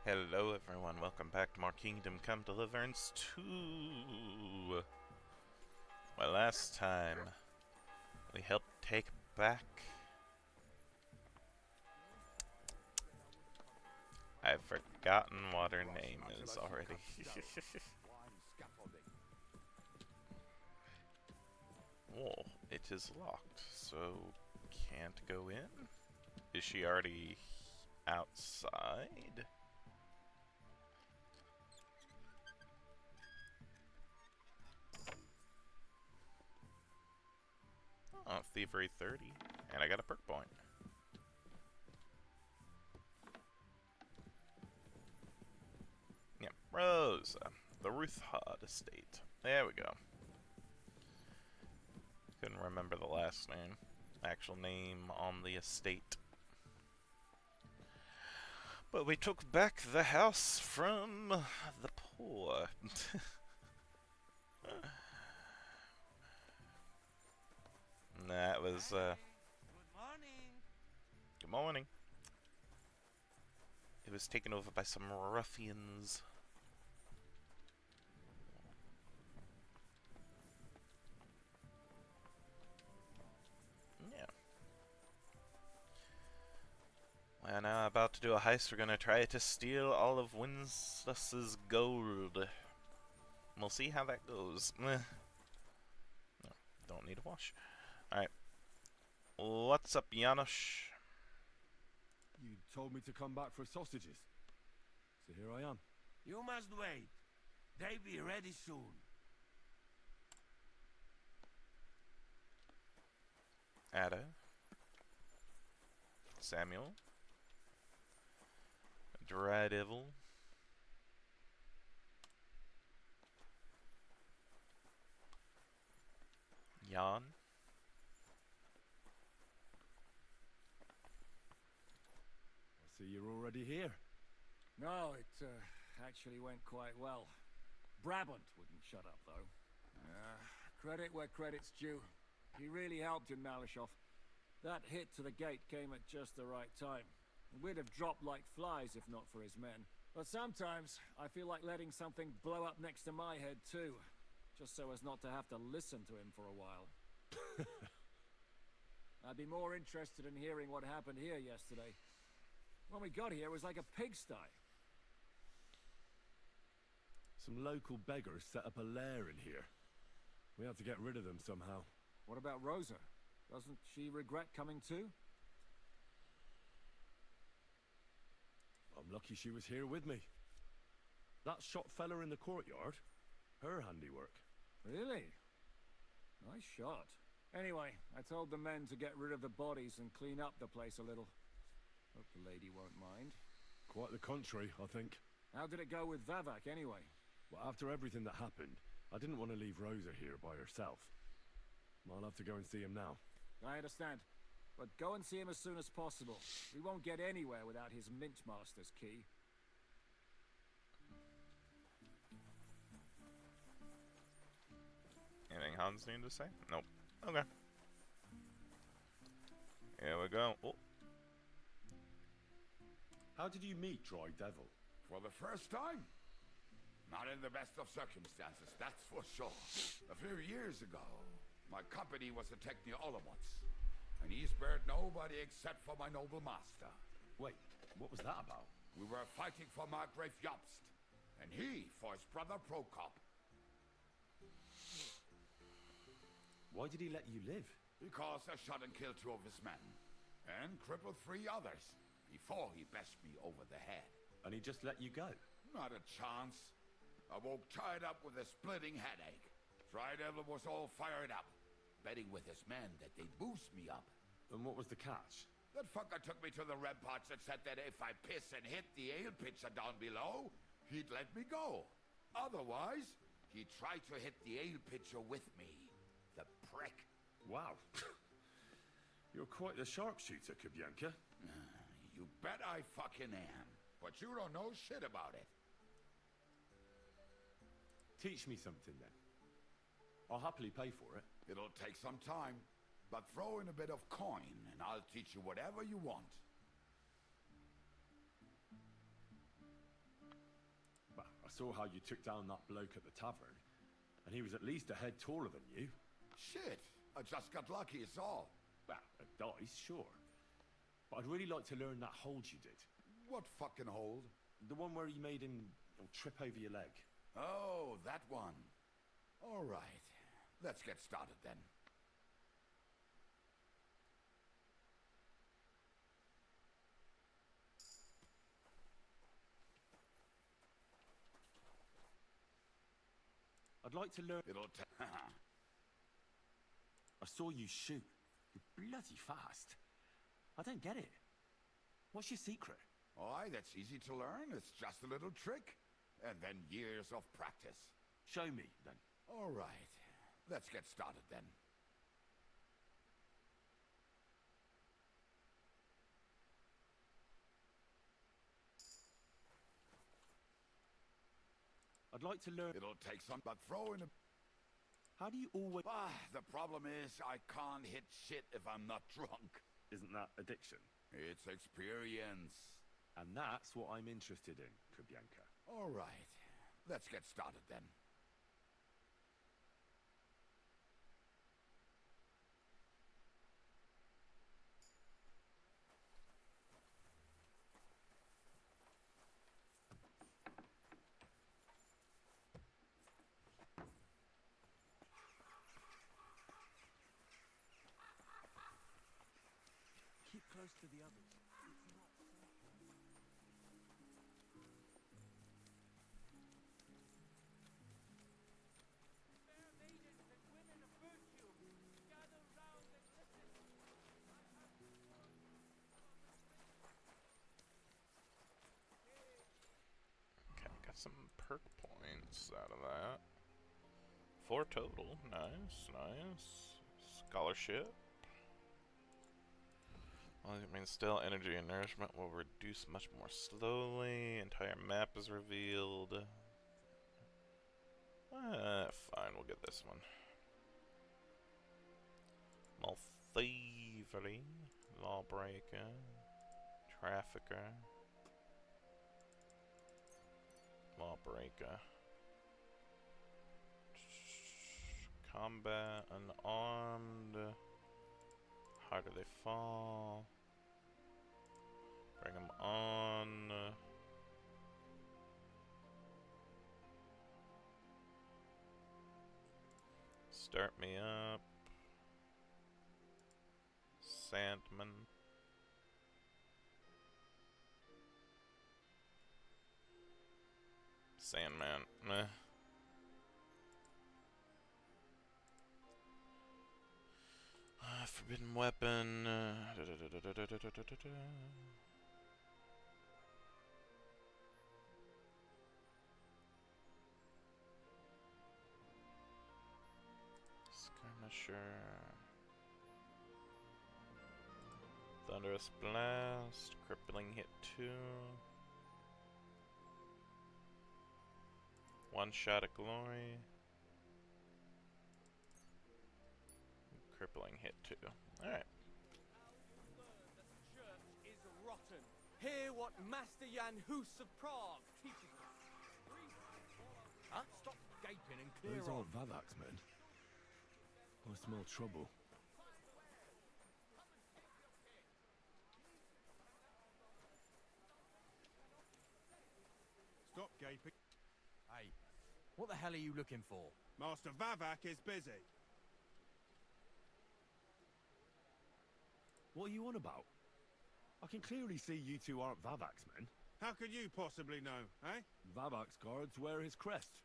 Hello everyone, welcome back to more Kingdom Come Deliverance 2! Well, last time we helped take back... I've forgotten what her name is already. Oh, it is locked, so can't go in? Is she already outside? Oh, Thievery 30. And I got a perk point. Yeah, Rosa. The Ruthhod estate. There we go. Couldn't remember the last name. Actual name on the estate. But we took back the house from the poor. That was, Good morning. Good morning. It was taken over by some ruffians. Yeah. We're now about to do a heist. We're gonna try to steal all of Winslus's gold. We'll see how that goes. No, don't need a wash. Alright. What's up, Janusz? You told me to come back for sausages. So here I am. You must wait. They be ready soon. Ada. Samuel. Dry Devil. Jan. I see you're already here. No, it actually went quite well. Brabant wouldn't shut up, though. Credit where credit's due. He really helped in Malishov. That hit to the gate came at just the right time. We'd have dropped like flies if not for his men. But sometimes, I feel like letting something blow up next to my head, too. Just so as not to have to listen to him for a while. I'd be more interested in hearing what happened here yesterday. When we got here, it was like a pigsty. Some local beggars set up a lair in here. We have to get rid of them somehow. What about Rosa? Doesn't she regret coming too? I'm lucky she was here with me. That shot fella in the courtyard, her handiwork. Really? Nice shot. Anyway, I told the men to get rid of the bodies and clean up the place a little. Hope the lady won't mind. Quite the contrary, I think. How did it go with Vavak, anyway? Well, after everything that happened, I didn't want to leave Rosa here by herself. I'll have to go and see him now. I understand. But go and see him as soon as possible. We won't get anywhere without his Mintmaster's key. Anything Hans need to say? Nope. Okay. Here we go. Oh. How did you meet Dry Devil? For the first time? Not in the best of circumstances, that's for sure. A few years ago, my company was attacked near Olomouc, and he spared nobody except for my noble master. Wait, what was that about? We were fighting for Margrave Jobst, and he for his brother Prokop. Why did he let you live? Because I shot and killed 2 of his men, and crippled 3 others, before he bashed me over the head. And he just let you go? Not a chance. I woke tied up with a splitting headache. Dry Devil was all fired up, betting with his men that they'd boost me up. And what was the catch? That fucker took me to the ramparts and said that if I piss and hit the ale pitcher down below, he'd let me go. Otherwise, he'd try to hit the ale pitcher with me. The prick. Wow. You're quite the sharpshooter, Kubyanka. You bet I fucking am. But you don't know shit about it. Teach me something then. I'll happily pay for it. It'll take some time, but throw in a bit of coin and I'll teach you whatever you want. saw how you took down that bloke at the tavern, and he was at least a head taller than you. Shit, I just got lucky, it's all. Well, a dice, sure. But I'd really like to learn that hold you did. What fucking hold? The one where you made him trip over your leg. Oh, that one. All right, let's get started then. I'd like to learn... It'll I saw you shoot. You're bloody fast. I don't get it. What's your secret? Aye, that's easy to learn. It's just a little trick. And then years of practice. Show me, then. All right, let's get started then. I'd like to learn... It'll take some, but throw in a... How do you always... the problem is I can't hit shit if I'm not drunk. Isn't that addiction? It's experience. And that's what I'm interested in, Kubianka. All right, let's get started then. Keep close to the others. Okay, got some perk points out of that. 4 total. Nice, nice. Scholarship. Well, I mean, still energy and nourishment will reduce much more slowly. Entire map is revealed. Fine, we'll get this one. Malthievery, Lawbreaker, Trafficker, Lawbreaker, Combat, Unarmed, Harder They Fall, Bring 'em On. Start Me Up. Sandman. Sandman. Meh. Forbidden Weapon. Skirmisher. Thunderous Blast. Crippling Hit 2. One Shot of Glory. Crippling Hit 2. Alright. Is rotten. Hear what Master Jan Hus of Prague teaches us. Huh? Stop gaping and clear Those on. aren't Vavax men. I smell trouble. Stop gaping. Hey, what the hell are you looking for? Master Vavak is busy. What are you on about? I can clearly see you two aren't Vavax men. How could you possibly know, eh? Vavax guards wear his crest.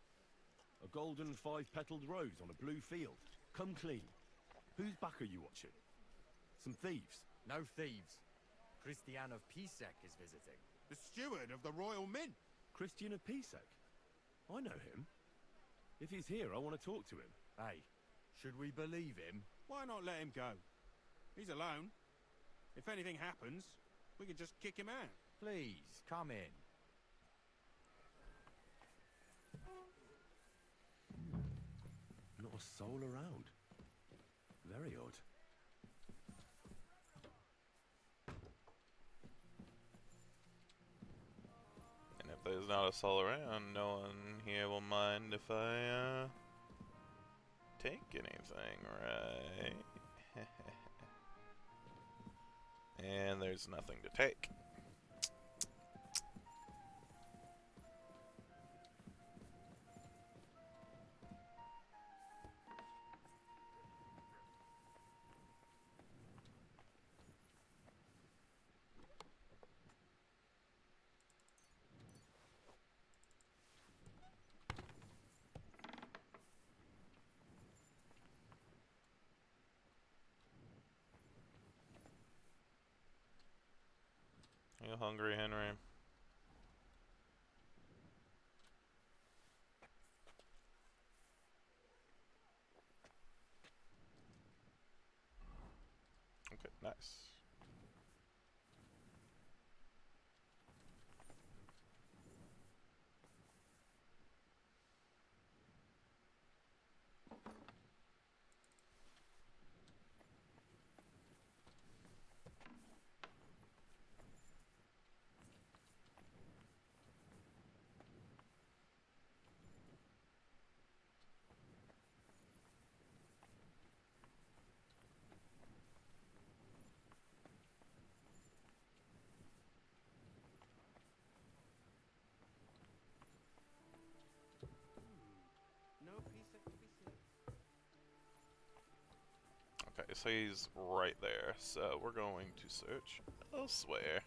A golden 5-petaled rose on a blue field. Come clean. Whose back are you watching? Some thieves? No thieves. Christian of Pisek is visiting. The steward of the Royal Mint. Christian of Pisek? I know him. If he's here, I want to talk to him. Hey, should we believe him? Why not let him go? He's alone. If anything happens, we can just kick him out. Please, come in. Not a soul around. Very odd. And if there's not a soul around. No one here will mind if I, take anything, right? And there's nothing to take. You hungry, Henry? Okay, nice. No precept to be seen. Okay, so he's right there. So we're going to search elsewhere.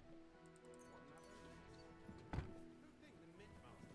Who'd think the Midmaster would be so clever?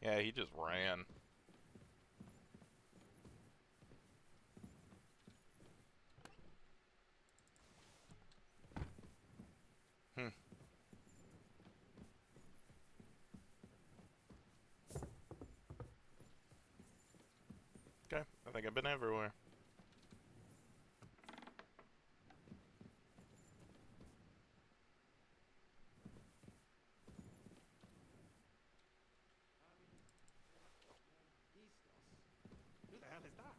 Yeah, he just ran. Hmm. Okay, I think I've been everywhere. Who the hell is that?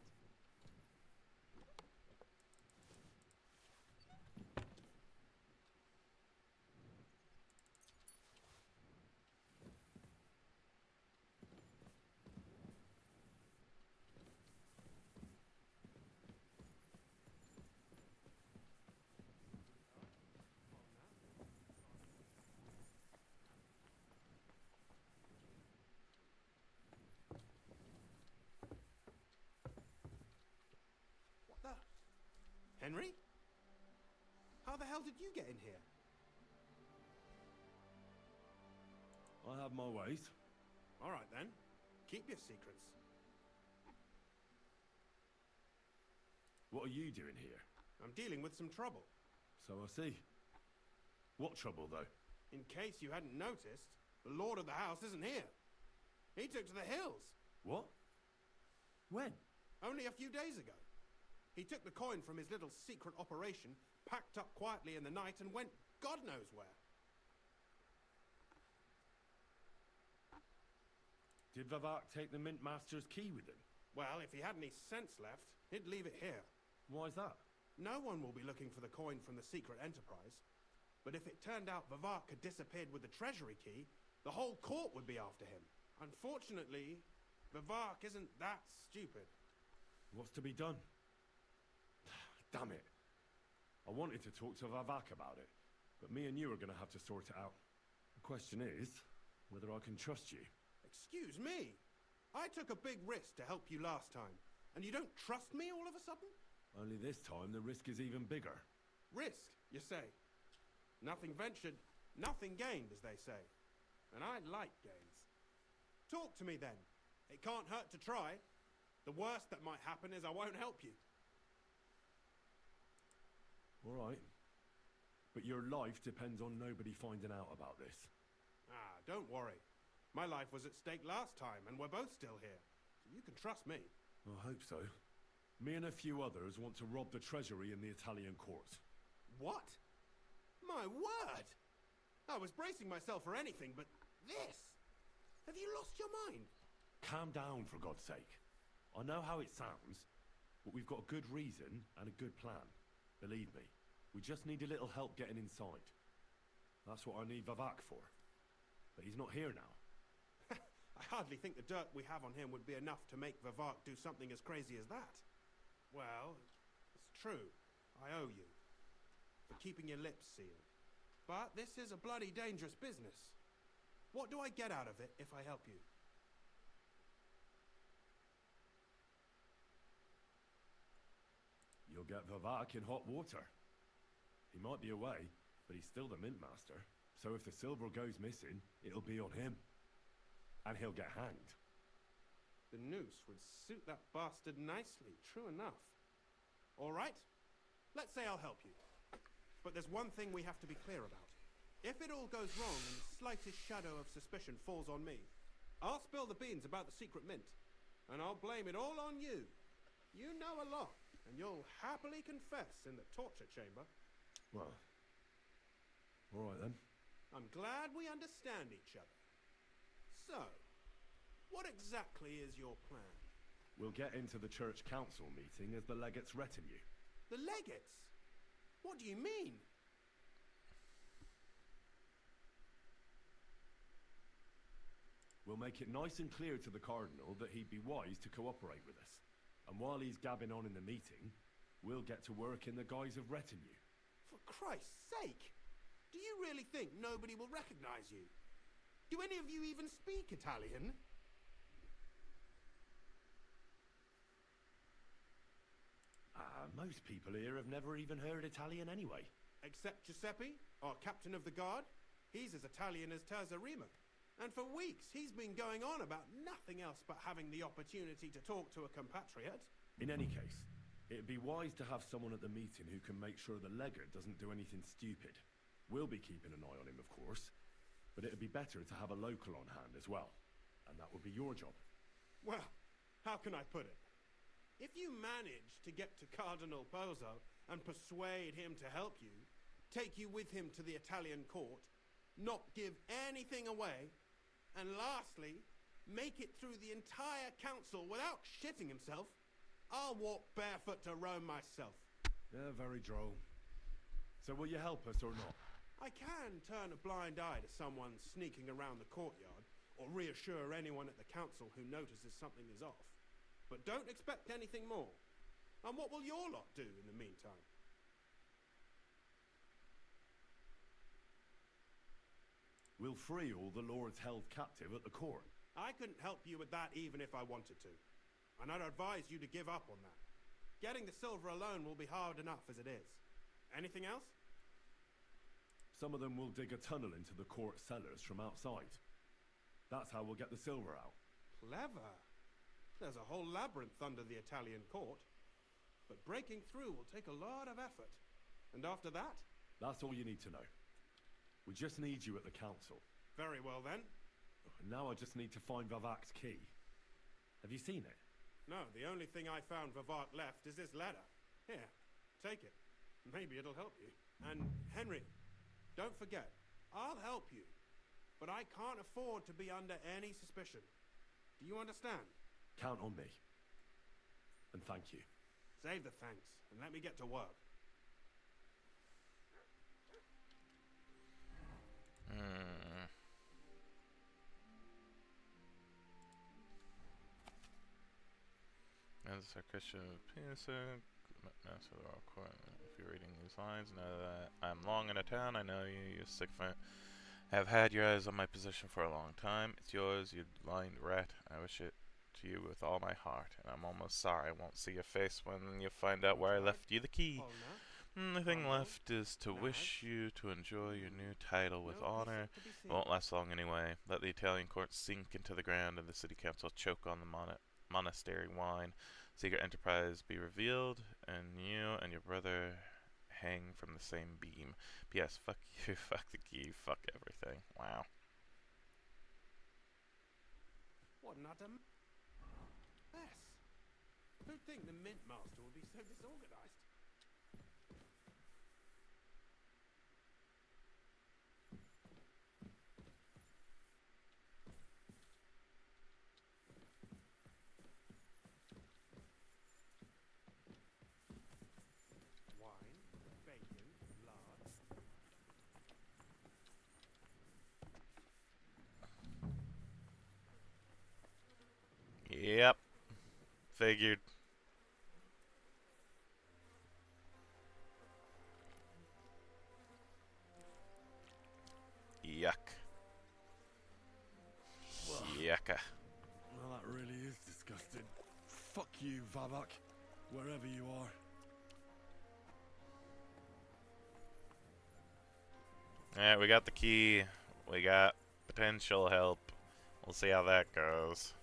Henry? How the hell did you get in here? I have my ways. All right then. Keep your secrets. What are you doing here? I'm dealing with some trouble. So I see. What trouble, though? In case you hadn't noticed, the Lord of the house isn't here. He took to the hills. What? When? Only a few days ago. He took the coin from his little secret operation, packed up quietly in the night, and went God knows where. Did Vivak take the Mint Master's key with him? Well, if he had any sense left, he'd leave it here. Why's that? No one will be looking for the coin from the secret enterprise. But if it turned out Vivak had disappeared with the treasury key, the whole court would be after him. Unfortunately, Vivak isn't that stupid. What's to be done? Damn it. I wanted to talk to Vivak about it, but me and you are going to have to sort it out. The question is, whether I can trust you. Excuse me. I took a big risk to help you last time, and you don't trust me all of a sudden? Only this time the risk is even bigger. Risk, you say? Nothing ventured, nothing gained, as they say. And I like gains. Talk to me then. It can't hurt to try. The worst that might happen is I won't help you. All right. But your life depends on nobody finding out about this. Ah, don't worry. My life was at stake last time, and we're both still here. So you can trust me. I hope so. Me and a few others want to rob the treasury in the Italian court. What? My word! I was bracing myself for anything, but this? Have you lost your mind? Calm down, for God's sake. I know how it sounds, but we've got a good reason and a good plan. Believe me, we just need a little help getting inside. That's what I need Vivak for. But he's not here now. I hardly think the dirt we have on him would be enough to make Vivak do something as crazy as that. Well, it's true. I owe you. For keeping your lips sealed. But this is a bloody dangerous business. What do I get out of it if I help you? You'll get Vivak in hot water. He might be away, but he's still the Mint Master. So if the silver goes missing, it'll be on him. And he'll get hanged. The noose would suit that bastard nicely, true enough. All right, let's say I'll help you. But there's one thing we have to be clear about. If it all goes wrong and the slightest shadow of suspicion falls on me, I'll spill the beans about the secret mint. And I'll blame it all on you. You know a lot, and you'll happily confess in the torture chamber. Well, all right then. I'm glad we understand each other. So, what exactly is your plan? We'll get into the church council meeting as the legate's retinue. The legates? What do you mean? We'll make it nice and clear to the Cardinal that he'd be wise to cooperate with us. And while he's gabbing on in the meeting, we'll get to work in the guise of retinue. For Christ's sake! Do you really think nobody will recognize you? Do any of you even speak Italian? Most people here have never even heard Italian anyway. Except Giuseppe, our captain of the guard. He's as Italian as Terzarima. And for weeks, he's been going on about nothing else but having the opportunity to talk to a compatriot. In any case, it'd be wise to have someone at the meeting who can make sure the legate doesn't do anything stupid. We'll be keeping an eye on him, of course, but it'd be better to have a local on hand as well. And that would be your job. Well, how can I put it? If you manage to get to Cardinal Pozzo and persuade him to help you, take you with him to the Italian court, not give anything away, and lastly, make it through the entire council without shitting himself, I'll walk barefoot to Rome myself. Yeah, very droll. So will you help us or not? I can turn a blind eye to someone sneaking around the courtyard, or reassure anyone at the council who notices something is off. But don't expect anything more. And what will your lot do in the meantime? We'll free all the lords held captive at the court. I couldn't help you with that even if I wanted to. And I'd advise you to give up on that. Getting the silver alone will be hard enough as it is. Anything else? Some of them will dig a tunnel into the court cellars from outside. That's how we'll get the silver out. Clever. There's a whole labyrinth under the Italian court. But breaking through will take a lot of effort. And after that? That's all you need to know. We just need you at the council. Very well then. Now I just need to find Vavak's key. Have you seen it? No, the only thing I found Vavak left is this ladder. Here, take it. Maybe it'll help you. And Henry, don't forget, I'll help you. But I can't afford to be under any suspicion. Do you understand? Count on me. And thank you. Save the thanks, and let me get to work. As a Christian Pisa, master of all court. If you're reading these lines, know that I'm long in a town. I know you sycophant. Have had your eyes on my position for a long time. It's yours, you blind rat. I wish it to you with all my heart, and I'm almost sorry I won't see your face when you find out where I left you the key. The thing left is to wish you to enjoy your new title with honor. It won't last long anyway. Let the Italian court sink into the ground and the city council choke on the monastery wine. Secret enterprise be revealed, and you and your brother hang from the same beam. P.S. Fuck you, fuck the key, fuck everything. Wow. What an utter mess. Who'd think the Mint Master would be so disorganized? Wine, bacon, lard. Yep. Figured. Yuck. Yucca. Well, that really is disgusting. Fuck you, Vavak, wherever you are. Alright, we got the key. We got potential help. We'll see how that goes.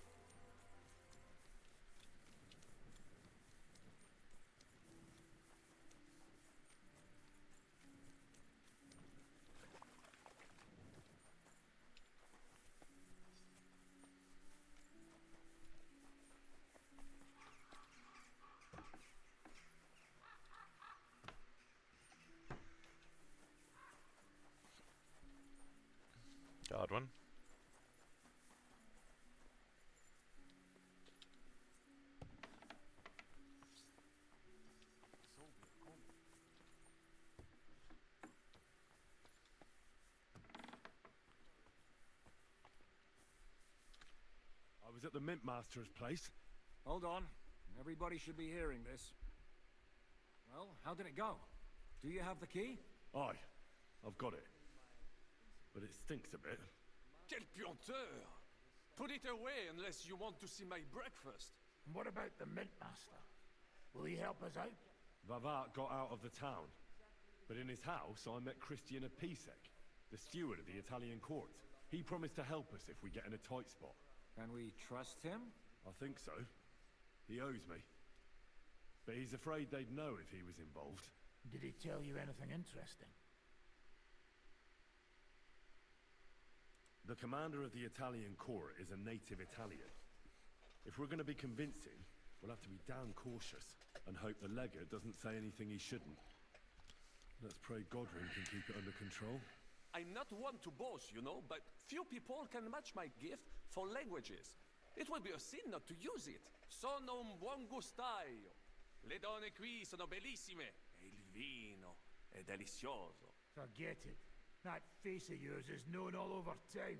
Godwin. I was at the Mint Master's place. Hold on. Everybody should be hearing this. Well, how did it go? Do you have the key? Aye, I've got it. But it stinks a bit. Quel puanteur! Put it away unless you want to see my breakfast. And what about the Mint Master? Will he help us out? Vavak got out of the town. But in his house, I met Christian Pisek, the steward of the Italian court. He promised to help us if we get in a tight spot. Can we trust him? I think so. He owes me. But he's afraid they'd know if he was involved. Did he tell you anything interesting? The commander of the Italian court is a native Italian. If we're going to be convincing, we'll have to be damn cautious and hope the legate doesn't say anything he shouldn't. Let's pray Godwin can keep it under control. I'm not one to boast, you know, but few people can match my gift for languages. It would be a sin not to use it. Sono un buon gustaio. Le donne qui sono bellissime. E il vino è delizioso. Forget it. That face of yours is known all over town.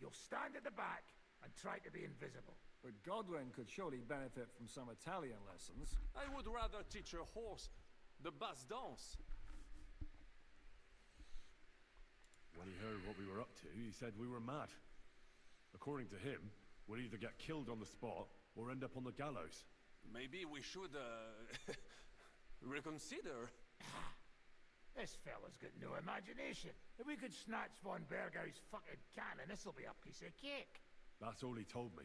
You'll stand at the back and try to be invisible. But Godwin could surely benefit from some Italian lessons. I would rather teach a horse the basse danse. When he heard what we were up to, he said we were mad. According to him, we'll either get killed on the spot or end up on the gallows. Maybe we should, reconsider. This fella's got no imagination. If we could snatch von Bergau's fucking cannon, this'll be a piece of cake. That's all he told me.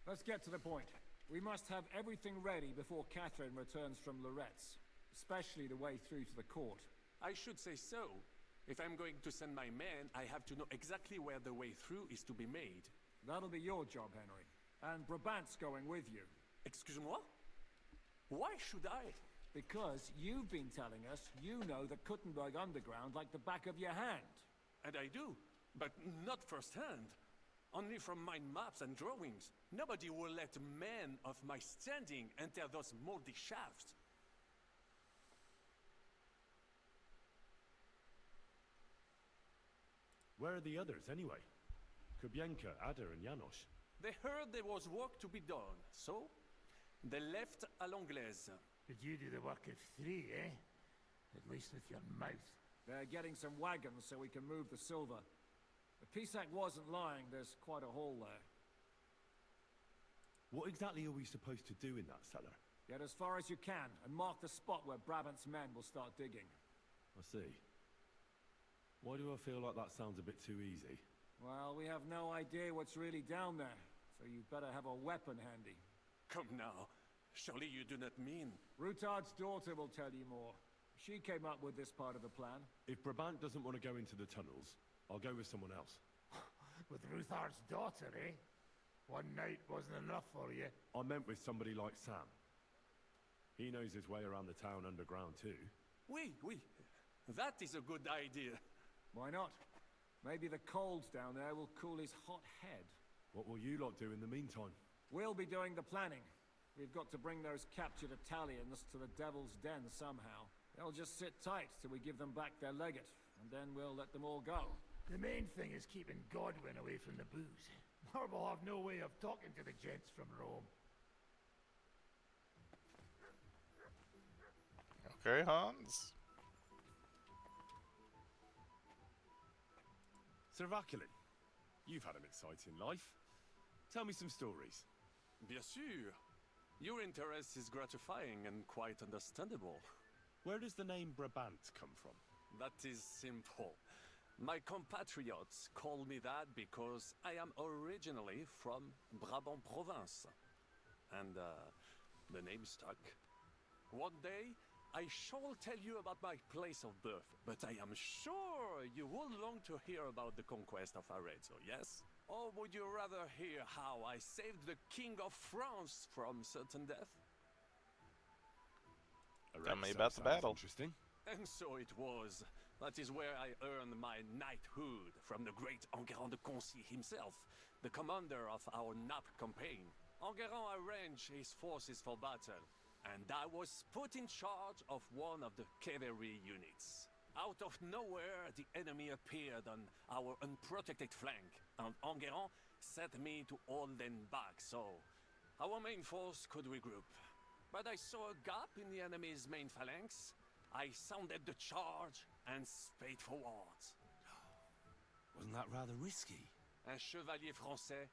Let's get to the point. We must have everything ready before Catherine returns from Loretz, especially the way through to the court. I should say so. If I'm going to send my men, I have to know exactly where the way through is to be made. That'll be your job, Henry. And Brabant's going with you. Excuse-moi? Why should I? Because you've been telling us you know the Kuttenberg underground like the back of your hand. And I do, but not firsthand. Only from my maps and drawings. Nobody will let men of my standing enter those moldy shafts. Where are the others, anyway? Kubienka, Ada, and Janos. They heard there was work to be done, so they left à l'anglaise. Did you do the work of 3, eh? At least with your mouth. They're getting some wagons so we can move the silver. If Pisak wasn't lying, there's quite a hole there. What exactly are we supposed to do in that cellar? Get as far as you can, and mark the spot where Brabant's men will start digging. I see. Why do I feel like that sounds a bit too easy? Well, we have no idea what's really down there, so you'd better have a weapon handy. Come now. Surely you do not mean... Rutard's daughter will tell you more. She came up with this part of the plan. If Brabant doesn't want to go into the tunnels, I'll go with someone else. With Ruthard's daughter, eh? One night wasn't enough for you. I meant with somebody like Sam. He knows his way around the town underground too. Oui. That is a good idea. Why not? Maybe the colds down there will cool his hot head. What will you lot do in the meantime? We'll be doing the planning. We've got to bring those captured Italians to the Devil's Den somehow. They'll just sit tight till we give them back their legate, and then we'll let them all go. The main thing is keeping Godwin away from the booze. Or we'll have no way of talking to the gents from Rome. Okay, Hans. Sir Vaculin, you've had an exciting life. Tell me some stories. Bien sûr. Your interest is gratifying and quite understandable. Where does the name Brabant come from? That is simple. My compatriots call me that because I am originally from Brabant province. And, the name stuck. One day, I shall tell you about my place of birth, but I am sure you will long to hear about the conquest of Arezzo, yes? Or would you rather hear how I saved the King of France from certain death? Tell me about the battle. Interesting. And so it was. That is where I earned my knighthood from the great Enguerrand de Concy himself, the commander of our Naples campaign. Enguerrand arranged his forces for battle, and I was put in charge of one of the cavalry units. Out of nowhere, the enemy appeared on our unprotected flank, and Enguerrand set me to hold them back so our main force could regroup. But I saw a gap in the enemy's main phalanx. I sounded the charge and sped forwards. Wasn't that rather risky? Un chevalier français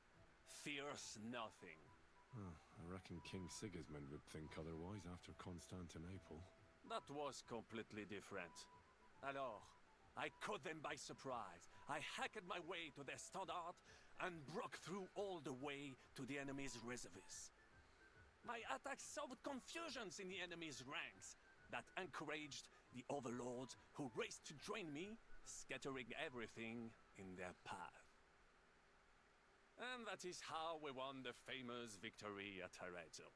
fears nothing. I reckon King Sigismund would think otherwise after Constantinople. That was completely different. Alors, I caught them by surprise. I hacked my way to their standard and broke through all the way to the enemy's reserves. My attack sowed confusions in the enemy's ranks that encouraged the overlords who raced to join me, scattering everything in their path. And that is how we won the famous victory at Arezzo.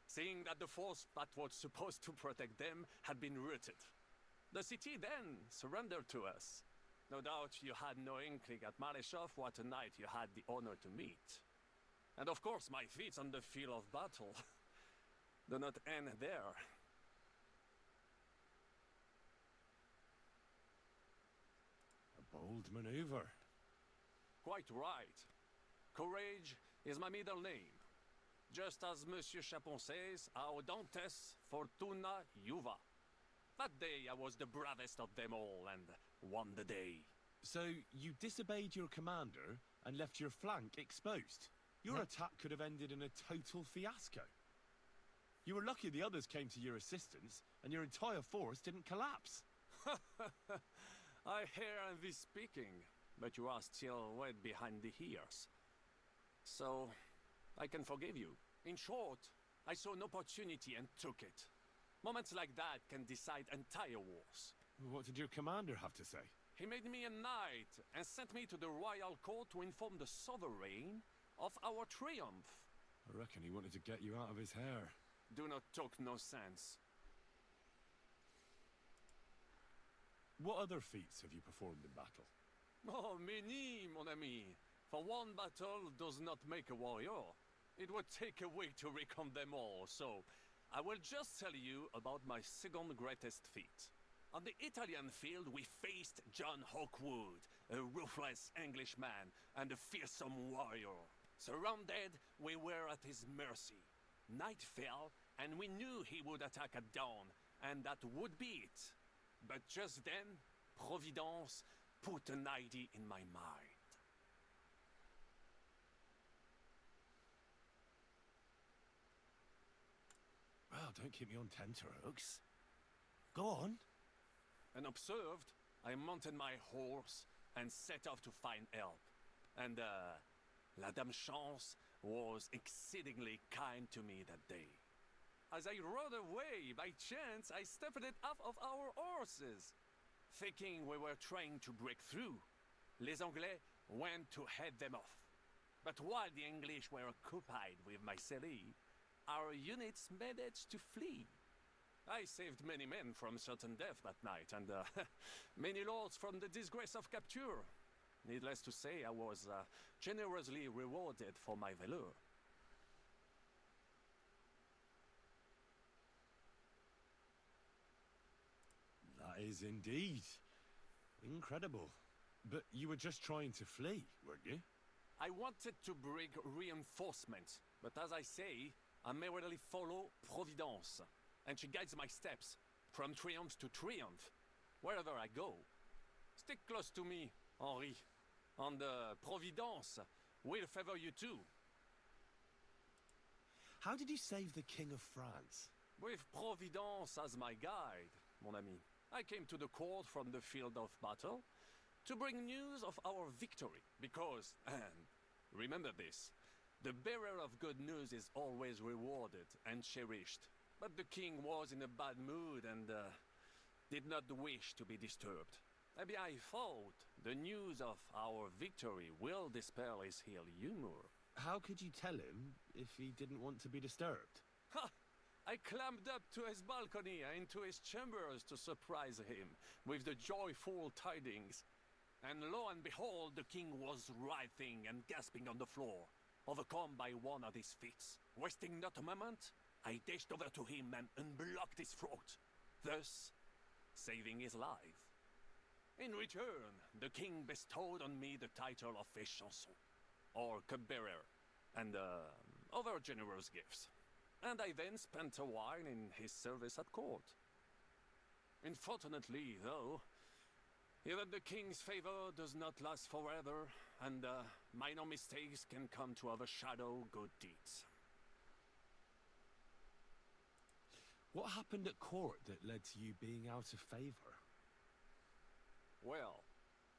Seeing that the force that was supposed to protect them had been routed. The city then surrendered to us. No doubt you had no inkling at Maleshov what a knight you had the honor to meet. And of course my feats on the field of battle do not end there. A bold maneuver. Quite right. Courage is my middle name. Just as Monsieur Chapon says, Audantes fortuna juva. That day I was the bravest of them all and won the day. So you disobeyed your commander and left your flank exposed? Your attack could have ended in a total fiasco. You were lucky the others came to your assistance, and your entire force didn't collapse. I hear thee speaking, but you are still wet behind the ears. So, I can forgive you. In short, I saw an opportunity and took it. Moments like that can decide entire wars. What did your commander have to say? He made me a knight and sent me to the royal court to inform the sovereign of our triumph. I reckon he wanted to get you out of his hair. Do not talk no sense. What other feats have you performed in battle? Oh, many, mon ami. For one battle does not make a warrior. It would take a week to recount them all, so I will just tell you about my second greatest feat. On the Italian field, we faced John Hawkwood, a ruthless Englishman and a fearsome warrior. Surrounded, we were at his mercy. Night fell, and we knew he would attack at dawn, and that would be it. But just then, Providence put an idea in my mind. Well, don't keep me on tenterhooks. Go on. Unobserved, I mounted my horse and set off to find help. And, La Dame Chance was exceedingly kind to me that day. As I rode away, by chance, I stepped it off of our horses. Thinking we were trying to break through, les Anglais went to head them off. But while the English were occupied with my city, our units managed to flee. I saved many men from certain death that night, and many lords from the disgrace of capture. Needless to say, I was generously rewarded for my valor. That is indeed incredible. But you were just trying to flee, weren't you? I wanted to bring reinforcements, but as I say, I merely follow Providence, and she guides my steps from triumph to triumph, wherever I go. Stick close to me, Henri, and Providence will favor you too. How did you save the King of France? With Providence as my guide, mon ami, I came to the court from the field of battle to bring news of our victory, because, and remember this, the bearer of good news is always rewarded and cherished. But the king was in a bad mood and did not wish to be disturbed. Maybe I thought the news of our victory will dispel his ill humor. How could you tell him if he didn't want to be disturbed? Ha! I climbed up to his balcony and into his chambers to surprise him with the joyful tidings. And lo and behold, the king was writhing and gasping on the floor, overcome by one of his fits. Wasting not a moment, I dashed over to him and unblocked his throat, thus saving his life. In return, the king bestowed on me the title of Échanson, or cupbearer, and other generous gifts. And I then spent a while in his service at court. Unfortunately, though, even the king's favor does not last forever, and minor mistakes can come to overshadow good deeds. What happened at court that led to you being out of favor? Well,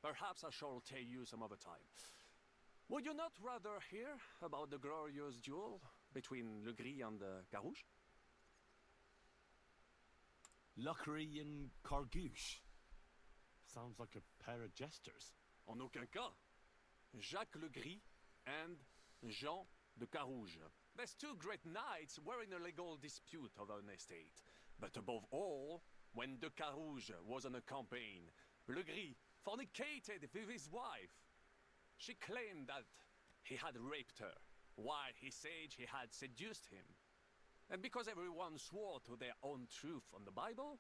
perhaps I shall tell you some other time. Would you not rather hear about the glorious duel between Le Gris and Carouge? Luckery and Cargouche. Sounds like a pair of jesters. En aucun cas. Jacques Le Gris and Jean de Carouge. These two great knights were in a legal dispute over an estate. But above all, when de Carouge was on a campaign, Le Gris fornicated with his wife. She claimed that he had raped her, while he said he had seduced him. And because everyone swore to their own truth on the Bible,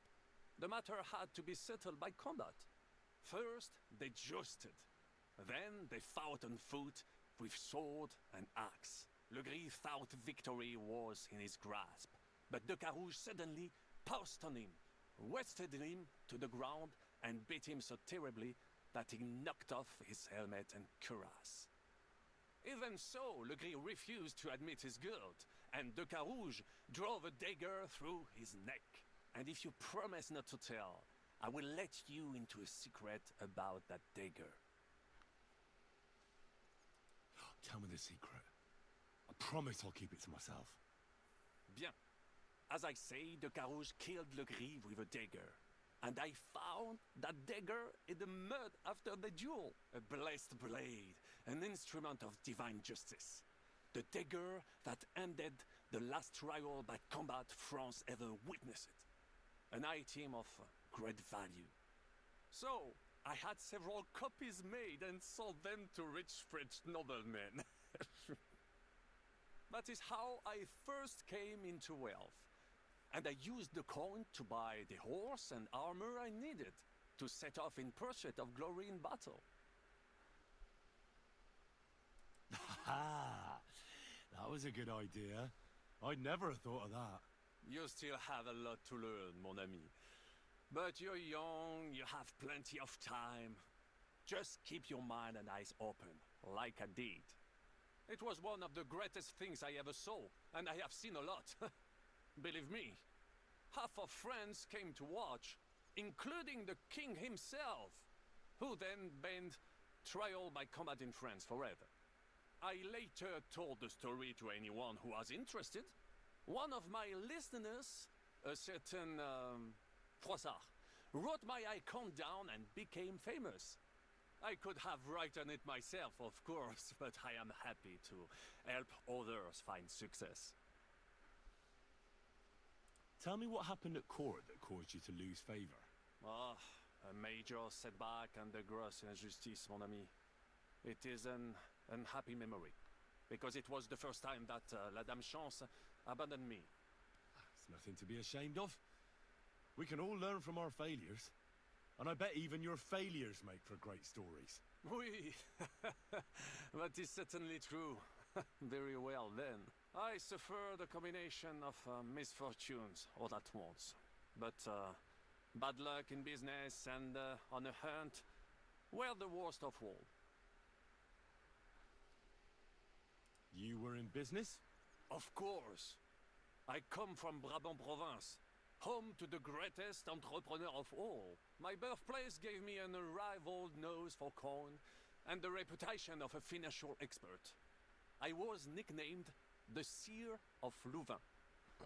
the matter had to be settled by combat. First, they jousted. Then they fought on foot with sword and axe. Le Gris thought victory was in his grasp, but de Carouge suddenly pounced on him, wrested him to the ground, and beat him so terribly that he knocked off his helmet and cuirass. Even so, Le Gris refused to admit his guilt, and de Carouge drove a dagger through his neck. And if you promise not to tell, I will let you into a secret about that dagger. Tell me the secret. I promise I'll keep it to myself. Bien. As I say, de Carouge killed Le Gris with a dagger. And I found that dagger in the mud after the duel. A blessed blade, an instrument of divine justice. The dagger that ended the last trial by combat France ever witnessed. An item of great value. So, I had several copies made and sold them to rich French noblemen. That is how I first came into wealth. And I used the coin to buy the horse and armor I needed to set off in pursuit of glory in battle. Ha! That was a good idea. I'd never have thought of that. You still have a lot to learn, mon ami. But you're young, you have plenty of time. Just keep your mind and eyes open, like I did. It was one of the greatest things I ever saw, and I have seen a lot. Believe me, half of France came to watch, including the king himself, who then banned trial by combat in France forever. I later told the story to anyone who was interested. One of my listeners, a certain Froissart, wrote my icon down and became famous. I could have written it myself, of course, but I am happy to help others find success. Tell me what happened at court that caused you to lose favor. Ah, a major setback and a gross injustice, mon ami. It is an unhappy memory, because it was the first time that La Dame Chance abandoned me. It's nothing to be ashamed of. We can all learn from our failures. And I bet even your failures make for great stories. Oui, that is certainly true. Very well then. I suffered a combination of misfortunes all at once. But bad luck in business and on a hunt were the worst of all. You were in business? Of course. I come from Brabant province, home to the greatest entrepreneur of all. My birthplace gave me an unrivaled nose for coin and the reputation of a financial expert. I was nicknamed the Seer of Louvain,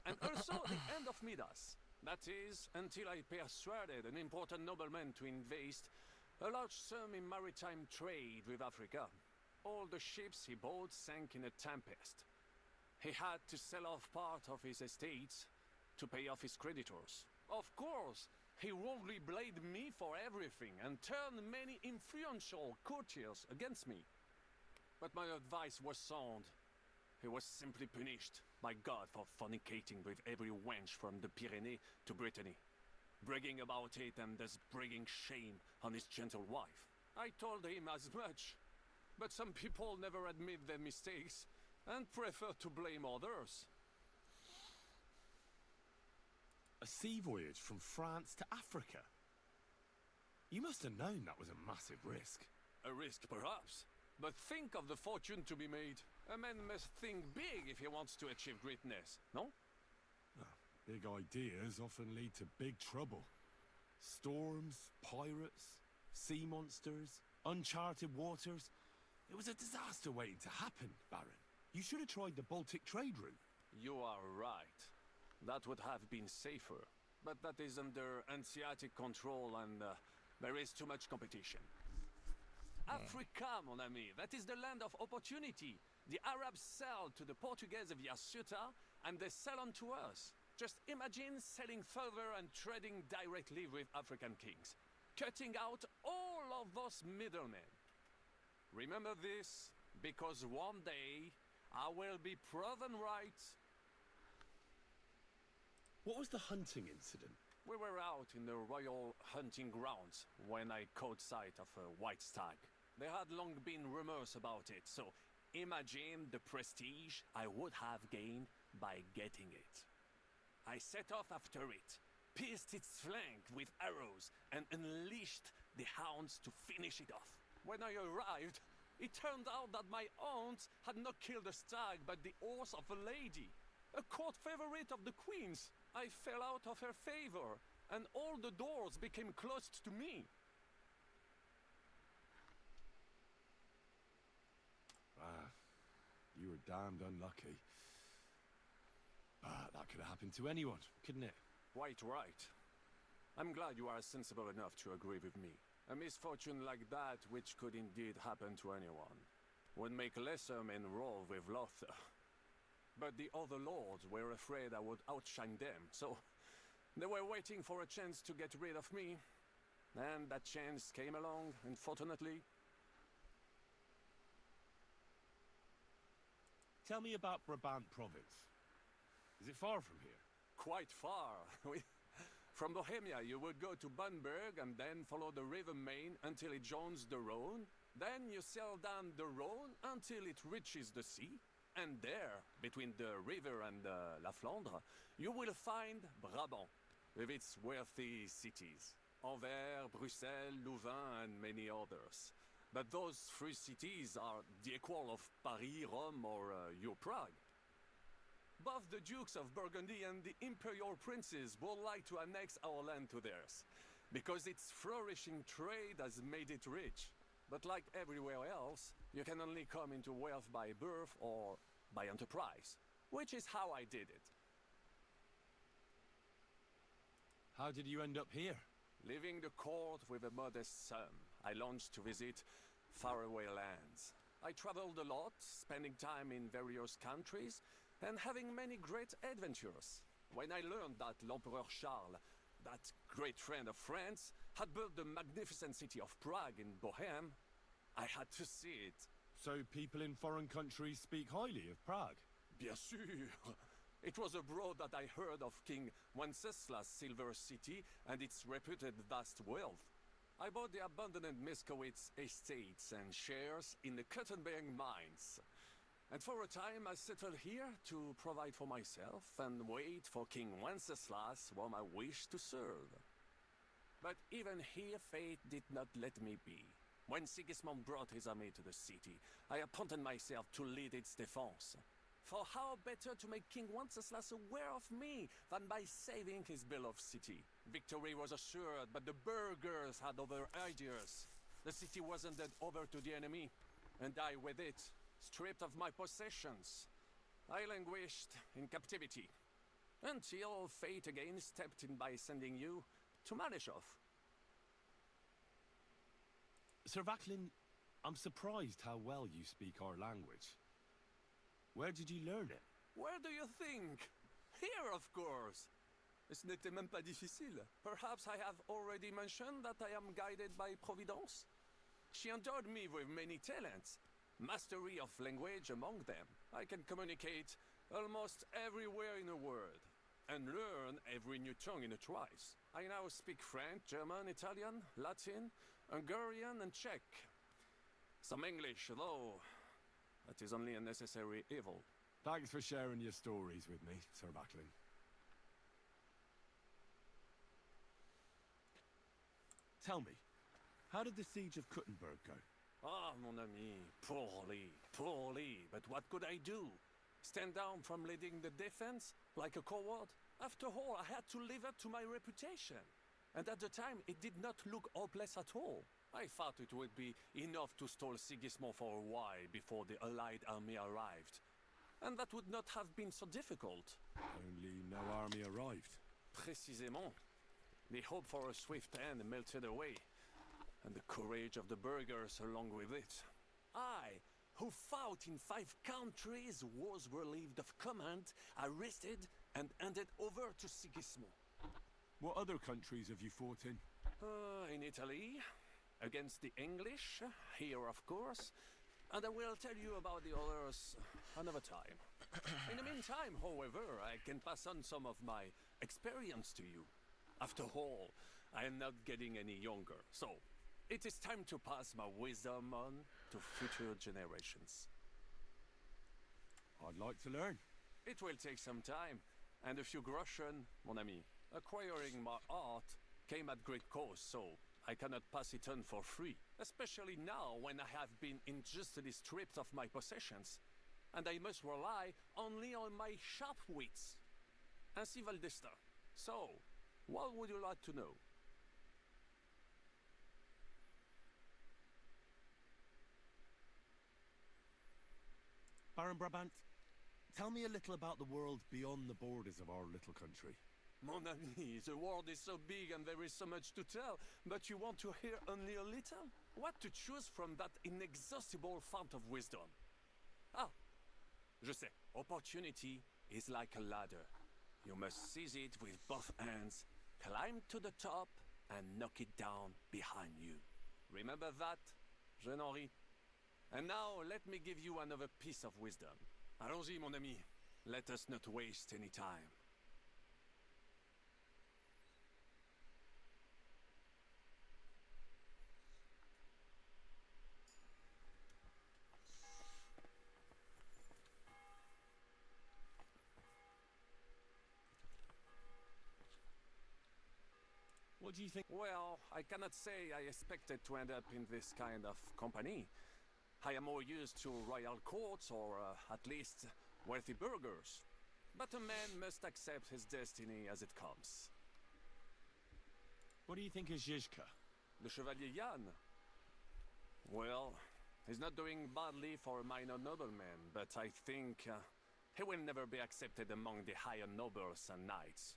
and also the End of Midas. That is, until I persuaded an important nobleman to invest a large sum in maritime trade with Africa. All the ships he bought sank in a tempest. He had to sell off part of his estates to pay off his creditors. Of course, he wrongly blamed me for everything and turned many influential courtiers against me. But my advice was sound. He was simply punished by God for fornicating with every wench from the Pyrenees to Brittany, bragging about it and thus bringing shame on his gentle wife. I told him as much, but some people never admit their mistakes and prefer to blame others. A sea voyage from France to Africa? You must have known that was a massive risk. A risk, perhaps. But think of the fortune to be made. A man must think big if he wants to achieve greatness, no? Big ideas often lead to big trouble. Storms, pirates, sea monsters, uncharted waters. It was a disaster waiting to happen, Baron. You should have tried the Baltic trade route. You are right. That would have been safer. But that is under Hanseatic control and there is too much competition. Africa, mon ami, that is the land of opportunity. The Arabs sell to the Portuguese via Ceuta, and they sell on to us. Just imagine selling further and trading directly with African kings, cutting out all of those middlemen. Remember this, because one day I will be proven right. What was the hunting incident? We were out in the royal hunting grounds when I caught sight of a white stag. There had long been rumors about it, so imagine the prestige I would have gained by getting it. I set off after it, pierced its flank with arrows, and unleashed the hounds to finish it off. When I arrived, it turned out that my aunt had not killed a stag but the horse of a lady. A court favorite of the queen's. I fell out of her favor, and all the doors became closed to me. Ah, you were damned unlucky. That could have happened to anyone, couldn't it? Quite right. I'm glad you are sensible enough to agree with me. A misfortune like that, which could indeed happen to anyone, would make lesser men roll with laughter. But the other lords were afraid I would outshine them, so they were waiting for a chance to get rid of me. And that chance came along, unfortunately. Tell me about Brabant province. Is it far from here? Quite far. From Bohemia, you would go to Bunburg and then follow the river Main until it joins the Rhone. Then you sail down the Rhone until it reaches the sea. And there, between the river and La Flandre, you will find Brabant, with its wealthy cities. Anvers, Bruxelles, Louvain, and many others. But those three cities are the equal of Paris, Rome, or your Prague. Both the Dukes of Burgundy and the Imperial Princes would like to annex our land to theirs, because its flourishing trade has made it rich. But like everywhere else, you can only come into wealth by birth or by enterprise, which is how I did it. How did you end up here? Leaving the court with a modest sum, I launched to visit faraway lands. I traveled a lot, spending time in various countries, and having many great adventures. When I learned that l'Empereur Charles, that great friend of France, had built the magnificent city of Prague in Bohème, I had to see it. So people in foreign countries speak highly of Prague? Bien sûr! It was abroad that I heard of King Wenceslas' Silver City and its reputed vast wealth. I bought the abandoned Miskowitz estates and shares in the Kuttenberg mines. And for a time I settled here to provide for myself and wait for King Wenceslas, whom I wished to serve. But even here fate did not let me be. When Sigismund brought his army to the city, I appointed myself to lead its defense. For how better to make King Wenceslas aware of me than by saving his beloved city? Victory was assured, but the burghers had other ideas. The city was handed over to the enemy, and I with it, stripped of my possessions. I languished in captivity, until fate again stepped in by sending you to Malishov. Sir Vaclin, I'm surprised how well you speak our language. Where did you learn it? Where do you think? Here, of course. Ce n'était même pas difficile. Perhaps I have already mentioned that I am guided by Providence. She endowed me with many talents, mastery of language among them. I can communicate almost everywhere in a word, and learn every new tongue in a trice. I now speak French, German, Italian, Latin, Hungarian, and Czech. Some English, though that is only a necessary evil. Thanks for sharing your stories with me, Sir Vaclin. Tell me, how did the siege of Kuttenberg go? Ah, mon ami, poorly, poorly. But what could I do? Stand down from leading the defense like a coward? After all, I had to live up to my reputation. And at the time, it did not look hopeless at all. I thought it would be enough to stall Sigismund for a while before the Allied army arrived. And that would not have been so difficult. Only no army arrived. Précisément. The hope for a swift end melted away, and the courage of the burghers along with it. I, who fought in 5 countries, was relieved of command, arrested, and handed over to Sigismund. What other countries have you fought in? In Italy, against the English, here of course, and I will tell you about the others another time. In the meantime, however, I can pass on some of my experience to you. After all, I am not getting any younger, so it is time to pass my wisdom on to future generations. I'd like to learn. It will take some time, and a few groschen, mon ami. Acquiring my art came at great cost, so I cannot pass it on for free, especially now when I have been injustly stripped of my possessions. and I must rely only on my sharp wits. Ainsi va le destin. So, what would you like to know? Baron Brabant, tell me a little about the world beyond the borders of our little country. Mon ami, the world is so big and there is so much to tell, but you want to hear only a little? What to choose from that inexhaustible fount of wisdom? Ah, je sais. Opportunity is like a ladder. You must seize it with both hands, climb to the top, and knock it down behind you. Remember that, jeune Henri? And now let me give you another piece of wisdom. Allons-y, mon ami. Let us not waste any time. What do you think? Well, I cannot say I expected to end up in this kind of company. I am more used to royal courts or at least wealthy burghers. But a man must accept his destiny as it comes. What do you think of Zizka? The Chevalier Jan? Well, he's not doing badly for a minor nobleman, but I think he will never be accepted among the higher nobles and knights.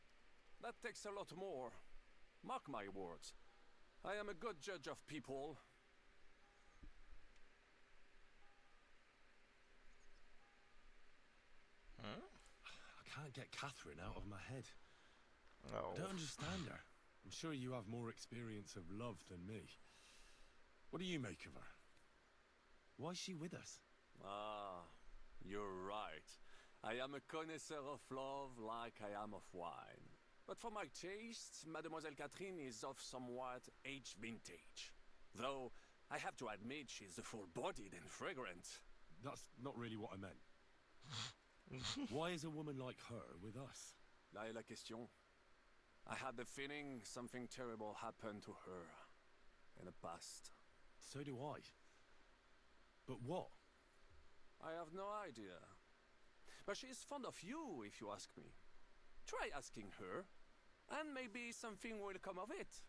That takes a lot more. Mark my words. I am a good judge of people. Huh? I can't get Catherine out of my head. No. I don't understand her. I'm sure you have more experience of love than me. What do you make of her? Why is she with us? Ah, you're right. I am a connoisseur of love like I am of wine. But for my taste, Mademoiselle Catherine is of somewhat aged vintage. Though, I have to admit she's full-bodied and fragrant. That's not really what I meant. Why is a woman like her with us? Là est la question. I had the feeling something terrible happened to her in the past. So do I. But what? I have no idea. But she is fond of you, if you ask me. Try asking her, and maybe something will come of it.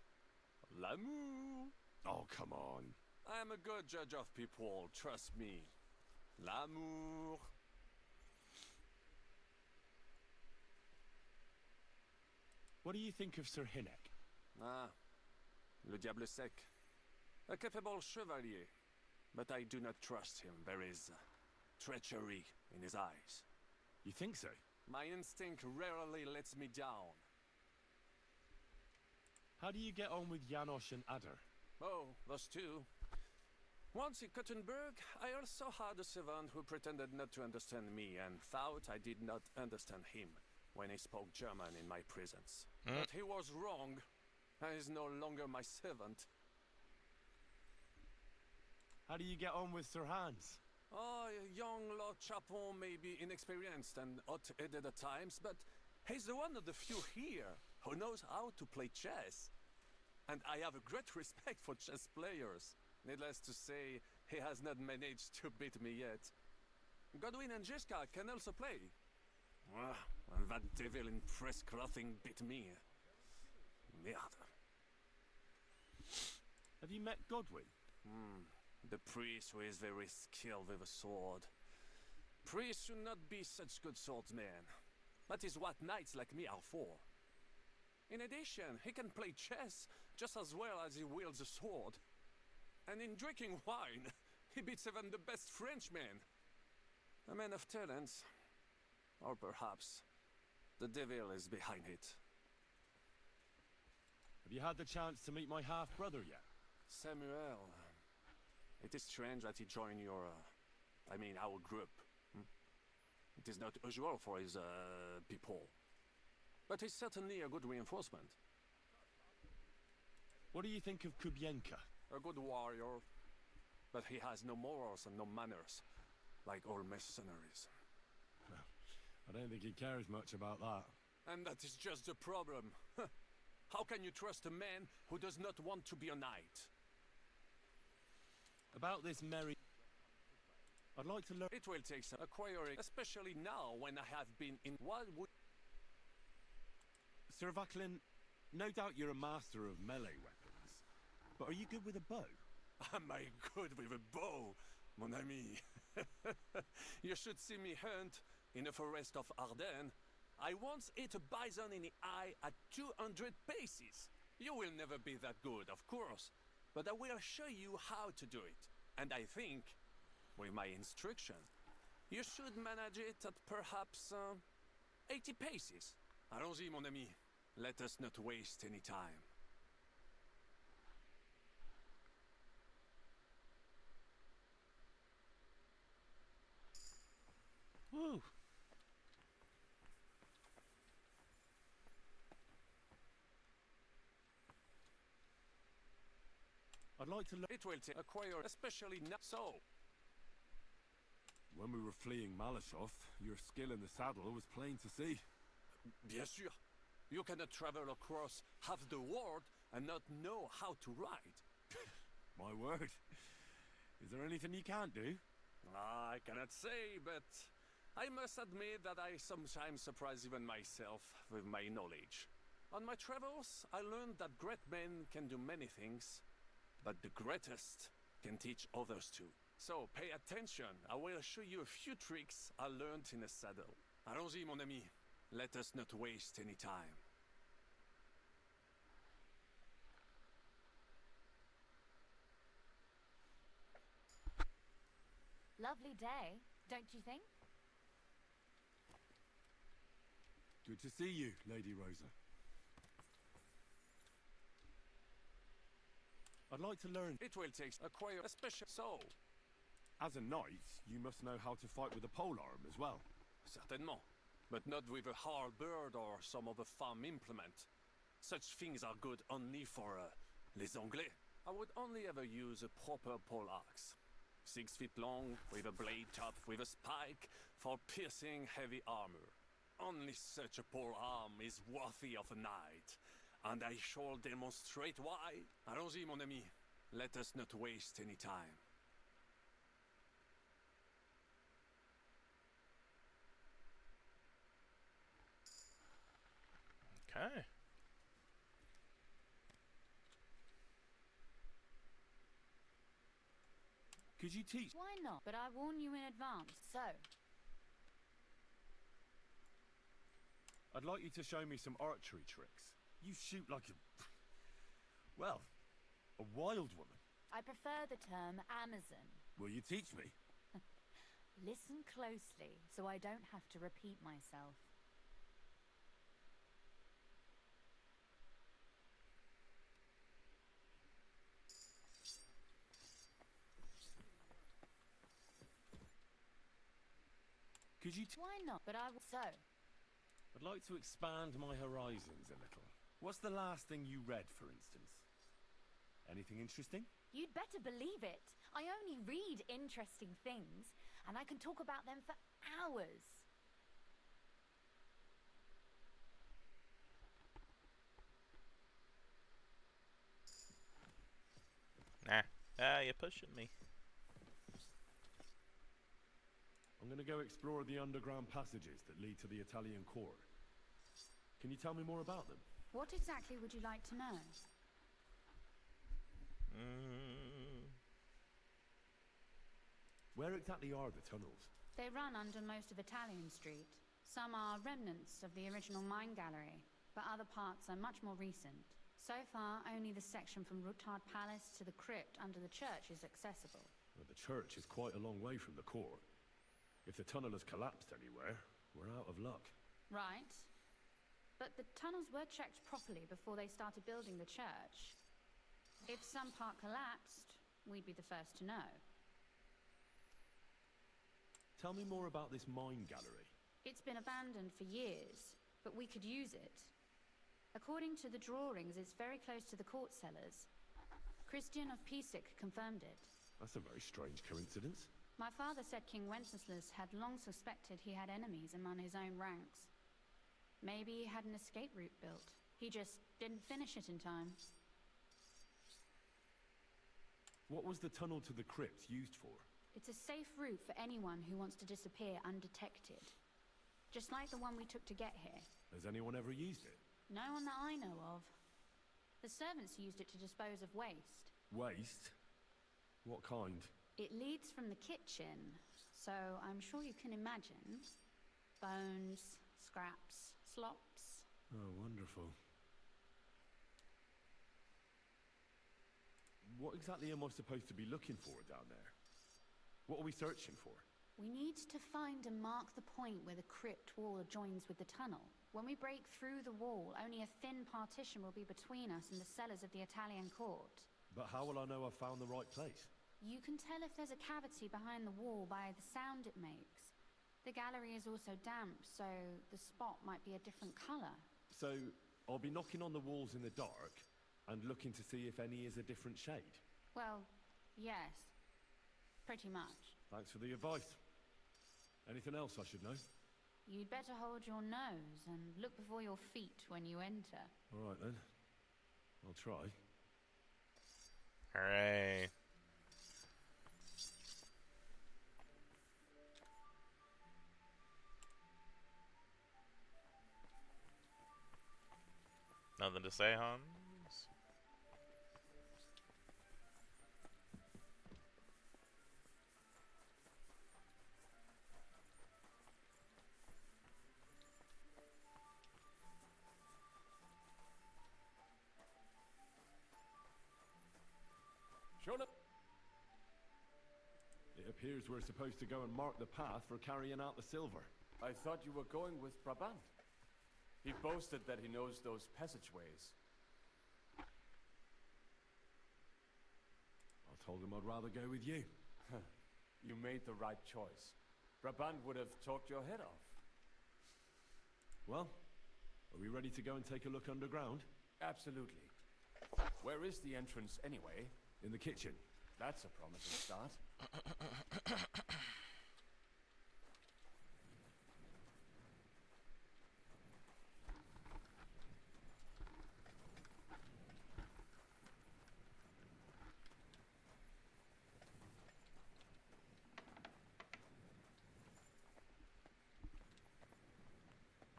L'amour. Oh, come on. I am a good judge of people, trust me. L'amour. What do you think of Sir Hynek? Ah, le diable sec. A capable chevalier, but I do not trust him. There is treachery in his eyes. You think so? My instinct rarely lets me down. How do you get on with Janosch and Adder? Oh, those two. Once in Kuttenberg, I also had a servant who pretended not to understand me and thought I did not understand him when he spoke German in my presence. But he was wrong. He is no longer my servant. How do you get on with Sir Hans? Oh, young Lord Chapon may be inexperienced and hot-headed at times, but he's the one of the few here who knows how to play chess. And I have a great respect for chess players. Needless to say, he has not managed to beat me yet. Godwin and Jiska can also play. Ah, and that devil in press clothing beat me. Merde. Have you met Godwin? The priest who is very skilled with a sword. Priests should not be such good swordsmen. That is what knights like me are for. In addition, he can play chess just as well as he wields a sword. And in drinking wine, he beats even the best Frenchmen. A man of talents. Or perhaps the devil is behind it. Have you had the chance to meet my half-brother yet? Samuel. It is strange that he joined your... our group. It is not usual for his people. But he's certainly a good reinforcement. What do you think of Kubienka? A good warrior. But he has no morals and no manners. Like all mercenaries. I don't think he cares much about that. And that is just the problem. How can you trust a man who does not want to be a knight? About this merry... I'd like to learn. It will take some acquiring, especially now when I have been in. What would. Sir Vaclin, no doubt you're a master of melee weapons, but are you good with a bow? Am I good with a bow, mon ami? You should see me hunt in the forest of Ardennes. I once hit a bison in the eye at 200 paces. You will never be that good, of course, but I will show you how to do it. And I think, with my instruction, you should manage it at perhaps 80 paces. Allons-y, mon ami. Let us not waste any time. Woo. I'd like to learn. It will take acquire, especially now. So, When we were fleeing Malashov, your skill in the saddle was plain to see. bien sûr, you cannot travel across half the world and not know how to ride. My word. Is there anything you can't do? I cannot say, but I must admit that I sometimes surprise even myself with my knowledge. On my travels, I learned that great men can do many things, but the greatest can teach others too. So pay attention, I will show you a few tricks I learned in the saddle. Allons-y, mon ami. Let us not waste any time. Lovely day, don't you think? Good to see you, Lady Rosa. I'd like to learn. It will take acquire a special soul. As a knight, you must know how to fight with a polearm as well. Certainement, but not with a halberd or some other farm implement. Such things are good only for les Anglais. I would only ever use a proper pole axe. 6 feet long, with a blade top with a spike for piercing heavy armor. Only such a pole arm is worthy of a knight, and I shall demonstrate why. Allons-y, mon ami. Let us not waste any time. Okay. Could you teach? Why not? But I warn you in advance. So, I'd like you to show me some archery tricks. You shoot like a... well, a wild woman. I prefer the term Amazon. Will you teach me? Listen closely, so I don't have to repeat myself. Could you... Why not? But I will. So, I'd like to expand my horizons a little. What's the last thing you read, for instance? Anything interesting? you'd better believe it. I only read interesting things, and I can talk about them for hours. Nah. Ah, you're pushing me. I'm gonna go explore the underground passages that lead to the Italian core. Can you tell me more about them? What exactly would you like to know? Where exactly are the tunnels? They run under most of Italian Street. Some are remnants of the original mine gallery, but other parts are much more recent. So far, only the section from Rutard Palace to the crypt under the church is accessible. Well, the church is quite a long way from the core. If the tunnel has collapsed anywhere, we're out of luck. Right. But the tunnels were checked properly before they started building the church. If some part collapsed, we'd be the first to know. Tell me more about this mine gallery. It's been abandoned for years, but we could use it. According to the drawings, it's very close to the court cellars. Christian of Pisek confirmed it. That's a very strange coincidence. My father said King Wenceslas had long suspected he had enemies among his own ranks. Maybe he had an escape route built. He just didn't finish it in time. What was the tunnel to the crypt used for? It's a safe route for anyone who wants to disappear undetected. Just like the one we took to get here. Has anyone ever used it? No one that I know of. The servants used it to dispose of waste. Waste? What kind? It leads from the kitchen, so I'm sure you can imagine. Bones, scraps, slops. Oh, wonderful. What exactly am I supposed to be looking for down there? What are we searching for? We need to find and mark the point where the crypt wall joins with the tunnel. When we break through the wall, only a thin partition will be between us and the cellars of the Italian court. But how will I know I've found the right place? You can tell if there's a cavity behind the wall by the sound it makes. The gallery is also damp, so the spot might be a different color. So, I'll be knocking on the walls in the dark and looking to see if any is a different shade. Well, yes. Pretty much. Thanks for the advice. Anything else I should know? You'd better hold your nose and look before your feet when you enter. All right then. I'll try. Hooray. Nothing to say, Hans? Sure enough. It appears we're supposed to go and mark the path for carrying out the silver. I thought you were going with Brabant. He boasted that he knows those passageways. I told him I'd rather go with you. You made the right choice. Brabant would have talked your head off. Well, are we ready to go and take a look underground? Absolutely. Where is the entrance anyway? In the kitchen. That's a promising start.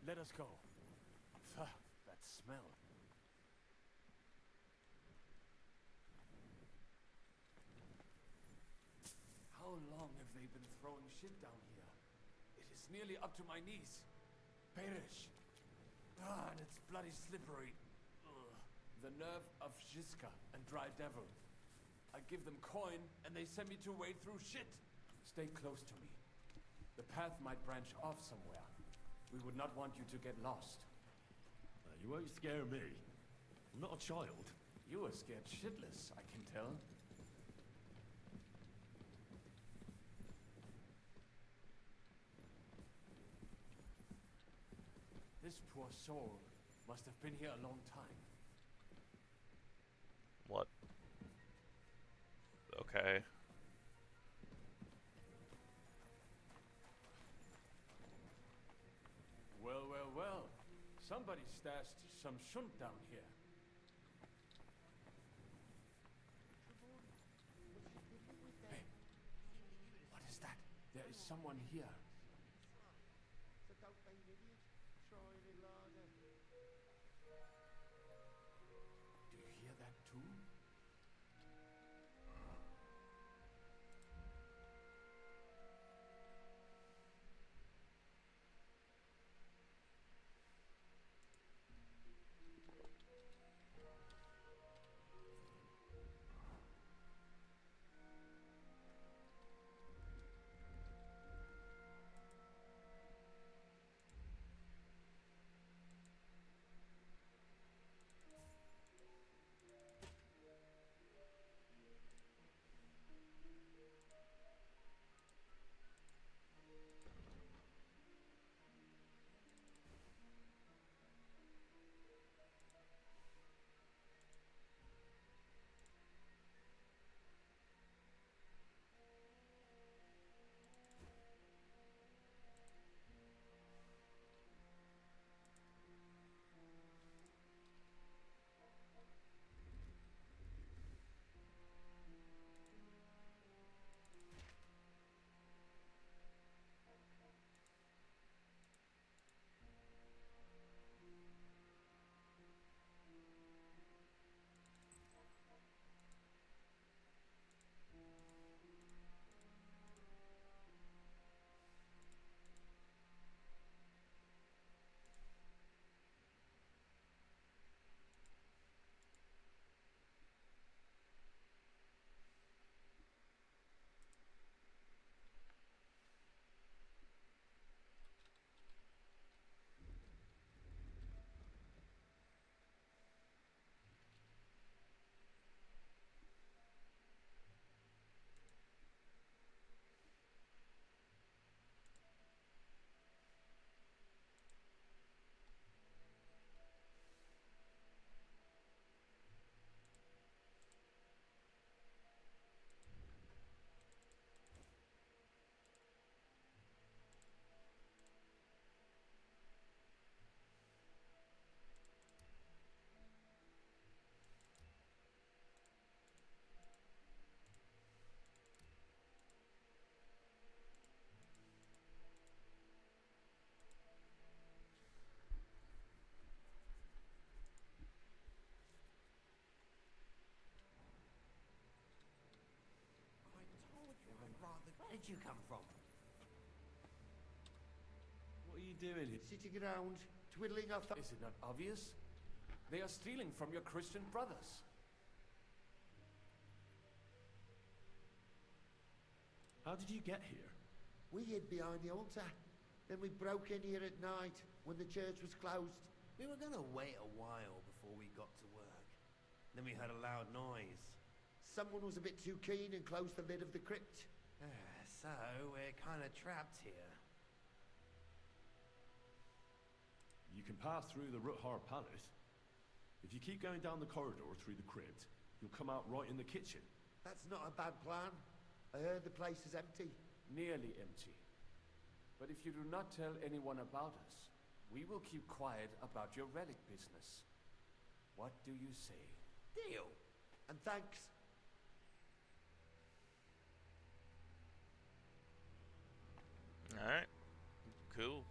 Let us go. Ugh, that smell. How long have they been throwing shit down here? It is nearly up to my knees. Perish. Ah, and it's bloody slippery. Ugh. The nerve of Žižka and Dry Devil. I give them coin, and they send me to wade through shit. Stay close to me. The path might branch off somewhere. We would not want you to get lost. You won't scare me. I'm not a child. You are scared shitless, I can tell. This poor soul must have been here a long time. What? Okay. Well, well, well. Somebody stashed some shunt down here. Hey, what is that? There is someone here. Do you hear that too? Where'd you come from? What are you doing here? Sitting around, twiddling our thumbs. Is it not obvious? They are stealing from your Christian brothers. How did you get here? We hid behind the altar. Then we broke in here at night when the church was closed. We were gonna wait a while before we got to work. Then we heard a loud noise. Someone was a bit too keen and closed the lid of the crypt. So, we're kinda trapped here. You can pass through the Ruthar Palace. If you keep going down the corridor through the crypt, you'll come out right in the kitchen. That's not a bad plan. I heard the place is empty. Nearly empty. But if you do not tell anyone about us, we will keep quiet about your relic business. What do you say? Deal. And thanks. Alright. Cool.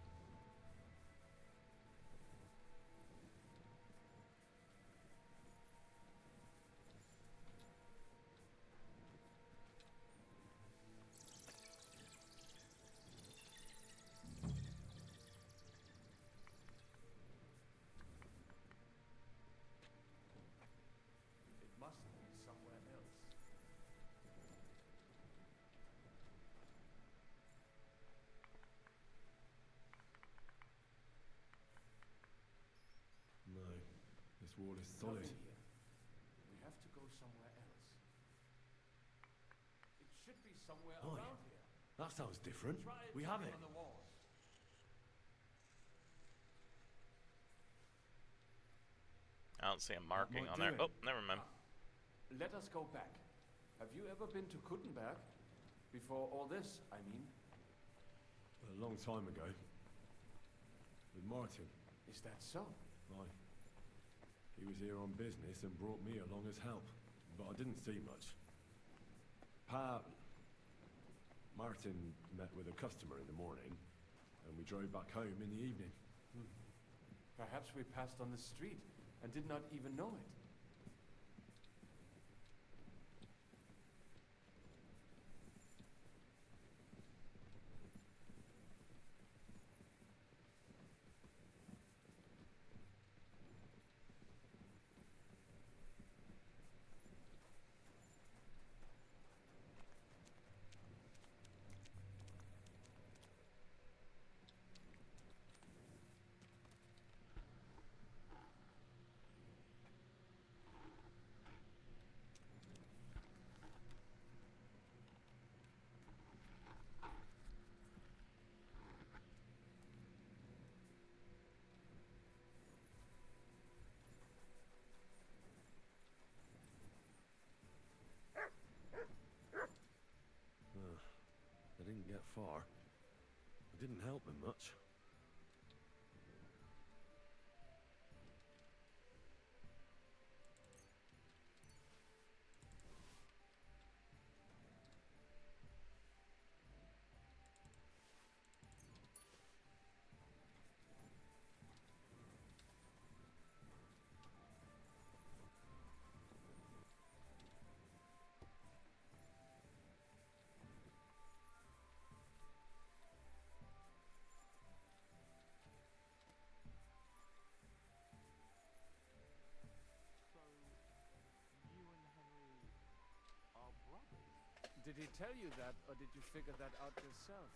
It must be somewhere else. No, this wall is solid. Nothing here. We have to go somewhere else. It should be somewhere Oh, around here. That sounds different. Try We have tapping it. on the walls. I don't see a marking might on do there. it. Oh, never mind. Let us go back. Have you ever been to Kuttenberg? Before all this, I mean. A long time ago. With Martin. Is that so? Aye. He was here on business and brought me along as help. But I didn't see much. Martin met with a customer in the morning, and we drove back home in the evening. Perhaps we passed on the street and did not even know it. I didn't get far. It didn't help me much. Did he tell you that, or did you figure that out yourself?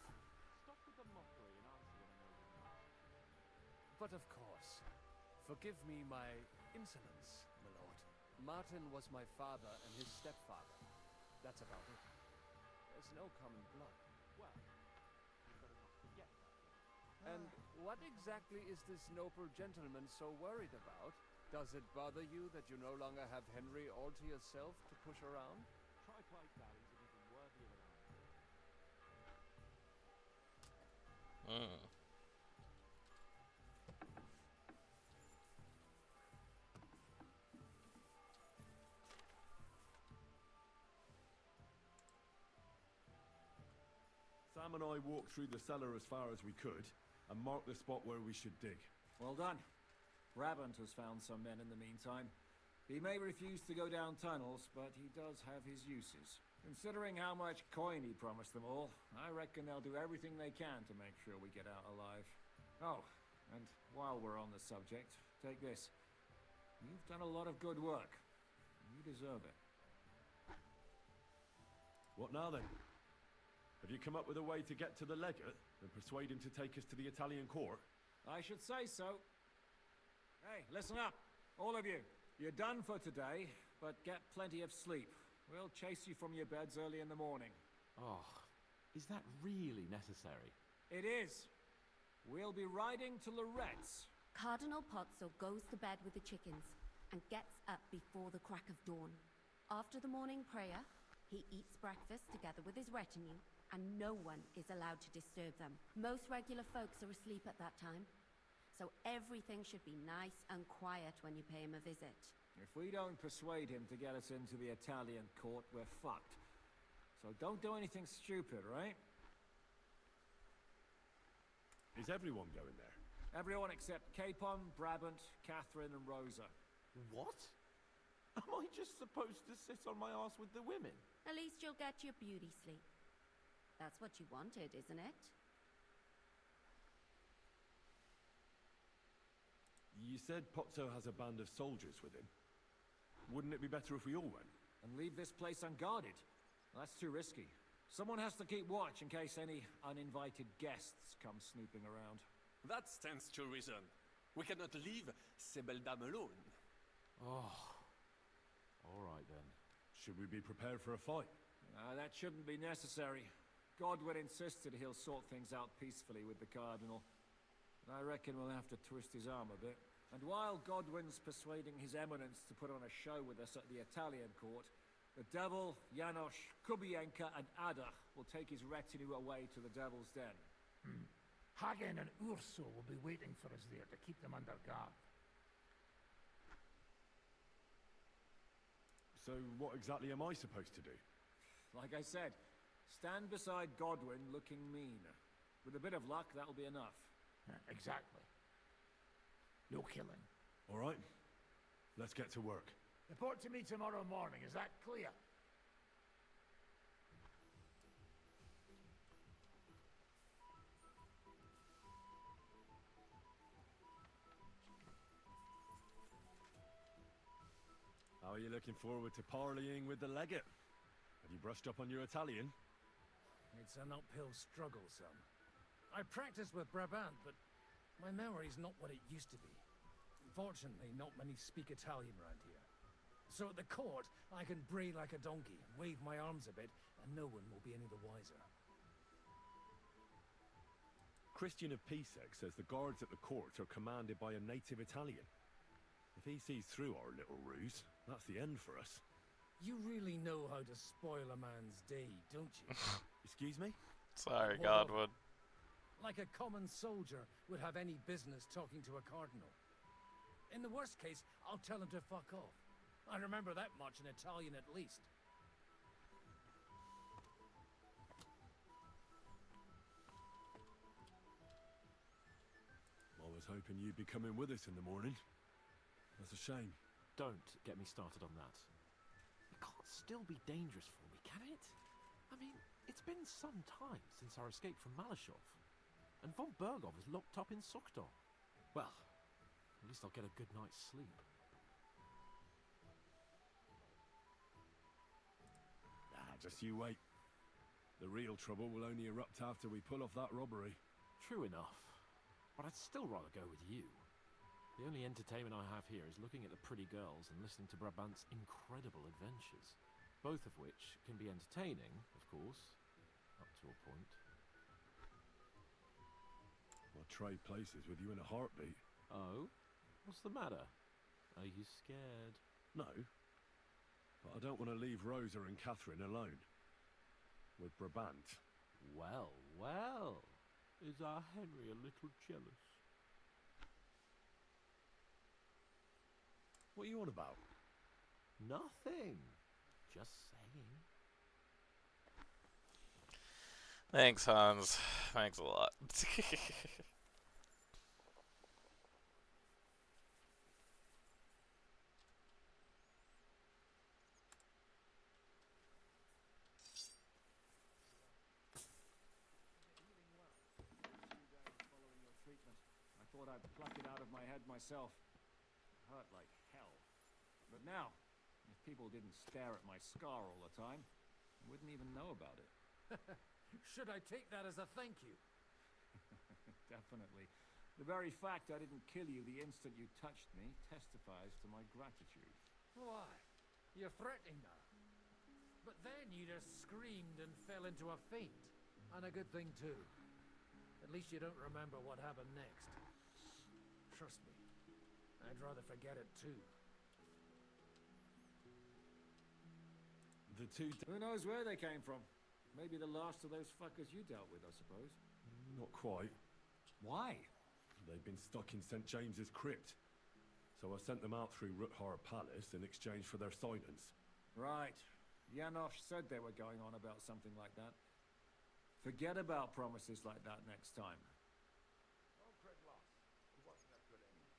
Stop with the mockery and answer what I know you want. But of course. Forgive me my insolence, my lord. Martin was my father and his stepfather. That's about it. There's no common blood. Well, you better not forget that. And what exactly is this noble gentleman so worried about? Does it bother you that you no longer have Henry all to yourself to push around? Tripike valleys are even worthy of an eye. Mm. Sam and I walked through the cellar as far as we could and marked the spot where we should dig. Well done. Brabant has found some men in the meantime. He may refuse to go down tunnels, but he does have his uses. Considering how much coin he promised them all, I reckon they'll do everything they can to make sure we get out alive. Oh, and while we're on the subject, take this. You've done a lot of good work. You deserve it. What now then? Have you come up with a way to get to the legate and persuade him to take us to the Italian court? I should say so. Hey, listen up, all of you. You're done for today, but get plenty of sleep. We'll chase you from your beds early in the morning. Oh, is that really necessary? It is. We'll be riding to Loretz. Cardinal Pozzo goes to bed with the chickens and gets up before the crack of dawn. After the morning prayer, he eats breakfast together with his retinue, and no one is allowed to disturb them. Most regular folks are asleep at that time, so everything should be nice and quiet when you pay him a visit. If we don't persuade him to get us into the Italian court, we're fucked. So don't do anything stupid, right? Is everyone going there? Everyone except Capon, Brabant, Catherine, and Rosa. What? Am I just supposed to sit on my ass with the women? At least you'll get your beauty sleep. That's what you wanted, isn't it? You said Pozzo has a band of soldiers with him. Wouldn't it be better if we all went? And leave this place unguarded? That's too risky. Someone has to keep watch in case any uninvited guests come snooping around. That stands to reason. We cannot leave ces belles dames alone. Oh. Alright then. Should we be prepared for a fight? That shouldn't be necessary. Godwin insisted he'll sort things out peacefully with the Cardinal. But I reckon we'll have to twist his arm a bit. And while Godwin's persuading His Eminence to put on a show with us at the Italian court, the Devil, Janosch, Kubienka, and Ada will take his retinue away to the Devil's Den. Hagen and Urso will be waiting for us there to keep them under guard. So what exactly am I supposed to do? Like I said, stand beside Godwin looking mean. With a bit of luck, that'll be enough. Exactly. No killing. All right. Let's get to work. Report to me tomorrow morning, is that clear? How are you looking forward to parleying with the legate? Have you brushed up on your Italian? It's an uphill struggle, son. I practiced with Brabant, but my memory's not what it used to be. Fortunately, not many speak Italian around here. So at the court, I can bray like a donkey, wave my arms a bit, and no one will be any the wiser. Christian of Pisek says the guards at the court are commanded by a native Italian. If he sees through our little ruse, that's the end for us. You really know how to spoil a man's day, don't you? Excuse me? Sorry, Well, Godwood. like a common soldier would have any business talking to a cardinal. In the worst case, I'll tell him to fuck off. I remember that much in Italian at least. I was hoping you'd be coming with us in the morning. That's a shame. Don't get me started on that. It can't still be dangerous for me, can it? I mean, it's been some time since our escape from Malashov. And von Bergov is locked up in Sokdol. Well, at least I'll get a good night's sleep. Just you wait. The real trouble will only erupt after we pull off that robbery. True enough. But I'd still rather go with you. The only entertainment I have here is looking at the pretty girls and listening to Brabant's incredible adventures. Both of which can be entertaining, of course, up to a point. I'll trade places with you in a heartbeat. Oh? What's the matter? Are you scared? No. But I don't want to leave Rosa and Catherine alone. With Brabant. Well, well. Is our Henry a little jealous? What are you on about? Nothing. Just saying. Thanks, Hans. Thanks a lot. I'd pluck it out of my head myself. It hurt like hell. But now, if people didn't stare at my scar all the time, I wouldn't even know about it. Should I take that as a thank you? Definitely. The very fact I didn't kill you the instant you touched me testifies to my gratitude. Why? You're threatening now. But then you just screamed and fell into a faint. And a good thing too. At least you don't remember what happened next. Trust me, I'd rather forget it too. The two... Who knows where they came from? Maybe the last of those fuckers you dealt with, I suppose. Not quite. Why? They've been stuck in St. James's crypt. So I sent them out through Ruthard Palace in exchange for their silence. Right. Janosch said they were going on about something like that. Forget about promises like that next time. Well, Craig lost. He wasn't that good anyway.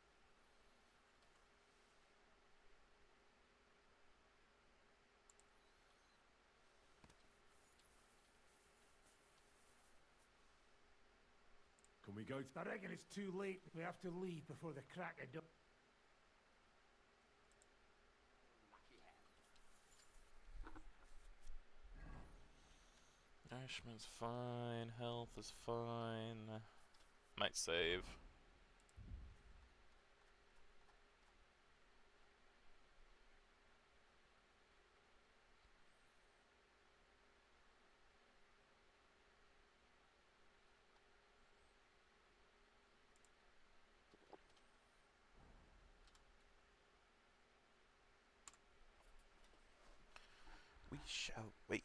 Can we go... I reckon it's too late. We have to leave before the crack of dawn. Nourishment's fine, health is fine. Might save. We shall wait.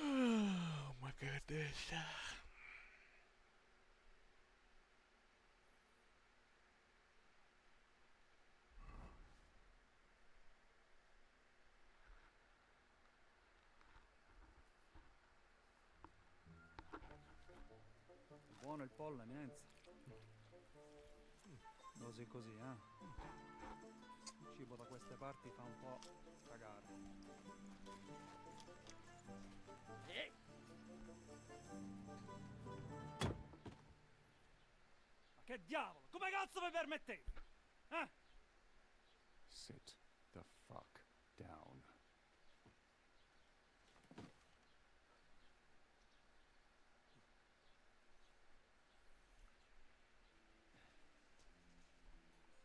Oh my goodness. Buono il pollo, eminenza. Così così, eh? Il cibo da queste parti fa un po' cagare. Ma che diavolo? Come cazzo vi permettete? Eh? Sit the fuck down.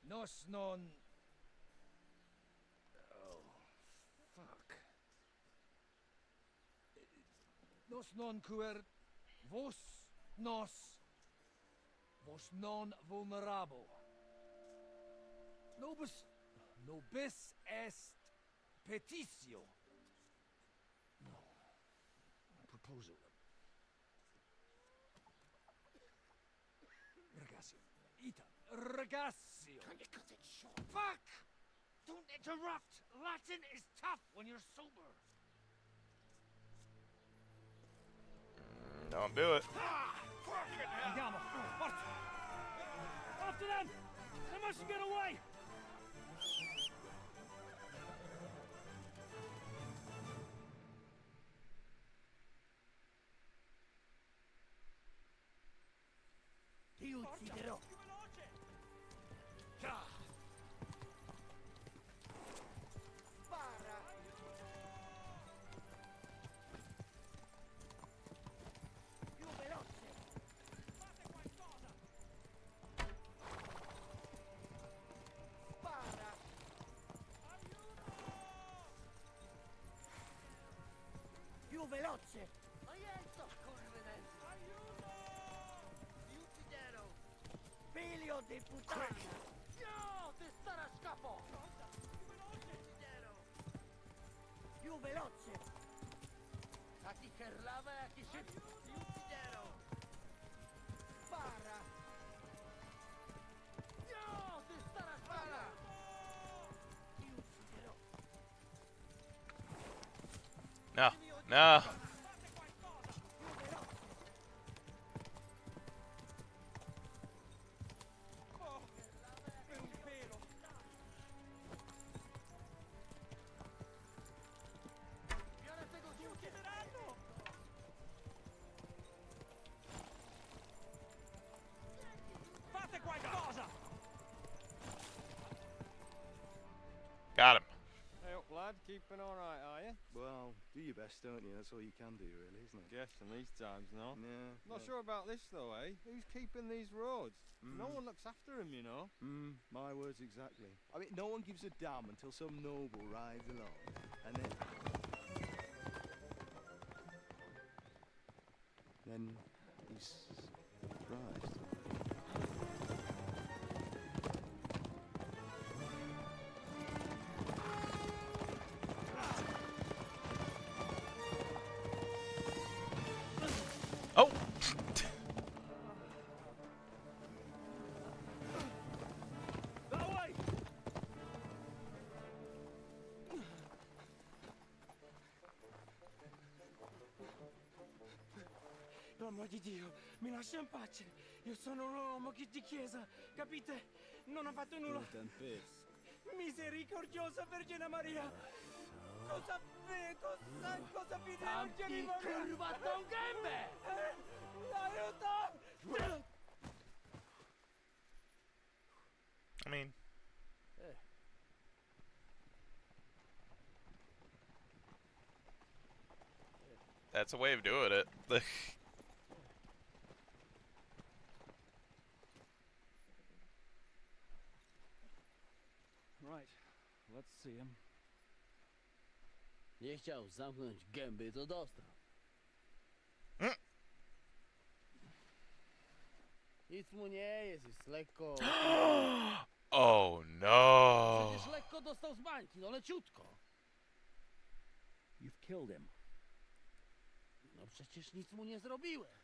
Nos non... Oh, fuck. Nos non quer... Vos nos... Vos non vulnerabo. Nobis est petitio. No. Proposal. Ragazzi. Ethan. Ragazio. Can you cut it short? Fuck! Don't interrupt! Latin is tough when you're sober. Don't do it. Andiamo! Forza! After them! They must get away! Ti ucciderò! Spara! Più veloce! Fate qualcosa! Spara! Più veloce! Aiuto! Aiuto! Ti ucciderò! Figlio di puttana! No! Ti starà scappo! Più veloce! A ti kerlava e a ti si... Ti ucciderò! Spara! No! Ti starà spara! Ti ucciderò! No. No. Più veloce! Oh, per un pelo! Violete così uccideranno! Keeping all right, are you? Well, do your best, don't you? That's all you can do, really, isn't it? Guess in these times, no? Yeah. Not sure about this, though, eh? Who's keeping these roads? No one looks after them, you know. My words exactly. I mean, no one gives a damn until some noble rides along, and then he's surprised. Oh! That way! Per amor di Dio, mi lascia in pace. Io sono un uomo di chiesa, capite? Non ho fatto nulla. Misericordiosa Vergine Maria! Cosa pide Vergine Maria? Curvato un gambe! Aiuto! I mean, that's a way of doing it. Right, let's see him. Nie chciał zamknąć gęby, to dostał. Nic mu nie jest lekko... Oh no! Przecież lekko dostał z bańki, no leciutko. You've killed him. No przecież nic mu nie zrobiłem.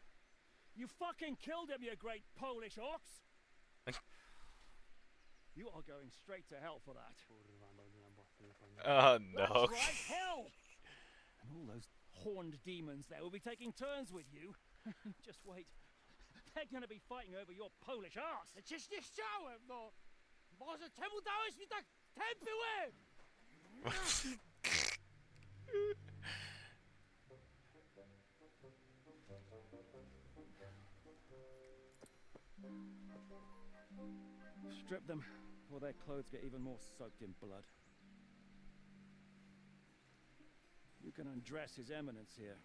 You fucking killed him, you great Polish ox! You are going straight to hell for that. No. That's right, hell! And all those horned demons there will be taking turns with you. Just wait. They're gonna be fighting over your Polish ass. Przecież nie chciałem, no. Boże, czemu dałeś mi tak tępy łeb? Strip them before their clothes get even more soaked in blood. You can undress His Eminence here.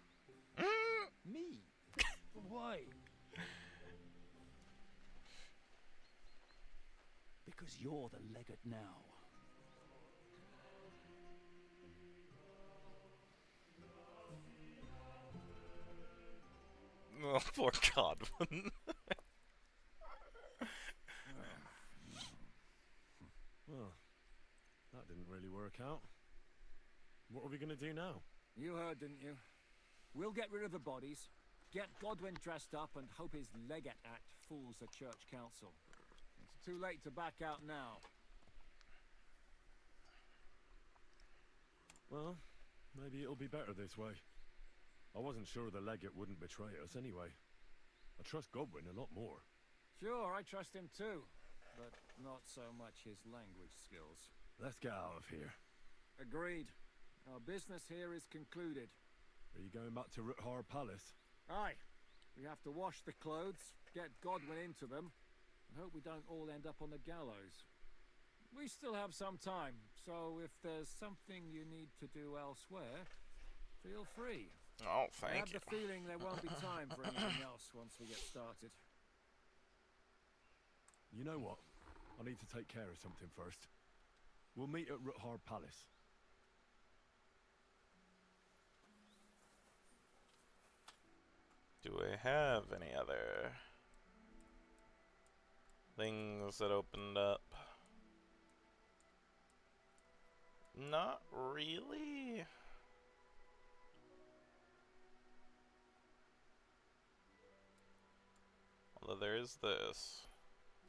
Me? Why? Because you're the legate now. Oh, poor Godwin. Well, that didn't really work out. What are we going to do now? You heard, didn't you? We'll get rid of the bodies, get Godwin dressed up, and hope his Legate Act fools the Church Council. It's too late to back out now. Well, maybe it'll be better this way. I wasn't sure the legate wouldn't betray us anyway. I trust Godwin a lot more. Sure, I trust him too, but not so much his language skills. Let's get out of here. Agreed. Our business here is concluded. Are you going back to Ruthar Palace? Aye. We have to wash the clothes, get Godwin into them, and hope we don't all end up on the gallows. We still have some time, so if there's something you need to do elsewhere, feel free. Oh, I thank have you. the feeling there won't be time for anything else once we get started. You know what? I need to take care of something first. We'll meet at Ruthar Palace. Do we have any other things that opened up? Not really. Although there is this.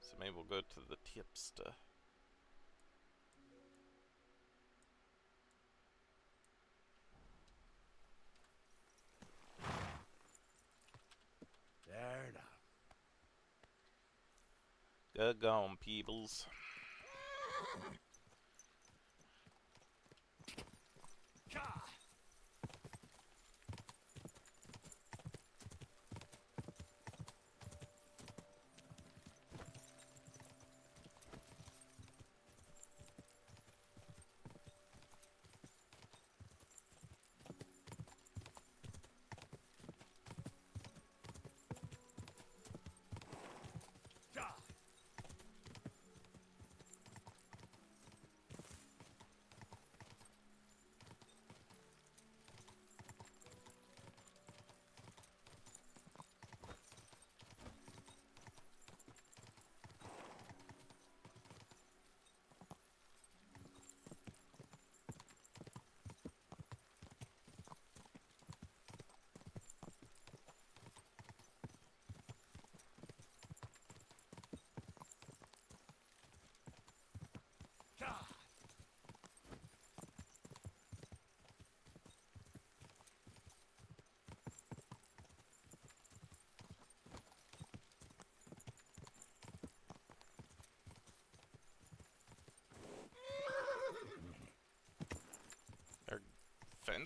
So maybe we'll go to the tipster. There now. Good going, peoples.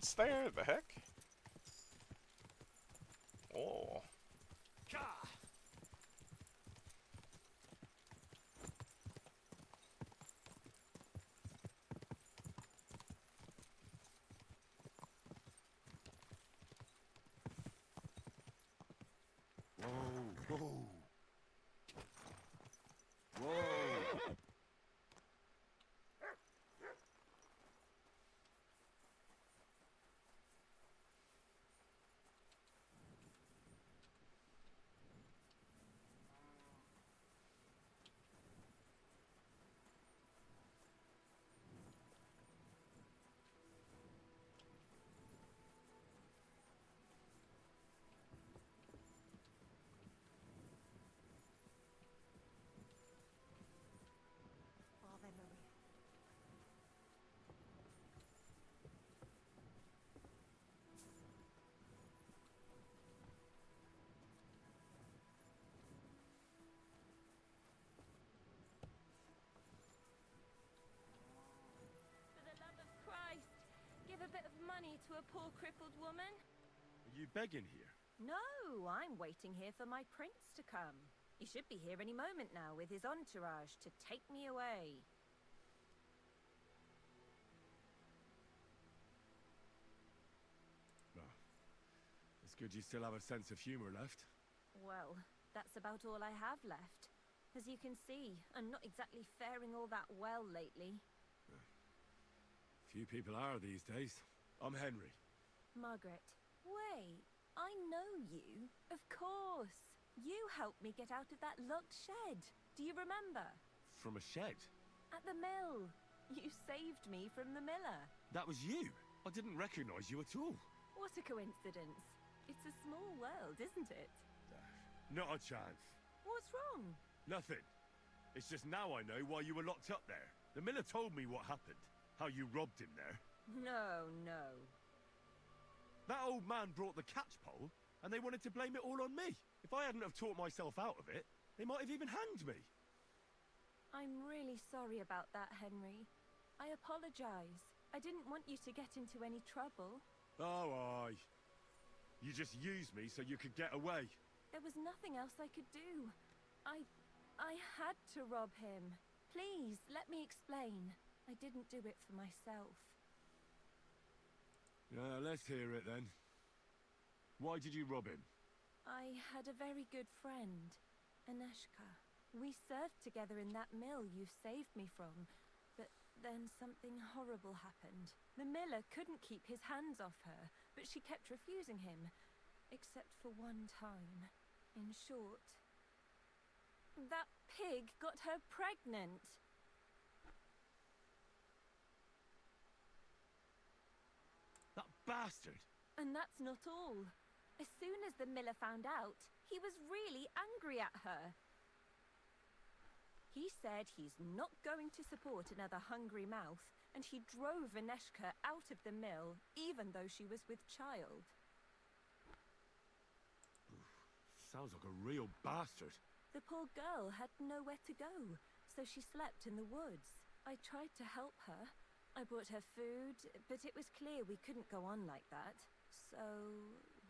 vents there? The heck? Oh. Whoa, whoa. Whoa. Ave Maria. For the love of Christ, give a bit of money to a poor crippled woman. Are you begging here? No, I'm waiting here for my prince to come. He should be here any moment now with his entourage to take me away. Well, it's good you still have a sense of humor left. Well, that's about all I have left. As you can see, I'm not exactly faring all that well lately. Few people are these days. I'm Henry. Margaret, wait, I know you. Of course. You helped me get out of that locked shed. Do you remember? From a shed? At the mill. You saved me from the miller. That was you? I didn't recognize you at all. What a coincidence. It's a small world, isn't it? Not a chance. What's wrong? Nothing. It's just now I know why you were locked up there. The miller told me what happened. How you robbed him there. No, no. That old man brought the catch pole, and they wanted to blame it all on me. If I hadn't have talked myself out of it, they might have even hanged me. I'm really sorry about that, Henry. I apologize. I didn't want you to get into any trouble. Oh, aye. You just used me so you could get away. There was nothing else I could do. I had to rob him. Please, let me explain. I didn't do it for myself. Let's hear it then. Why did you rob him? I had a very good friend, Aneshka. We served together in that mill you saved me from, but then something horrible happened. The miller couldn't keep his hands off her, but she kept refusing him, except for one time. In short, that pig got her pregnant. That bastard! And that's not all. As soon as the miller found out, he was really angry at her. He said he's not going to support another hungry mouth, and he drove Aneshka out of the mill, even though she was with child. Sounds like a real bastard. The poor girl had nowhere to go, so she slept in the woods. I tried to help her. I brought her food, but it was clear we couldn't go on like that. So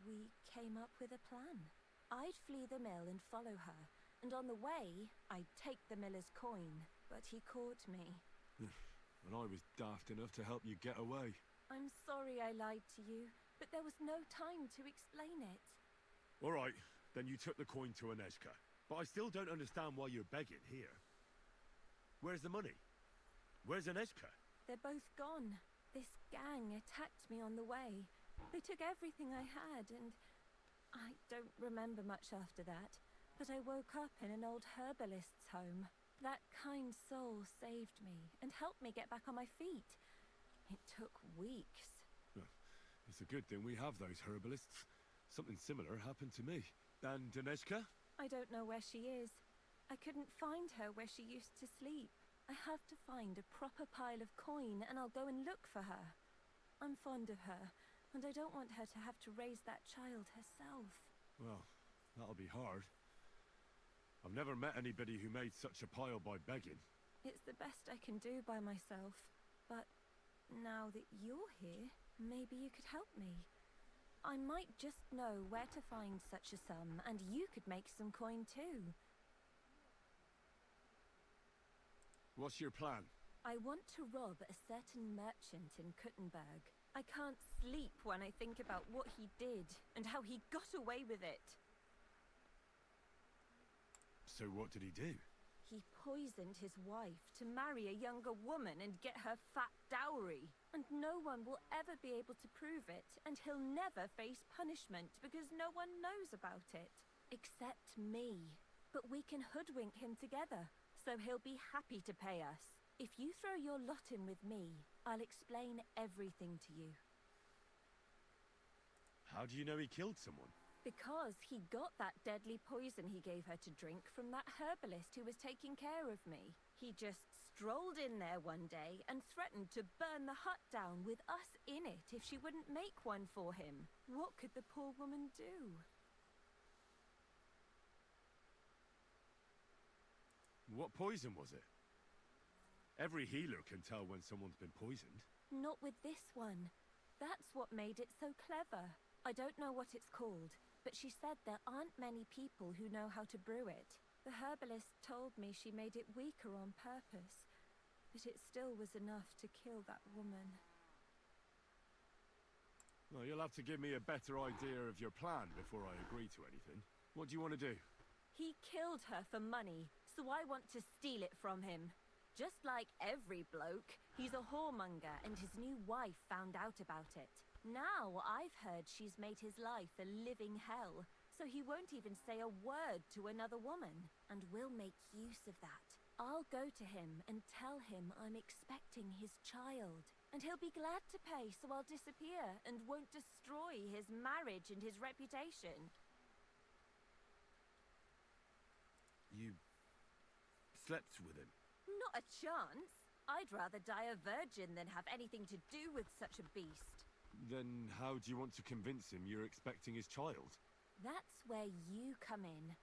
we came up with a plan. I'd flee the mill and follow her, and on the way, I'd take the miller's coin, but he caught me. And I was daft enough to help you get away. I'm sorry I lied to you, but there was no time to explain it. All right, then you took the coin to Aneshka. But I still don't understand why you're begging here. Where's the money? Where's Aneshka? They're both gone. This gang attacked me on the way. They took everything I had, and I don't remember much after that. But I woke up in an old herbalist's home. That kind soul saved me and helped me get back on my feet. It took weeks. It's a good thing we have those herbalists. Something similar happened to me. And Aneshka? I don't know where she is. I couldn't find her where she used to sleep. I have to find a proper pile of coin, and I'll go and look for her. I'm fond of her, and I don't want her to have to raise that child herself. Well, that'll be hard. I've never met anybody who made such a pile by begging. It's the best I can do by myself. But now that you're here, Maybe you could help me. I might just know where to find such a sum, and you could make some coin too. What's your plan? I want to rob a certain merchant in Kuttenberg. I can't sleep when I think about what he did and how he got away with it. So what did he do? He poisoned his wife to marry a younger woman and get her fat dowry. And no one will ever be able to prove it, and he'll never face punishment because no one knows about it. Except me. But we can hoodwink him together, so he'll be happy to pay us. If you throw your lot in with me, I'll explain everything to you. How do you know he killed someone? Because he got that deadly poison he gave her to drink from that herbalist who was taking care of me. He just strolled in there one day and threatened to burn the hut down with us in it if she wouldn't make one for him. What could the poor woman do? What poison was it? Every healer can tell when someone's been poisoned. Not with this one. That's what made it so clever. I don't know what it's called, but she said there aren't many people who know how to brew it. The herbalist told me she made it weaker on purpose, but it still was enough to kill that woman. Well, you'll have to give me a better idea of your plan before I agree to anything. What do you want to do? He killed her for money, so I want to steal it from him. Just like every bloke, he's a whoremonger and his new wife found out about it. Now I've heard she's made his life a living hell, so he won't even say a word to another woman. And we'll make use of that. I'll go to him and tell him I'm expecting his child. And he'll be glad to pay, so I'll disappear and won't destroy his marriage and his reputation. You slept with him? Not a chance. I'd rather die a virgin than have anything to do with such a beast. Then how do you want to convince him you're expecting his child? That's where you come in.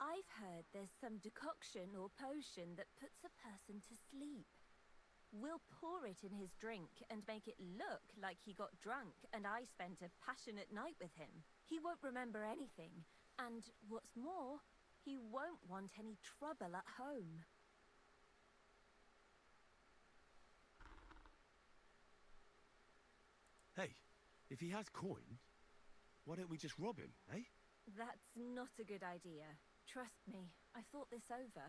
I've heard there's some decoction or potion that puts a person to sleep. We'll pour it in his drink and make it look like he got drunk and I spent a passionate night with him. He won't remember anything, and what's more, he won't want any trouble at home. Hey, if he has coin, why don't we just rob him, eh? That's not a good idea. Trust me, I've thought this over.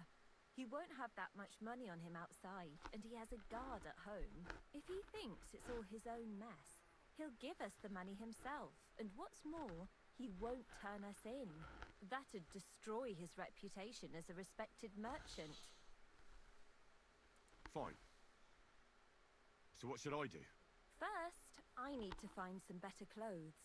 He won't have that much money on him outside, and he has a guard at home. If he thinks it's all his own mess, he'll give us the money himself, and what's more, he won't turn us in. That'd destroy his reputation as a respected merchant. Fine. So what should I do? First, I need to find some better clothes.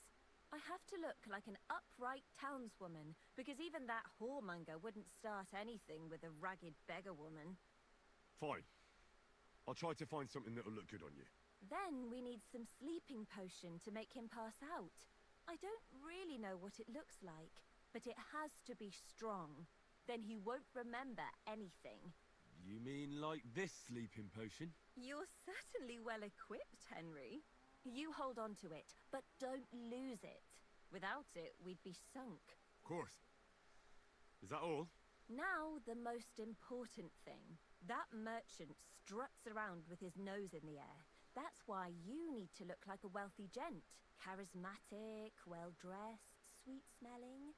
I have to look like an upright townswoman, because even that whoremonger wouldn't start anything with a ragged beggar woman. Fine. I'll try to find something that'll look good on you. Then we need some sleeping potion to make him pass out. I don't really know what it looks like, but it has to be strong. Then he won't remember anything. You mean like this sleeping potion? You're certainly well equipped, Henry. You hold on to it, but don't lose it. Without it, we'd be sunk. Of course. Is that all? Now, the most important thing. That merchant struts around with his nose in the air. That's why you need to look like a wealthy gent. Charismatic, well-dressed, sweet-smelling.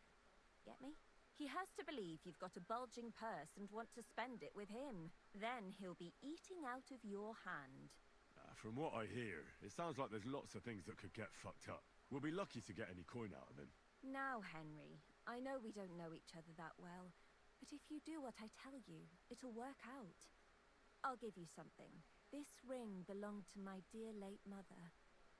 Get me? He has to believe you've got a bulging purse and want to spend it with him. Then he'll be eating out of your hand. From what I hear, it sounds like there's lots of things that could get fucked up. We'll be lucky to get any coin out of him. Now, Henry, I know we don't know each other that well, but if you do what I tell you, it'll work out. I'll give you something. This ring belonged to my dear late mother.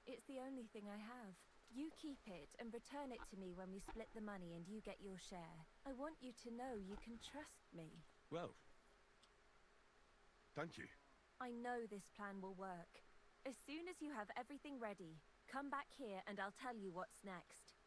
It's the only thing I have. You keep it and return it to me when we split the money and you get your share. I want you to know you can trust me. Well, thank you. I know this plan will work. As soon as you have everything ready, come back here and I'll tell you what's next.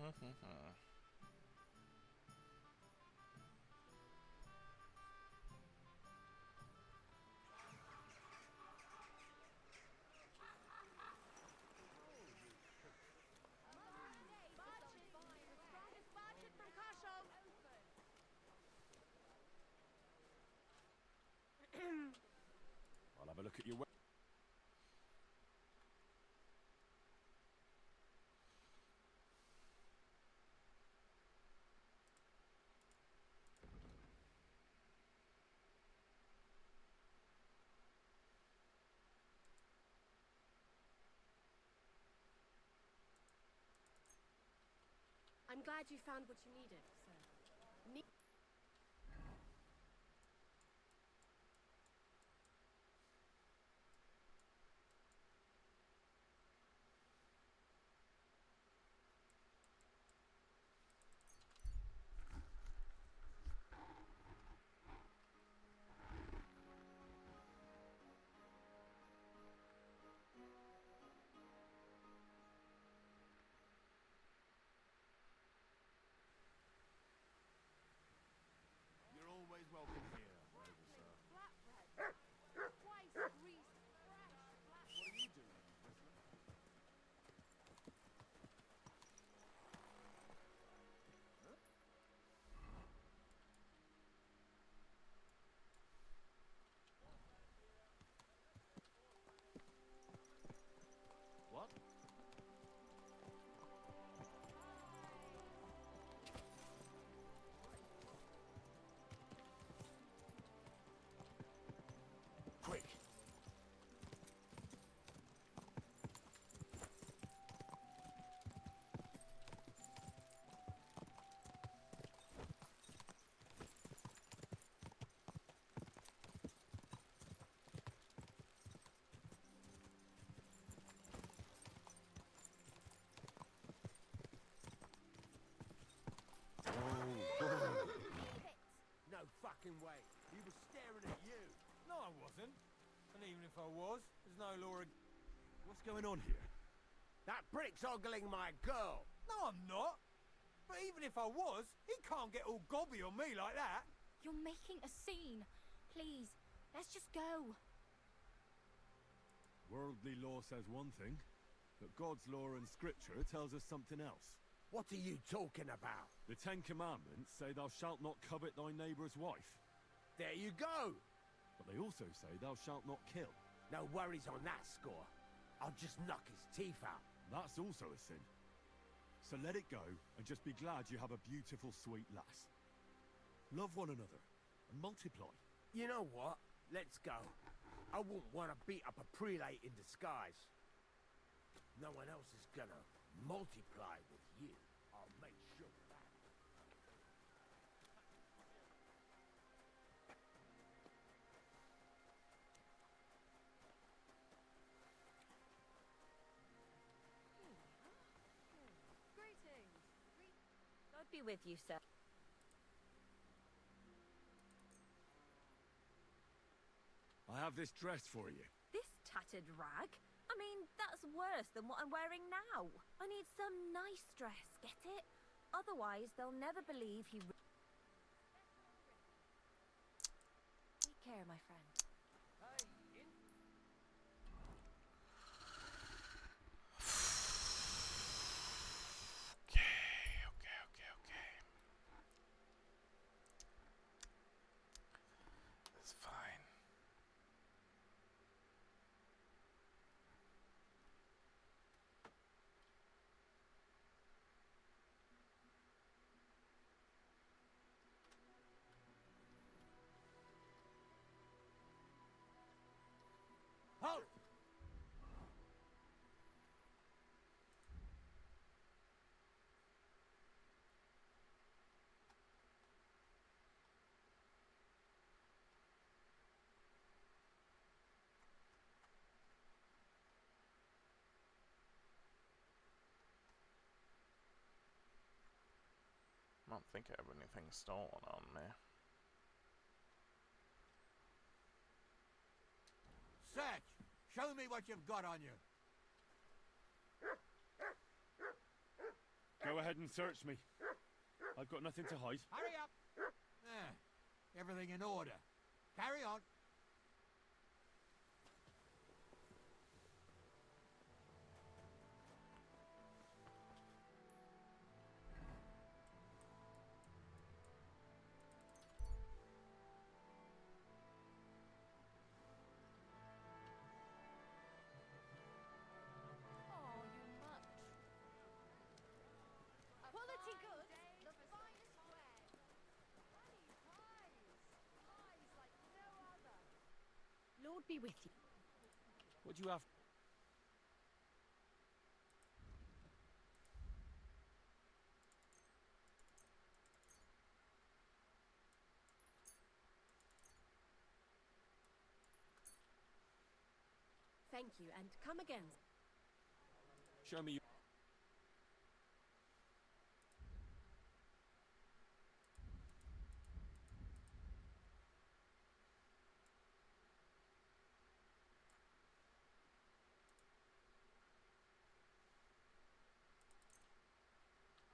I'll have a look at your. I'm glad you found what you needed, sir. You're always welcome here, noble sir. Twice greased, fresh black. What are you doing, prisoner? What? Quick! No fucking way. He was staring at you. No, I wasn't. And even if I was, there's no law. What's going on here? That brick's ogling my girl. No, I'm not. But even if I was, he can't get all gobby on me like that. You're making a scene. Please, let's just go. Worldly law says one thing, but God's law and scripture tells us something else. What are you talking about? The Ten Commandments say thou shalt not covet thy neighbour's wife. There you go. But they also say thou shalt not kill. No worries on that score. I'll just knock his teeth out. That's also a sin. So let it go and just be glad you have a beautiful, sweet lass. Love one another and multiply. You know what? Let's go. I wouldn't want to beat up a prelate in disguise. No one else is gonna multiply with you. I'll make sure of that. Greetings. God be with you, sir. I have this dress for you. This tattered rag? I mean, that's worse than what I'm wearing now. I need some nice dress, get it? Otherwise, they'll never believe he... Take care, my friend. Okay. It's fine. Halt! I don't think I have anything stolen on me. Search! Show me what you've got on you. Go ahead and search me. I've got nothing to hide. Hurry up! Everything in order. Carry on. Quality goods, the finest bread. Honey pies. Pies like no other. Lord be with you. What do you have? Thank you, and come again. Show me.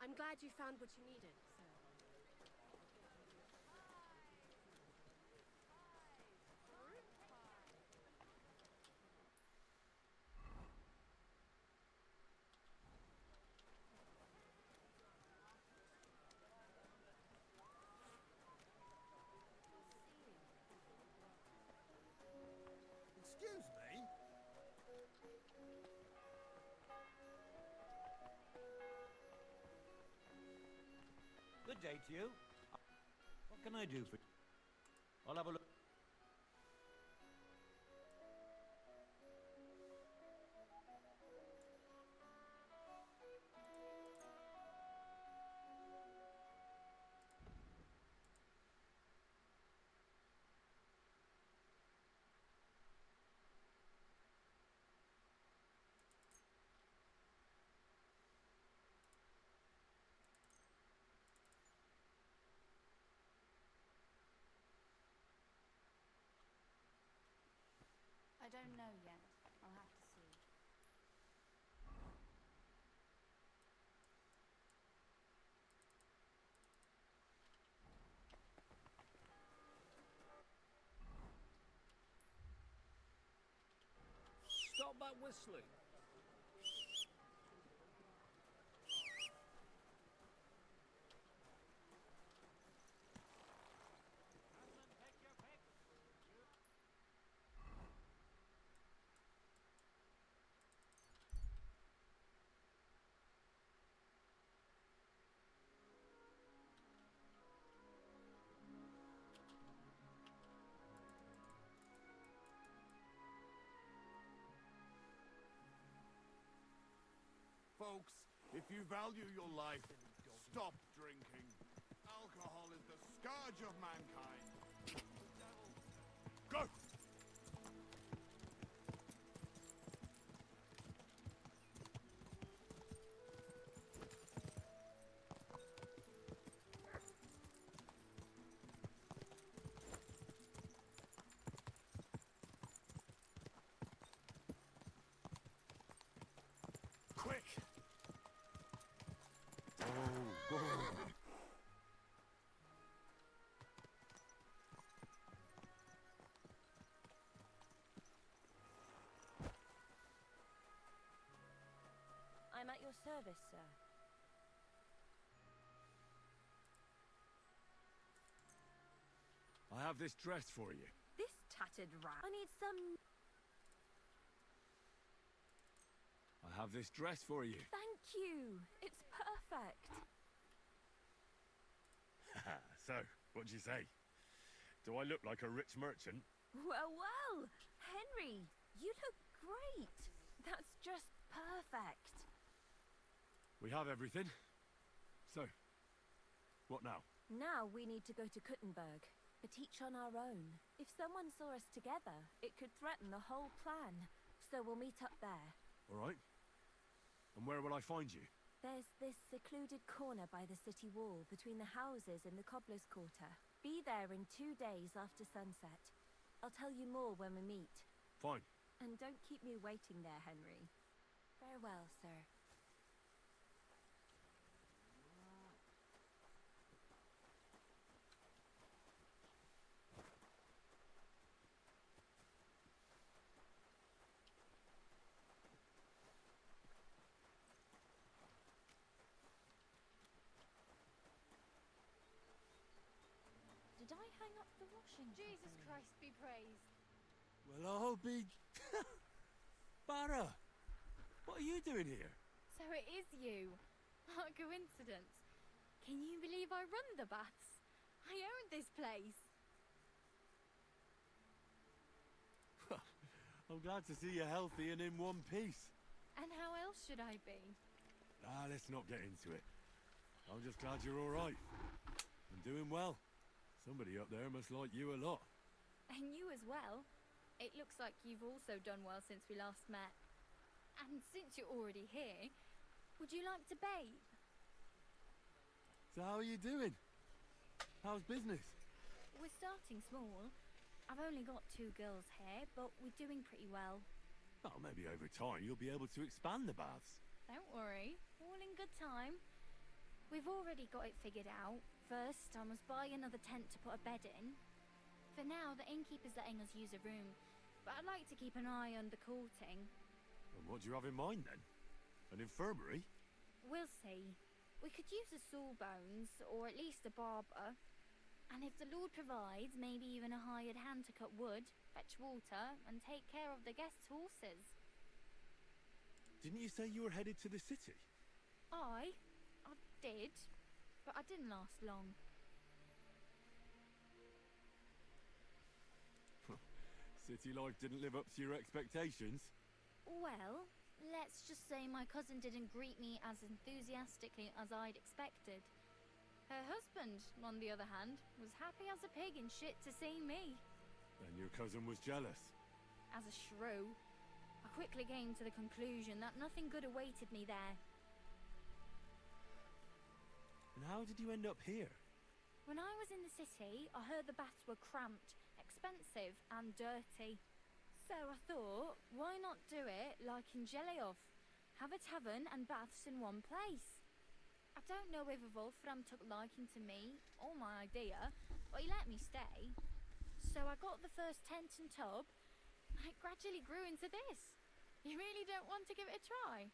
I'm glad you found what you needed, sir. Excuse me? Good day to you. What can I do for you? I'll have a look. I don't know yet. I'll have to see. Stop that whistling. Folks, if you value your life, stop drinking. Alcohol is the scourge of mankind. Go! Quick! Oh, go! I'm at your service, sir. I have this dress for you. This tattered rat. I need some... I have this dress for you. Thank you. It's perfect. So, what do you say? Do I look like a rich merchant? Well, well. Henry, you look great. That's just perfect. We have everything. So, what now? Now we need to go to Kuttenberg, but each on our own. If someone saw us together, it could threaten the whole plan. So we'll meet up there. All right. And where will I find you? There's this secluded corner by the city wall between the houses in the Cobbler's Quarter. Be there in 2 days after sunset. I'll tell you more when we meet. Fine. And don't keep me waiting there, Henry. Farewell, sir. Jesus Christ be praised. Well, I'll be... Barra! What are you doing here? So it is you. What a coincidence. Can you believe I run the baths? I own this place. I'm glad to see you healthy and in one piece. And how else should I be? Ah, let's not get into it. I'm just glad you're all right. And doing well. Somebody up there must like you a lot. And you as well. It looks like you've also done well since we last met. And since you're already here, would you like to bathe? So how are you doing? How's business? We're starting small. I've only got 2 girls here, but we're doing pretty well. Oh, maybe over time you'll be able to expand the baths. Don't worry, all in good time. We've already got it figured out. First, I must buy another tent to put a bed in. For now, the innkeeper's letting us use a room, but I'd like to keep an eye on the courting. And what do you have in mind then? An infirmary? We'll see. We could use a sawbones, or at least a barber. And if the Lord provides, maybe even a hired hand to cut wood, fetch water, and take care of the guests' horses. Didn't you say you were headed to the city? I did, but I didn't last long. City life didn't live up to your expectations? Well, let's just say my cousin didn't greet me as enthusiastically as I'd expected. Her husband, on the other hand, was happy as a pig in shit to see me. And your cousin was jealous? As a shrew, I quickly came to the conclusion that nothing good awaited me there. And how did you end up here? When I was in the city, I heard the baths were cramped, expensive, and dirty. So I thought, why not do it like in Jellyov? Have a tavern and baths in one place. I don't know if Wolfram took liking to me or my idea, but he let me stay. So I got the first tent and tub, and it gradually grew into this. You really don't want to give it a try?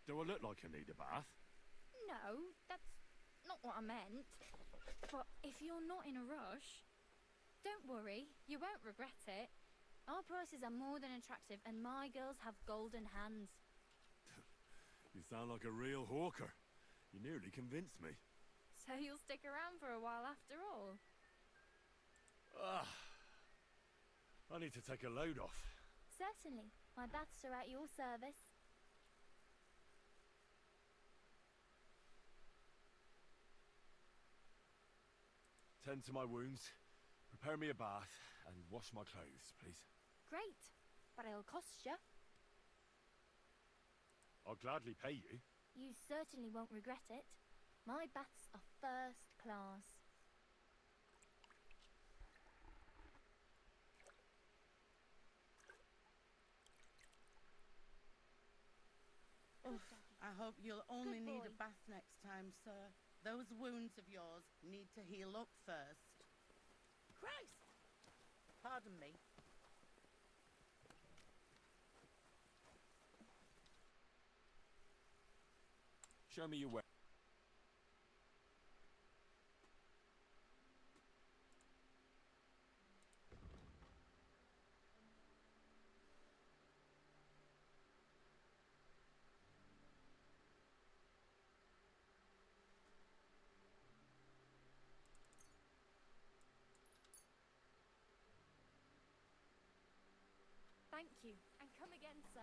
Do I look like I need a bath? No, that's not what I meant. But if you're not in a rush, don't worry, you won't regret it. Our prices are more than attractive, and my girls have golden hands. You sound like a real hawker. You nearly convinced me. So you'll stick around for a while after all? I need to take a load off. Certainly. My baths are at your service. Tend to my wounds, prepare me a bath, and wash my clothes, please. Great, but it'll cost you. I'll gladly pay you. You certainly won't regret it. My baths are first class. Oof, I hope you'll only Good need boy. a bath next time, sir. Those wounds of yours need to heal up first. Christ! Pardon me. Show me your way. Thank you, and come again, sir.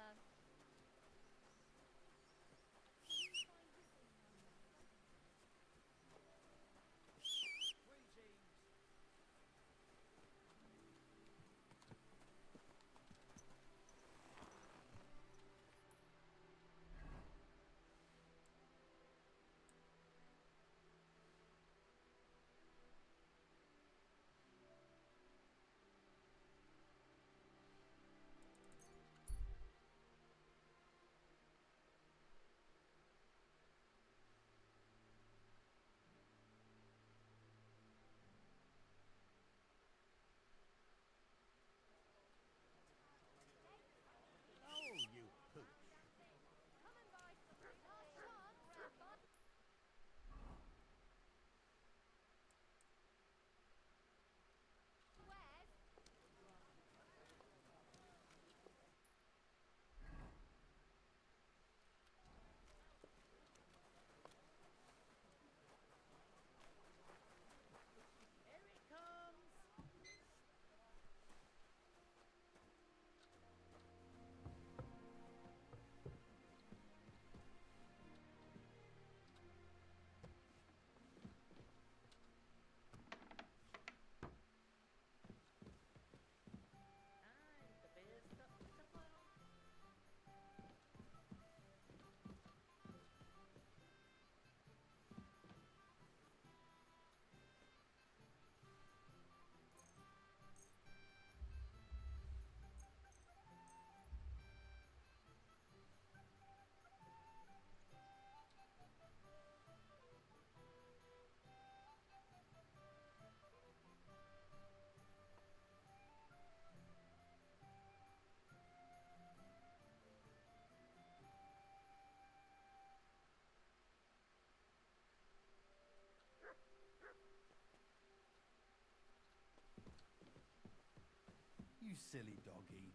You silly doggy.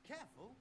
Careful.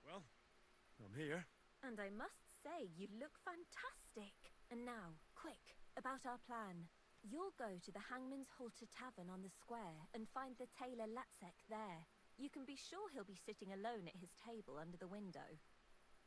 Well, I'm here. And I must say, you look fantastic. And now, quick, about our plan. You'll go to the Hangman's Halter Tavern on the square and find the tailor Latsek there. You can be sure he'll be sitting alone at his table under the window.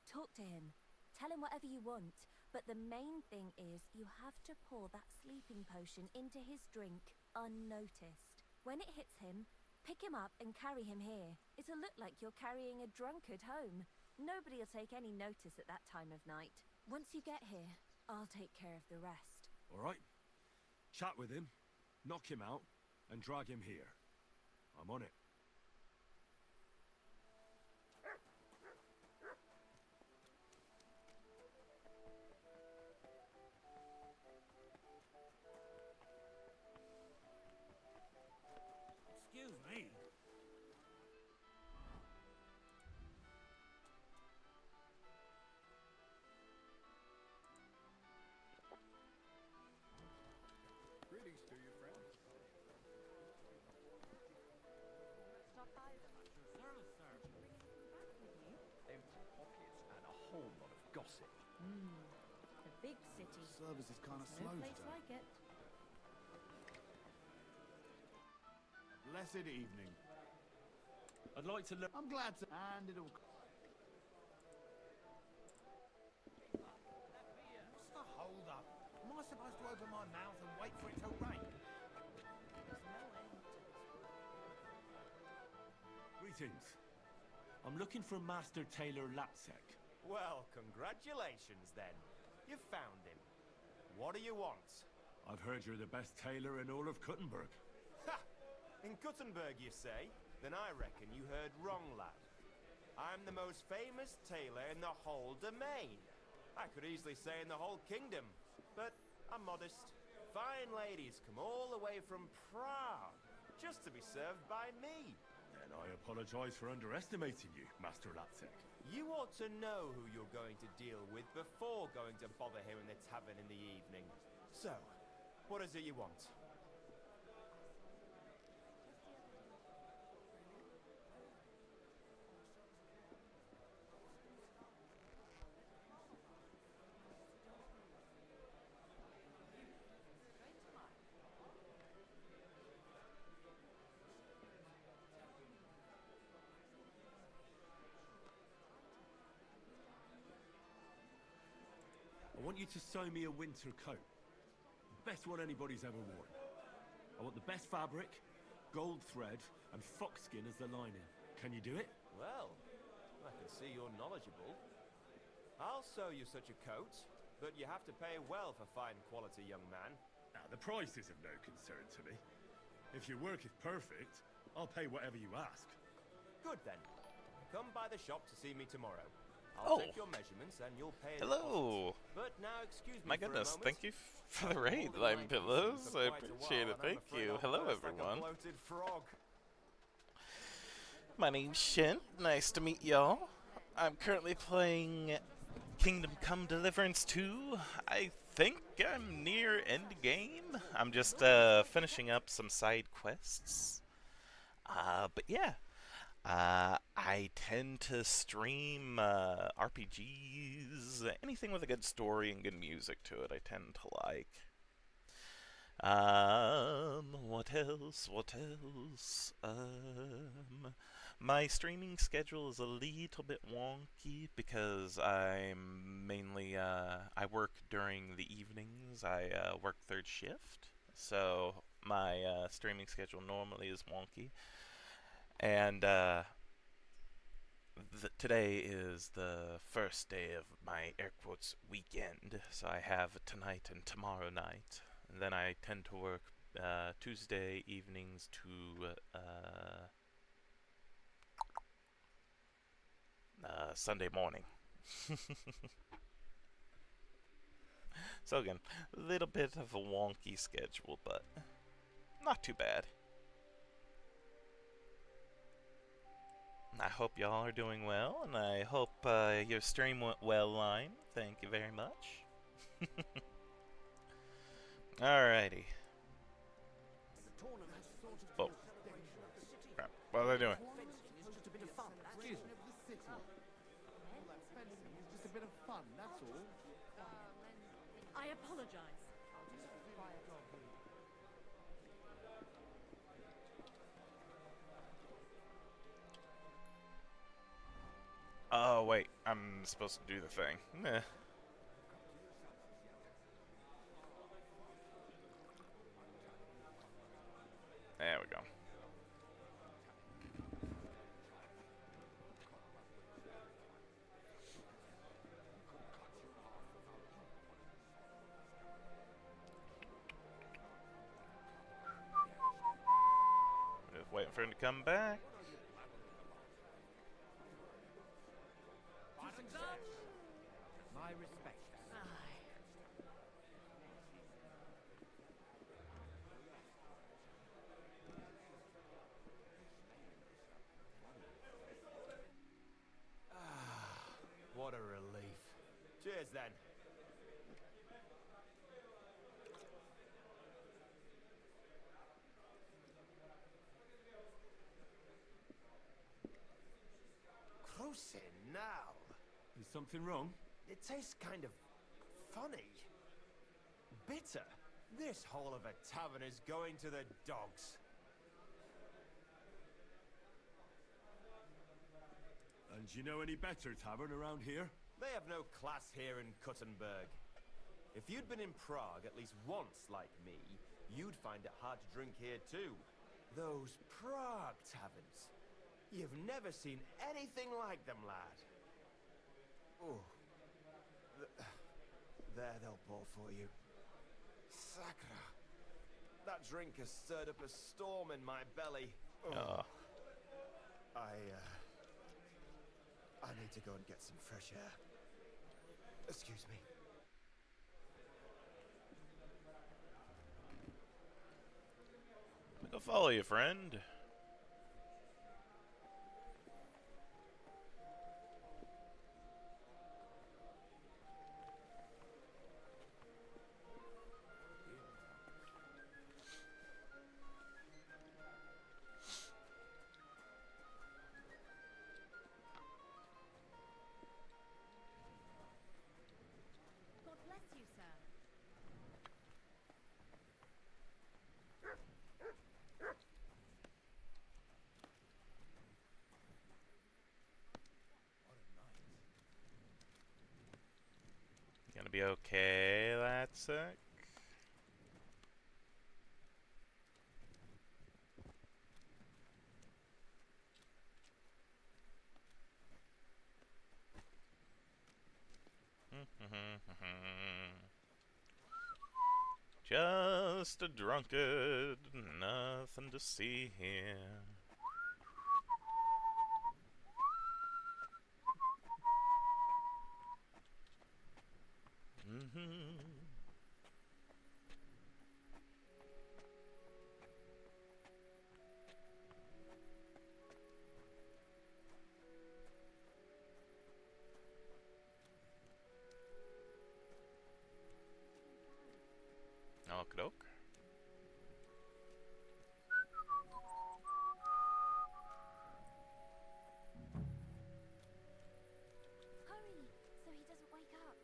Talk to him. Tell him whatever you want. But the main thing is you have to pour that sleeping potion into his drink unnoticed. When it hits him, pick him up and carry him here. It'll look like you're carrying a drunkard home. Nobody'll take any notice at that time of night. Once you get here, I'll take care of the rest. All right. Chat with him, knock him out, and drag him here. I'm on it. Excuse me. Greetings to you, friend. Stop by them. At your service, sir. Empty pockets and a whole lot of gossip. The big city. Service is kind of No slow place today. like it. Blessed evening. I'd like to look. I'm glad to. And it'll. What's the hold up? Am I supposed to open my mouth and wait for it to rain? There's no end to this. Greetings. I'm looking for Master Tailor Latsek. Well, congratulations then. You found him. What do you want? I've heard you're the best tailor in all of Kuttenberg. Ha! In Kuttenberg, you say? Then I reckon you heard wrong, lad. I'm the most famous tailor in the whole domain. I could easily say in the whole kingdom, but I'm modest. Fine ladies come all the way from Prague just to be served by me. Then I apologize for underestimating you, Master Latsek. You ought to know who you're going to deal with before going to bother him in the tavern in the evening. So, what is it you want? I want you to sew me a winter coat. The best one anybody's ever worn. I want the best fabric, gold thread, and foxskin as the lining. Can you do it? Well, I can see you're knowledgeable. I'll sew you such a coat, but you have to pay well for fine quality, young man. Now, the price is of no concern to me. If your work is perfect, I'll pay whatever you ask. Good then. Come by the shop to see me tomorrow. I'll take your measurements and you'll pay a Hello. deposit. But now excuse me My for a goodness, moment. thank you for the raid, Lime Pillows. I appreciate it. Thank you. Hello, everyone. My name's Shin. Nice to meet y'all. I'm currently playing Kingdom Come Deliverance 2. I think I'm near end game. I'm just finishing up some side quests. But yeah. I tend to stream RPGs, anything with a good story and good music to it I tend to like. What else? What else? My streaming schedule is a little bit wonky because I'm mainly, I work during the evenings. I work third shift, so my streaming schedule normally is wonky. And today is the first day of my air quotes weekend, so I have tonight and tomorrow night, and then I tend to work Tuesday evenings to Sunday morning. So again, a little bit of a wonky schedule, but not too bad. I hope y'all are doing well, and I hope your stream went well, Lime. Thank you very much. Alrighty. Oh. Crap. What are they doing? I apologize. Oh, wait. I'm supposed to do the thing. Meh. There we go. Just waiting for him to come back. My respect. What a relief. Cheers then. Close in now. Is something wrong? It tastes kind of funny. Bitter. This whole of a tavern is going to the dogs. And do you know any better tavern around here? They have no class here in Kuttenberg. If you'd been in Prague at least once like me, you'd find it hard to drink here too. Those Prague taverns. You've never seen anything like them, lad. Oh. There they'll pour for you. Sacra. That drink has stirred up a storm in my belly. Oh. I need to go and get some fresh air. Excuse me. I'll follow you, friend. God bless you, sir. be okay, Latzik? Just a drunkard, nothing to see here. Okie doke. Hurry, so he doesn't wake up.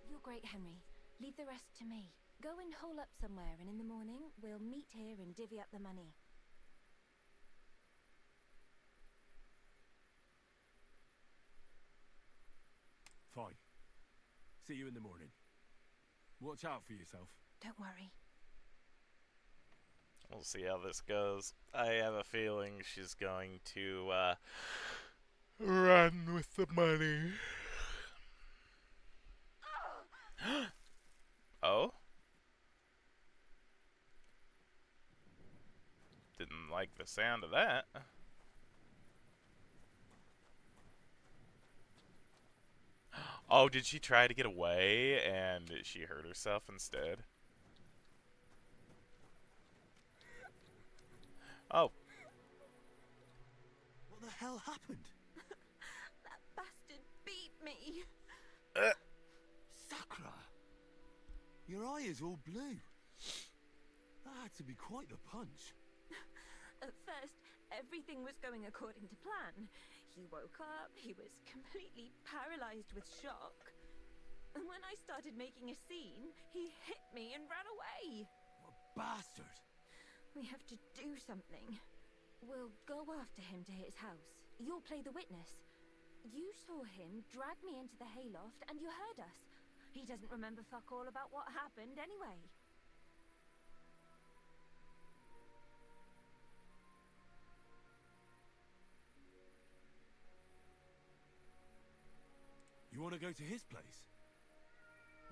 You're great, Henry. Leave the rest to me. Go and hole up somewhere, and in the morning, we'll meet here and divvy up the money. Fine. See you in the morning. Watch out for yourself. Don't worry. We'll see how this goes. I have a feeling she's going to run with the money. Oh? Didn't like the sound of that. Oh, did she try to get away and she hurt herself instead? Oh. What the hell happened? That bastard beat me. Sakura! Your eye is all blue. That had to be quite the punch. At first, everything was going according to plan. He woke up, he was completely paralyzed with shock. And when I started making a scene, he hit me and ran away. What a bastard! We have to do something. We'll go after him to his house. You'll play the witness. You saw him drag me into the hayloft and you heard us. He doesn't remember fuck all about what happened anyway. You want to go to his place?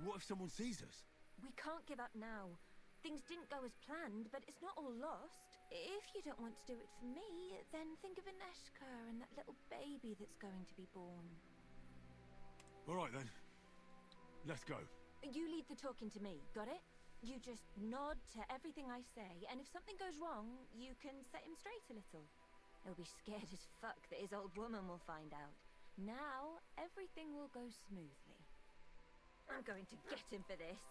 What if someone sees us? We can't give up now. Things didn't go as planned, but it's not all lost. If you don't want to do it for me, then think of Aneshka and that little baby that's going to be born. All right then. Let's go. You leave the talking to me, got it? You just nod to everything I say, and if something goes wrong, you can set him straight a little. He'll be scared as fuck that his old woman will find out. Now, everything will go smoothly. I'm going to get him for this.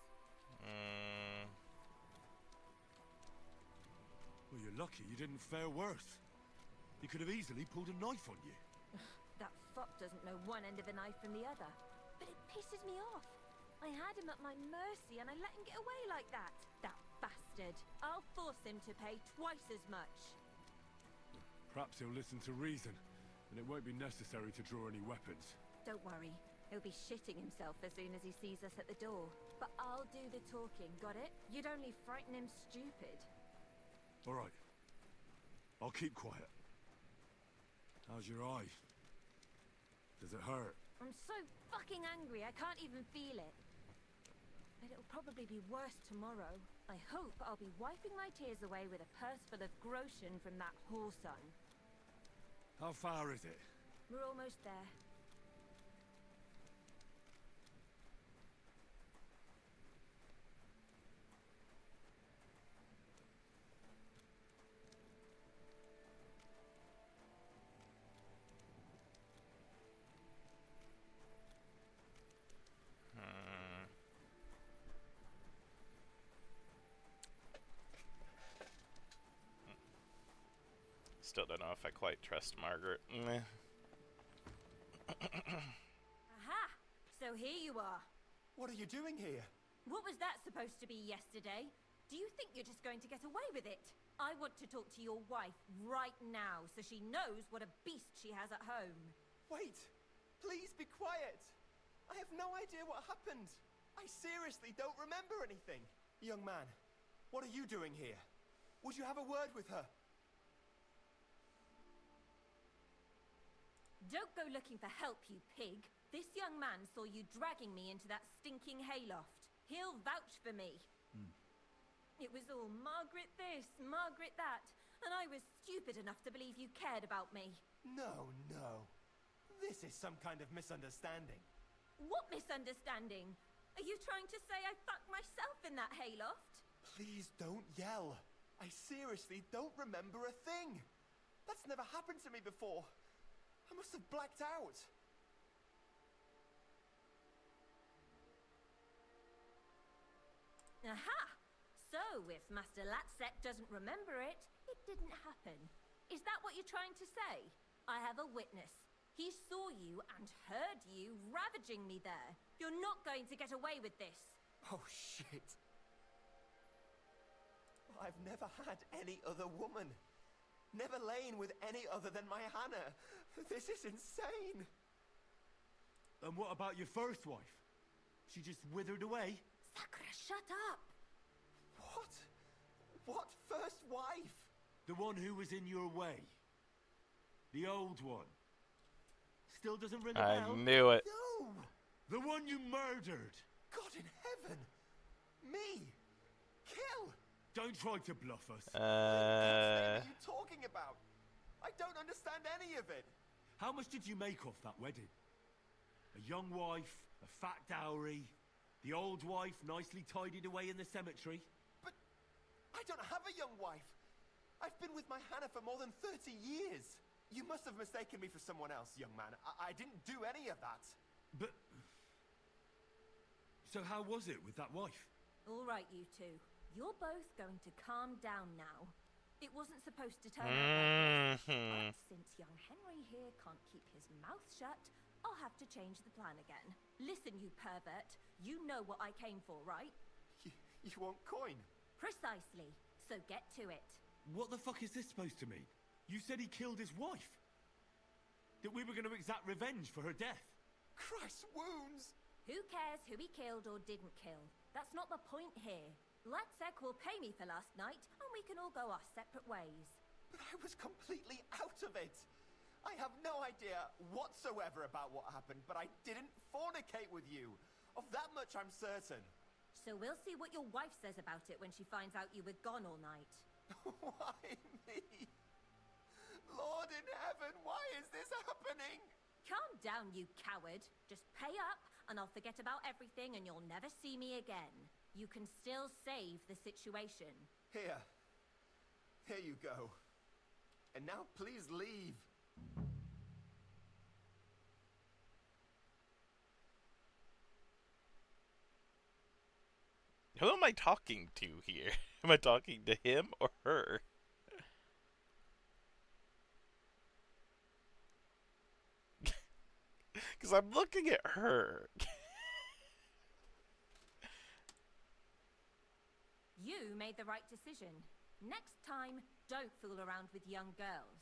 Well, you're lucky you didn't fare worse. He could have easily pulled a knife on you. That fuck doesn't know one end of the knife from the other. But it pisses me off. I had him at my mercy and I let him get away like that. That bastard. I'll force him to pay twice as much. Perhaps he'll listen to reason, and it won't be necessary to draw any weapons. Don't worry. He'll be shitting himself as soon as he sees us at the door. But I'll do the talking, got it? You'd only frighten him stupid. All right. I'll keep quiet. How's your eye? Does it hurt? I'm so fucking angry I can't even feel it. But it'll probably be worse tomorrow. I hope I'll be wiping my tears away with a purse full of groschen from that whoreson. How far is it? We're almost there. Still don't know if I quite trust Margaret. Aha! So here you are. What are you doing here? What was that supposed to be yesterday? Do you think you're just going to get away with it? I want to talk to your wife right now so she knows what a beast she has at home. Wait! Please be quiet! I have no idea what happened. I seriously don't remember anything. Young man, what are you doing here? Would you have a word with her? Don't go looking for help, you pig. This young man saw you dragging me into that stinking hayloft. He'll vouch for me. It was all Margaret this, Margaret that, and I was stupid enough to believe you cared about me. No, no. This is some kind of misunderstanding. What misunderstanding? Are you trying to say I fucked myself in that hayloft? Please don't yell. I seriously don't remember a thing. That's never happened to me before. I must have blacked out. Aha! So, if Master Latsek doesn't remember it, it didn't happen. Is that what you're trying to say? I have a witness. He saw you and heard you ravaging me there. You're not going to get away with this. Oh, shit. I've never had any other woman. Never lain with any other than my Hannah. This is insane. And what about your first wife? She just withered away? Sakura, shut up! What? What first wife? The one who was in your way. The old one. Still doesn't ring a bell? I knew it. No! The one you murdered! God in heaven! Me! Kill! Don't try to bluff us. What are you talking about? I don't understand any of it. How much did you make off that wedding? A young wife, a fat dowry, the old wife nicely tidied away in the cemetery. But I don't have a young wife. I've been with my Hannah for more than 30 years. You must have mistaken me for someone else, young man. I didn't do any of that. But... So how was it with that wife? All right, you two. You're both going to calm down now. It wasn't supposed to turn out like this, but since young Henry here can't keep his mouth shut, I'll have to change the plan again. Listen, you pervert. You know what I came for, right? You want coin? Precisely. So get to it. What the fuck is this supposed to mean? You said he killed his wife. That we were going to exact revenge for her death. Christ's wounds! Who cares who he killed or didn't kill? That's not the point here. Latsek will pay me for last night, and we can all go our separate ways. But I was completely out of it. I have no idea whatsoever about what happened, but I didn't fornicate with you. Of that much I'm certain. So we'll see what your wife says about it when she finds out you were gone all night. Why me? Lord in heaven, why is this happening? Calm down, you coward. Just pay up, and I'll forget about everything, and you'll never see me again. You can still save the situation. Here. Here you go. And now please leave. Who am I talking to here? Am I talking to him or her? Because I'm looking at her. You made the right decision. Next time, don't fool around with young girls.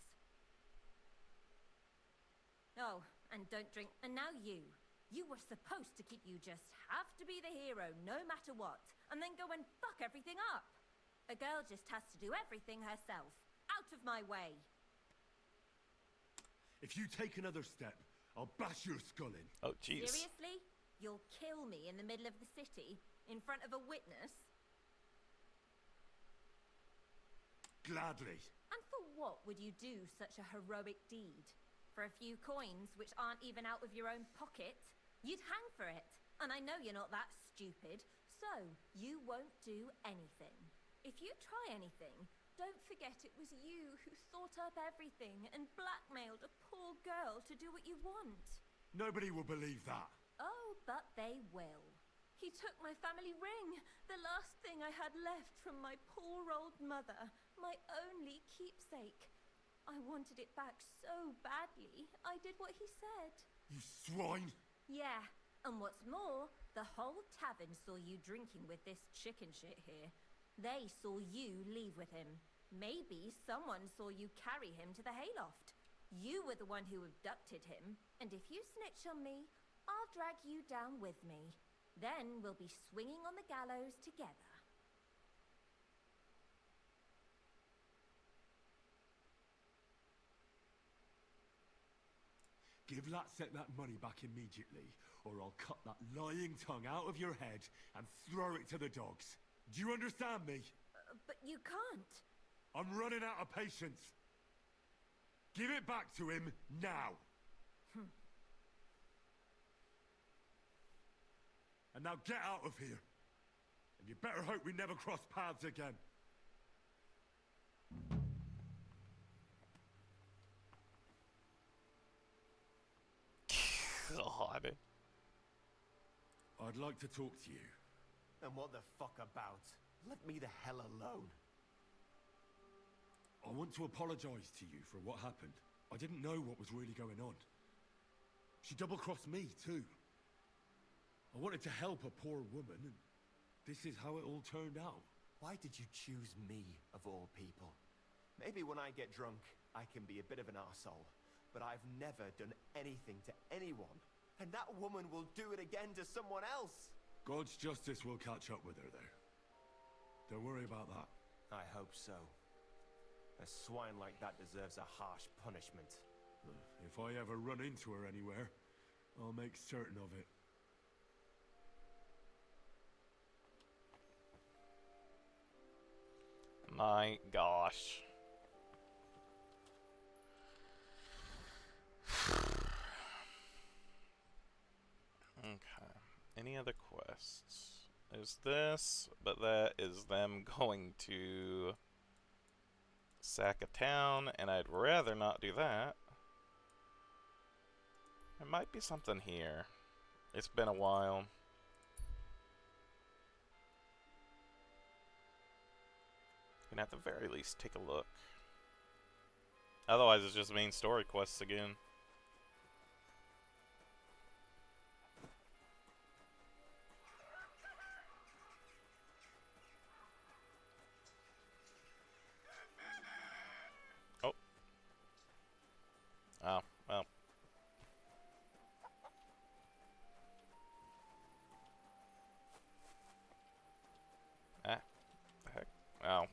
Oh, and don't drink. And now you. You were supposed to keep you just have to be the hero no matter what, and then go and fuck everything up. A girl just has to do everything herself. Out of my way. If you take another step, I'll bash your skull in. Oh, jeez. Seriously? You'll kill me in the middle of the city, in front of a witness? Gladly. And for what would you do such a heroic deed? For a few coins which aren't even out of your own pocket? You'd hang for it. And I know you're not that stupid, so you won't do anything. If you try anything, don't forget it was you who thought up everything and blackmailed a poor girl to do what you want. Nobody will believe that. Oh, but they will. He took my family ring, the last thing I had left from my poor old mother, my only keepsake. I wanted it back so badly, I did what he said. You swine! Yeah, and what's more, the whole tavern saw you drinking with this chicken shit here. They saw you leave with him. Maybe someone saw you carry him to the hayloft. You were the one who abducted him, and if you snitch on me, I'll drag you down with me. Then we'll be swinging on the gallows together. Give Latsek that money back immediately, or I'll cut that lying tongue out of your head and throw it to the dogs. Do you understand me? But you can't. I'm running out of patience. Give it back to him now. And now get out of here. And you better hope we never cross paths again. God. I'd like to talk to you. And what the fuck about? Let me the hell alone. I want to apologize to you for what happened. I didn't know what was really going on. She double-crossed me, too. I wanted to help a poor woman, and this is how it all turned out. Why did you choose me, of all people? Maybe when I get drunk, I can be a bit of an arsehole, but I've never done anything to anyone. And that woman will do it again to someone else. God's justice will catch up with her, though. Don't worry about that. I hope so. A swine like that deserves a harsh punishment. If I ever run into her anywhere, I'll make certain of it. My gosh. Okay. Any other quests? There's this, but that is them going to sack a town, and I'd rather not do that. There might be something here. It's been a while. Can at the very least take a look. Otherwise it's just main story quests again. Oh. Oh, well. Ah. The heck? Oh.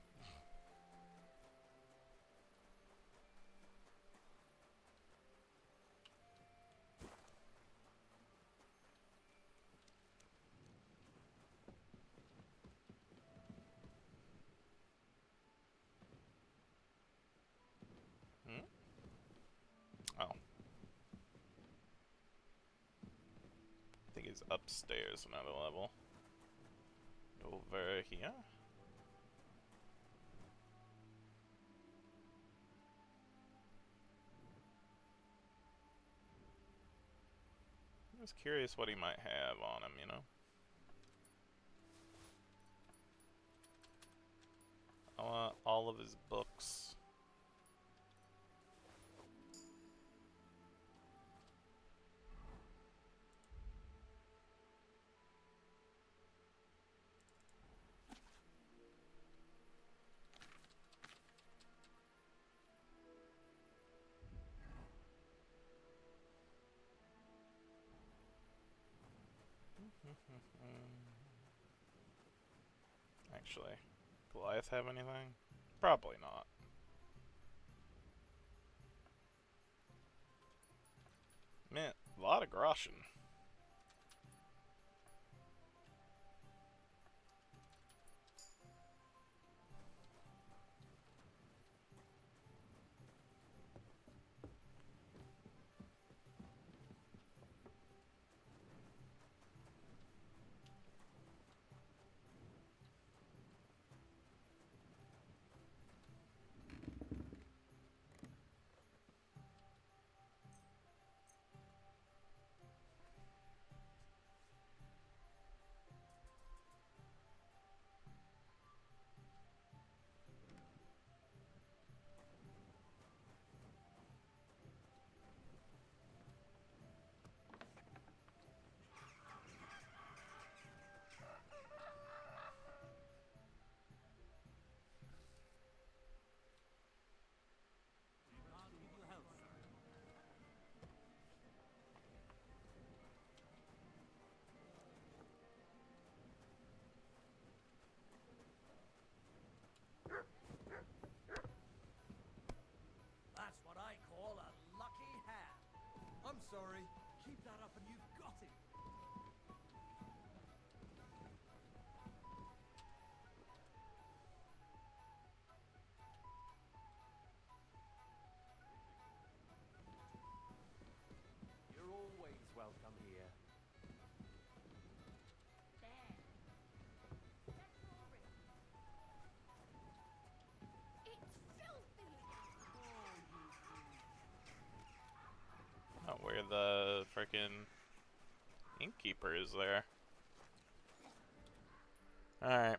Hmm? Oh. I think it's upstairs another level. Over here? I was curious what he might have on him, you know? I want all of his books. Actually, Goliath have anything? Probably not. Man, a lot of groschen. sorry. Keep that up and you've got it. You're always welcome here. Oh, where the frickin' innkeeper is there. Alright.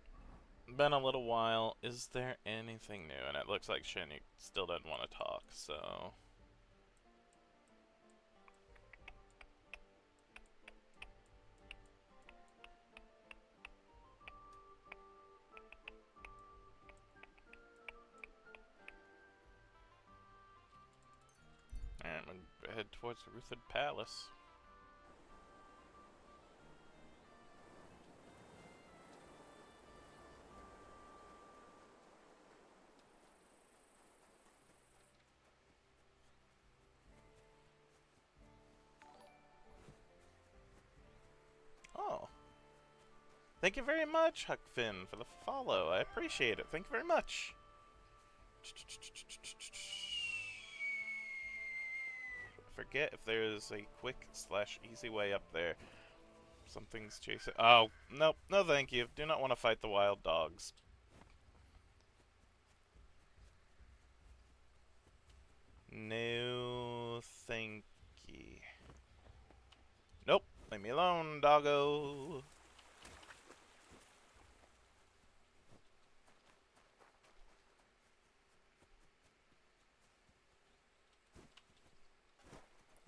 Been a little while. Is there anything new? And it looks like Shinny still doesn't want to talk, so... Alright, I'm gonna head towards the Ruthed Palace. Oh. Thank you very much, Huck Finn, for the follow. I appreciate it. Thank you very much. I forget if there's a quick/easy way up there. Something's chasing. Oh, nope. No, thank you. Do not want to fight the wild dogs. No, thank you. Nope. Leave me alone, doggo.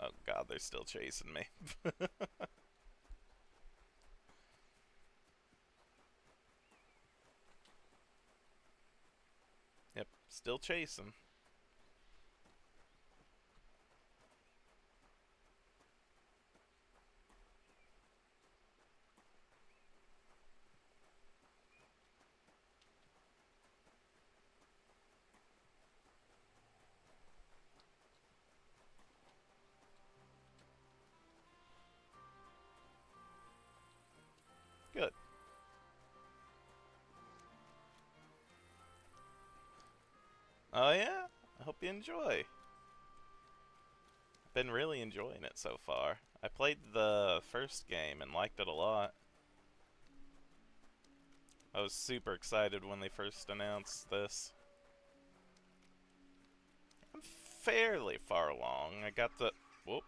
Oh god, they're still chasing me. Yep, still chasing. Good. Oh yeah? I hope you enjoy. Been really enjoying it so far. I played the first game and liked it a lot. I was super excited when they first announced this. I'm fairly far along. I got the... Whoop.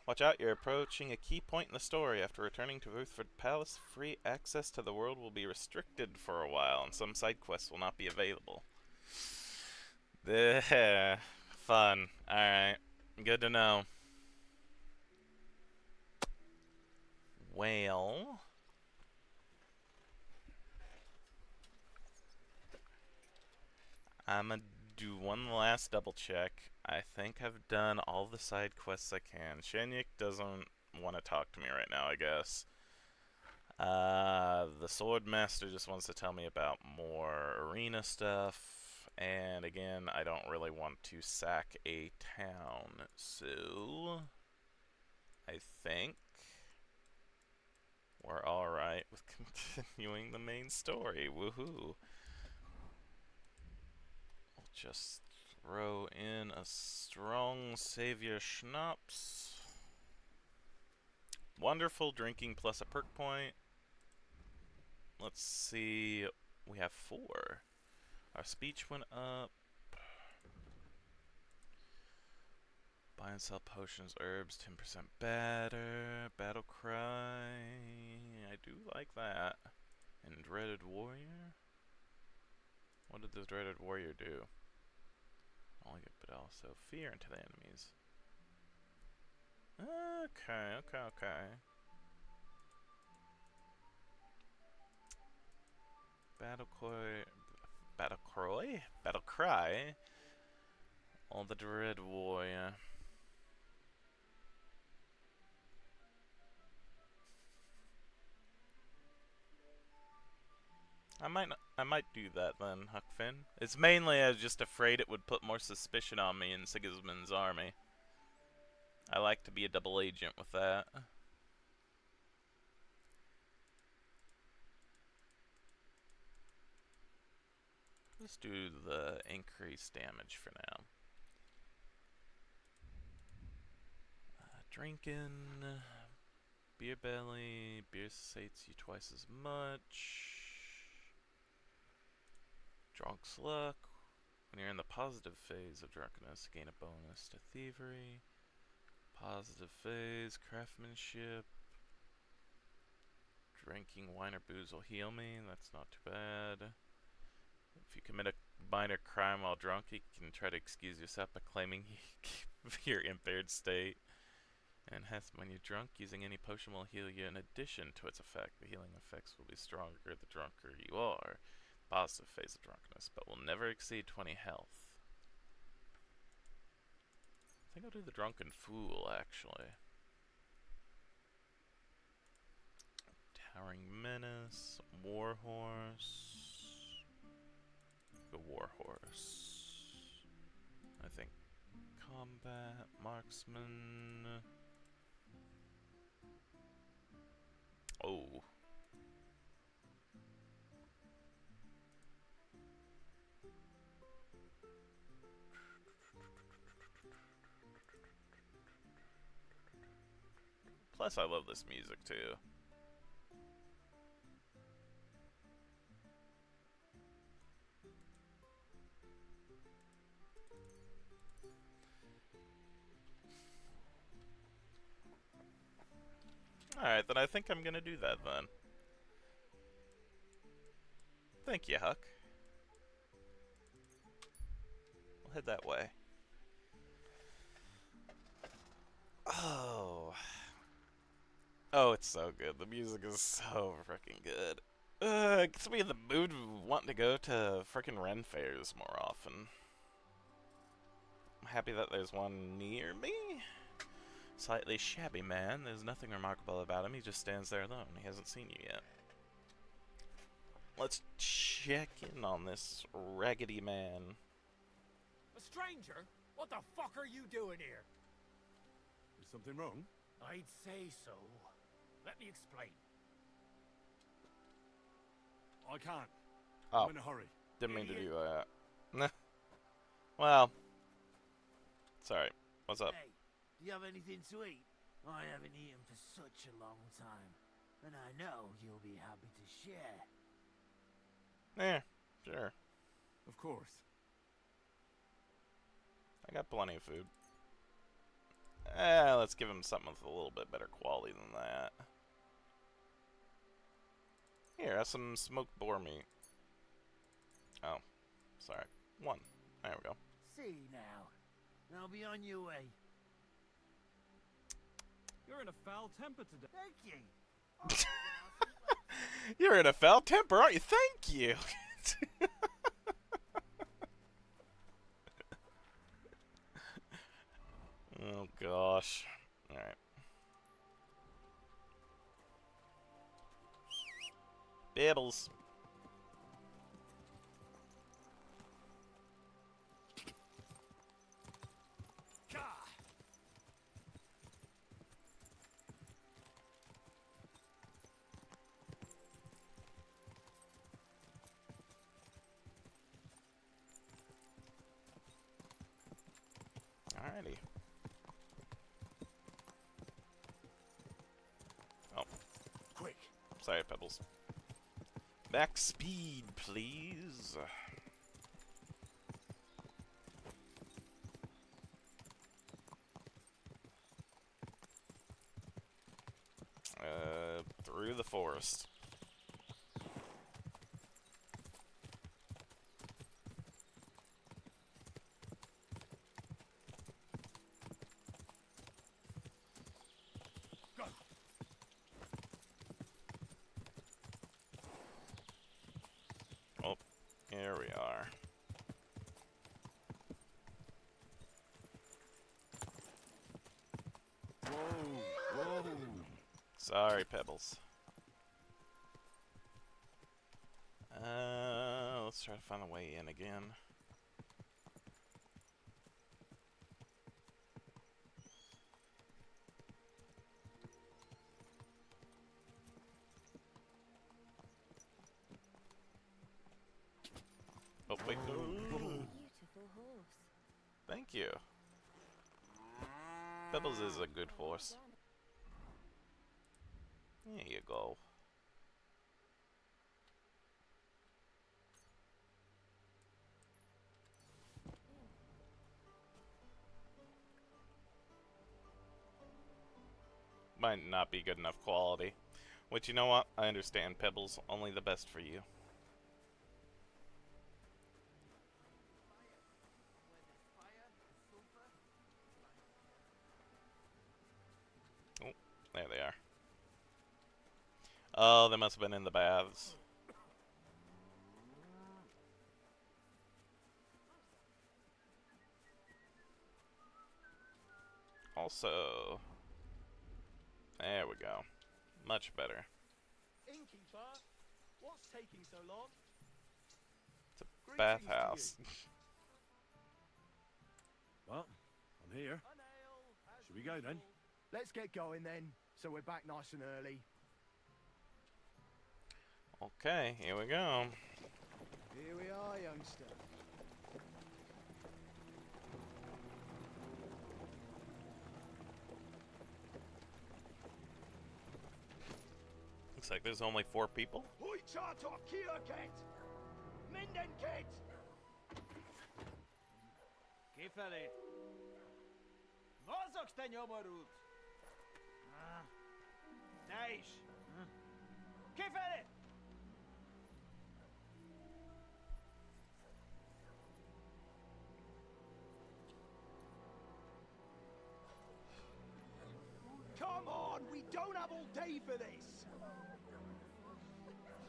Watch out, you're approaching a key point in the story. After returning to Ruthed Palace, free access to the world will be restricted for a while, and some side quests will not be available. Fun. Alright. Good to know. Well... I'm gonna do one last double check. I think I've done all the side quests I can. Shenyik doesn't want to talk to me right now, I guess. The Sword Master just wants to tell me about more arena stuff. And again, I don't really want to sack a town. So, I think we're alright with continuing the main story. Woohoo. We'll just throw in a strong savior schnapps. Wonderful drinking plus a perk point. Let's see. We have 4. Our speech went up. Buy and sell potions, herbs, 10% better. Battle cry. I do like that. And dreaded warrior. What did the dreaded warrior do? Only good, but also fear into the enemies. Okay. Battle cry. All the dread warrior. I might do that then, Huck Finn. It's mainly I was just afraid it would put more suspicion on me in Sigismund's army. I like to be a double agent with that. Let's do the increased damage for now. Drinking, beer belly, beer sates you twice as much. Drunk's luck. When you're in the positive phase of drunkenness, gain a bonus to thievery. Positive phase, craftsmanship. Drinking wine or booze will heal me, that's not too bad. If you commit a minor crime while drunk, you can try to excuse yourself by claiming your impaired state. And when you're drunk, using any potion will heal you in addition to its effect. The healing effects will be stronger the drunker you are. Positive phase of drunkenness, but will never exceed 20 health. I think I'll do the drunken fool, actually. Towering menace, warhorse. The warhorse. I think combat, marksman. Oh. Plus, I love this music too. Alright, then I think I'm gonna do that then. Thank you, Huck. We'll head that way. Oh. Oh, it's so good. The music is so freaking good. It gets me in the mood of wanting to go to freaking Ren fairs more often. I'm happy that there's one near me. Slightly shabby man. There's nothing remarkable about him. He just stands there alone. He hasn't seen you yet. Let's check in on this raggedy man. A stranger? What the fuck are you doing here? Is something wrong? I'd say so. Let me explain. I can't. Oh, I'm in a hurry. didn't mean to do that. Nah. Well, sorry. What's up? Hey, do you have anything to eat? I haven't eaten for such a long time, and I know you'll be happy to share. Yeah, sure. Of course. I got plenty of food. Let's give him something with a little bit better quality than that. Here, have some smoked boar meat. Oh, sorry. One. There we go. See now. Now be on your way. You're in a foul temper today. Thank you. You're in a foul temper, aren't you? Thank you. Oh gosh. Alright. Bibbles. Alrighty. Oh. Quick. Sorry, Pebbles. Max speed, please. Through the forest. Oh, here we are. Whoa. Sorry, Pebbles. Let's try to find a way in again. Oh, wait. Beautiful horse. Thank you. Pebbles is a good horse. There you go. Might not be good enough quality. Which, you know what? I understand, Pebbles. Only the best for you. Oh, there they are. Oh, they must have been in the baths. Also, there we go. Much better. Innkeeper, what's taking so long? It's a bathhouse. Well, I'm here. Should we go then? Let's get going then, so we're back nice and early. Okay, here we go. Here we are, youngster. Looks like there's only 4 people. Kifeli! Mozogsz te nyomorult! Te is! Kifeli! Come on, we don't have all day for this.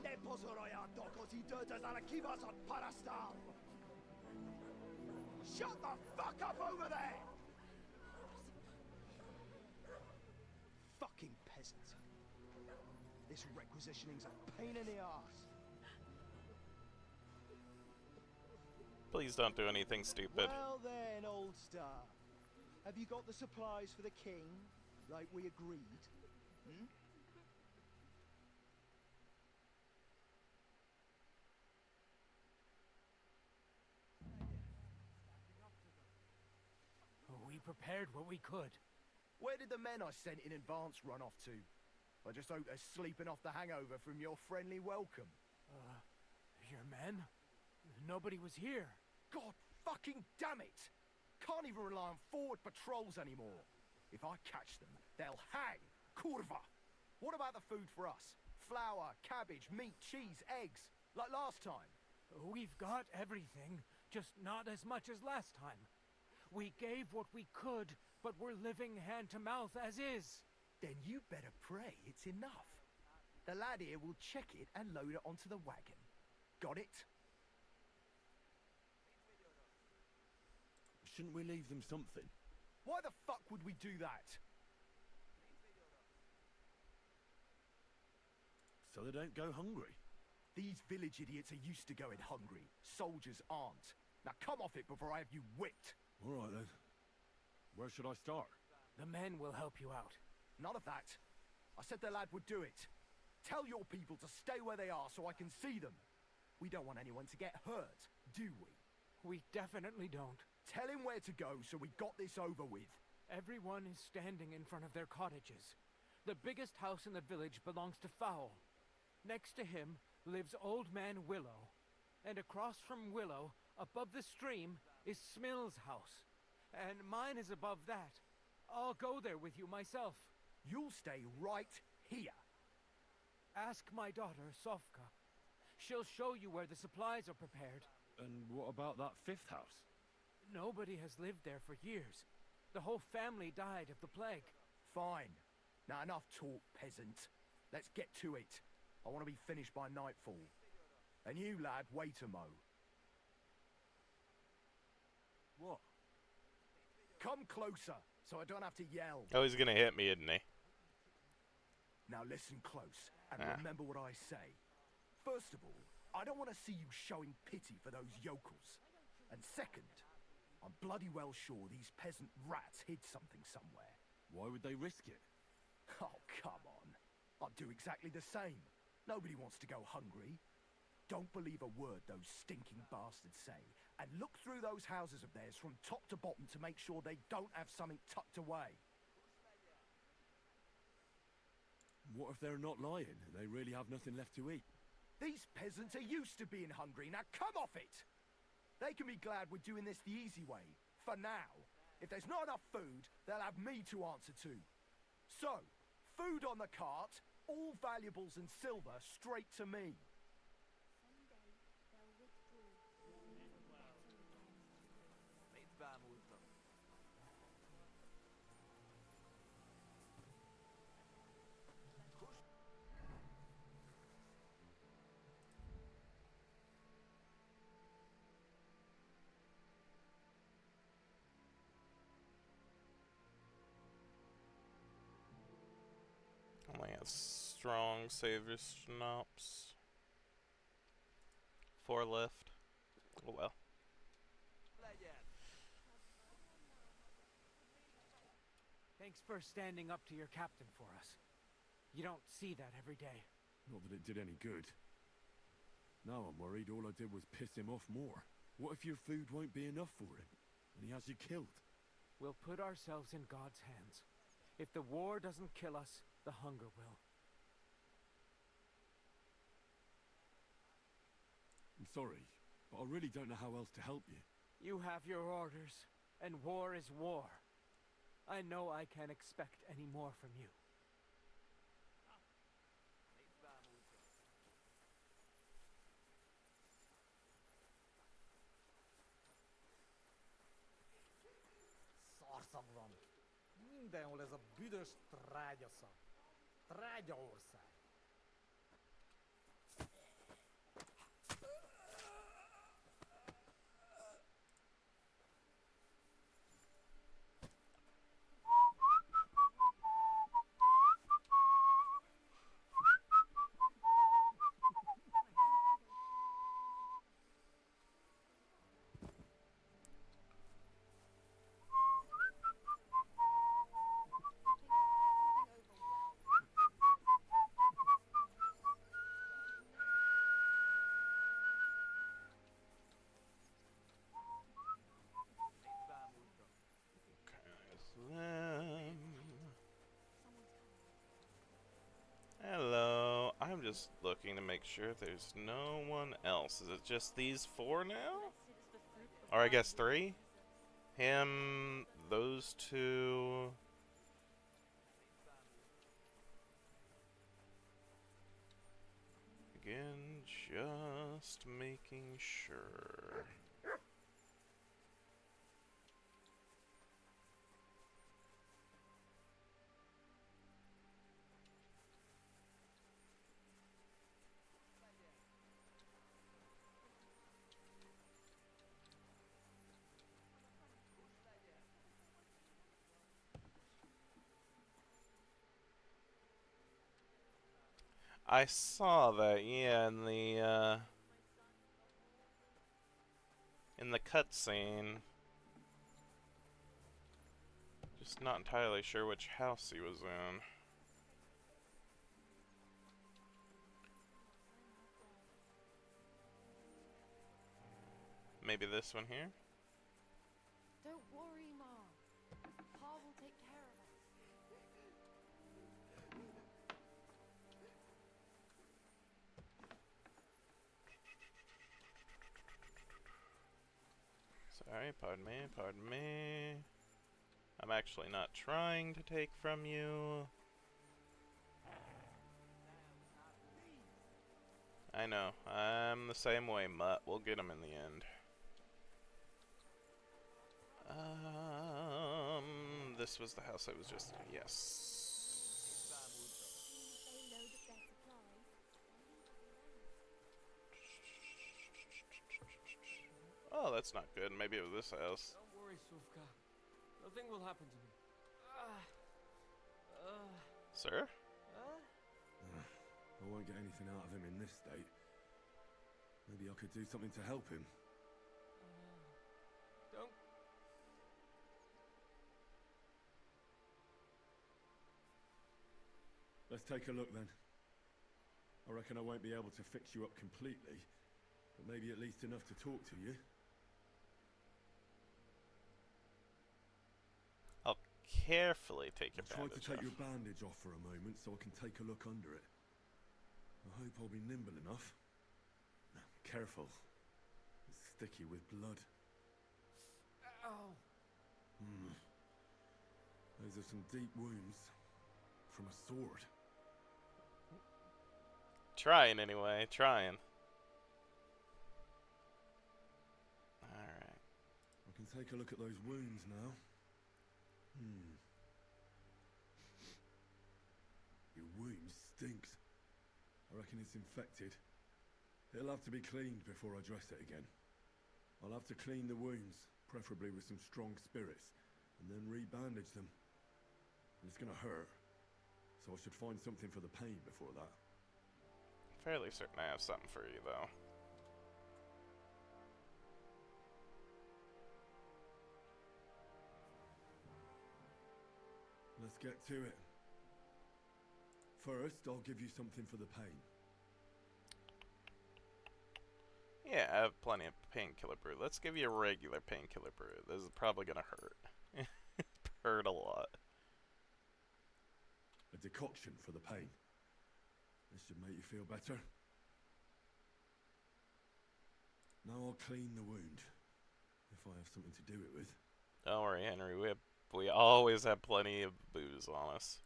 Ne pozoroj dokud idę za kiwas od parastal. Shut the fuck up over there! Fucking peasant. This requisitioning's a pain in the arse. Please don't do anything stupid. Well then, old star. Have you got the supplies for the king, like we agreed? Hmm? We prepared what we could. Where did the men I sent in advance run off to? I just hope they're sleeping off the hangover from your friendly welcome. Your men? Nobody was here. God fucking damn it! Can't even rely on forward patrols anymore. If I catch them, they'll hang. Kurva! What about the food for us? Flour, cabbage, meat, cheese, eggs, like last time? We've got everything, just not as much as last time. We gave what we could, but we're living hand to mouth as is. Then you better pray it's enough. The lad here will check it and load it onto the wagon. Got it? Shouldn't we leave them something? Why the fuck would we do that? So they don't go hungry. These village idiots are used to going hungry. Soldiers aren't. Now come off it before I have you whipped. All right then. Where should I start? The men will help you out. None of that. I said the lad would do it. Tell your people to stay where they are so I can see them. We don't want anyone to get hurt, do we? We definitely don't. Tell him where to go so we got this over with. Everyone is standing in front of their cottages. The biggest house in the village belongs to Fowl. Next to him lives Old Man Willow. And across from Willow, above the stream, is Smill's house. And mine is above that. I'll go there with you myself. You'll stay right here. Ask my daughter, Sofka. She'll show you where the supplies are prepared. And what about that 5th house? Nobody has lived there for years. The whole family died of the plague. Fine. Now enough talk, peasant. Let's get to it. I want to be finished by nightfall. And you, lad, wait a mo. What? Come closer, so I don't have to yell. Oh, he's gonna hit me, isn't he? Now listen close, and remember what I say. First of all, I don't want to see you showing pity for those yokels. And second, I'm bloody well sure these peasant rats hid something somewhere. Why would they risk it? Oh, come on. I'd do exactly the same. Nobody wants to go hungry. Don't believe a word those stinking bastards say, and look through those houses of theirs from top to bottom to make sure they don't have something tucked away. What if they're not lying and they really have nothing left to eat? These peasants are used to being hungry, now come off it! They can be glad we're doing this the easy way, for now. If there's not enough food, they'll have me to answer to. So, food on the cart, all valuables and silver straight to me. Only has strong savor schnapps. 4 left. Oh well. Thanks for standing up to your captain for us. You don't see that every day. Not that it did any good. Now I'm worried all I did was piss him off more. What if your food won't be enough for him, and he has you killed? We'll put ourselves in God's hands. If the war doesn't kill us, the hunger will. I'm sorry, but I really don't know how else to help you. You have your orders, and war is war. I know I can't expect any more from you. Szarszagvan. Mindenhol ez a büdös trágyaszag. Trágyaország. Hello. I'm just looking to make sure there's no one else. Is it just these 4 now? Or I guess 3? Him, those 2. Again, just making sure. I saw that, yeah, in the cutscene. Just not entirely sure which house he was in. Maybe this one here? Don't worry, Ma. Pa will take care of us. Sorry, pardon me, pardon me. I'm actually not trying to take from you. I know, I'm the same way, Mutt. We'll get him in the end. This was the house I was just in. Yes. Oh, that's not good. Maybe it was this house. Don't worry, Sufka. Nothing will happen to me. Sir? I won't get anything out of him in this state. Maybe I could do something to help him. Don't. Let's take a look then. I reckon I won't be able to fix you up completely, but maybe at least enough to talk to you. I'll carefully take your I'll try to bandage take off. your bandage off for a moment so I can take a look under it. I hope I'll be nimble enough. Now, careful. It's sticky with blood. Ow. Those are some deep wounds. From a sword. Trying anyway, trying. Alright. I can take a look at those wounds now. Your wound stinks. I reckon it's infected. It'll have to be cleaned before I dress it again. I'll have to clean the wounds, preferably with some strong spirits, and then re-bandage them. And it's gonna hurt, so I should find something for the pain before that. Fairly certain I have something for you, though. Let's get to it. First, I'll give you something for the pain. Yeah, I have plenty of painkiller brew. Let's give you a regular painkiller brew. This is probably gonna hurt. Hurt a lot. A decoction for the pain. This should make you feel better. Now I'll clean the wound, if I have something to do it with. Don't worry, Henry. We always have plenty of booze on us.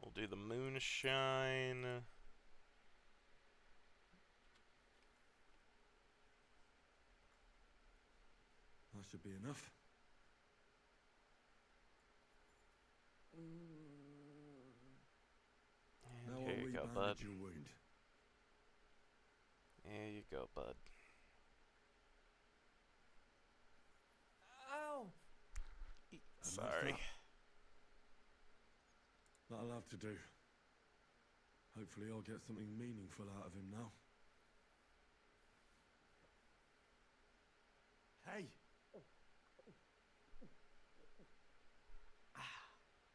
We'll do the moonshine. That should be enough. Now Here I'll you go, bud. rebandage your wound. Here you go, bud. Ow! Sorry. That'll have to do. Hopefully I'll get something meaningful out of him now. Hey!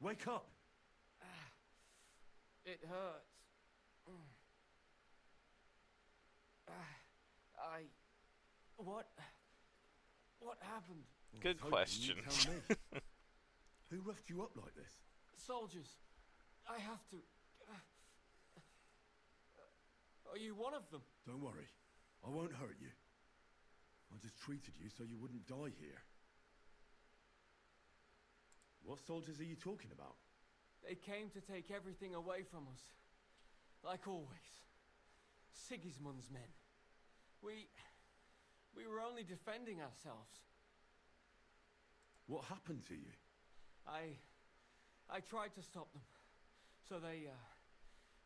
Wake up! It hurts. What happened? Good question. Tell me. Who roughed you up like this? Soldiers. I have to. Are you one of them? Don't worry. I won't hurt you. I just treated you so you wouldn't die here. What soldiers are you talking about? They came to take everything away from us. Like always. Sigismund's men. We were only defending ourselves. What happened to you? I tried to stop them. So they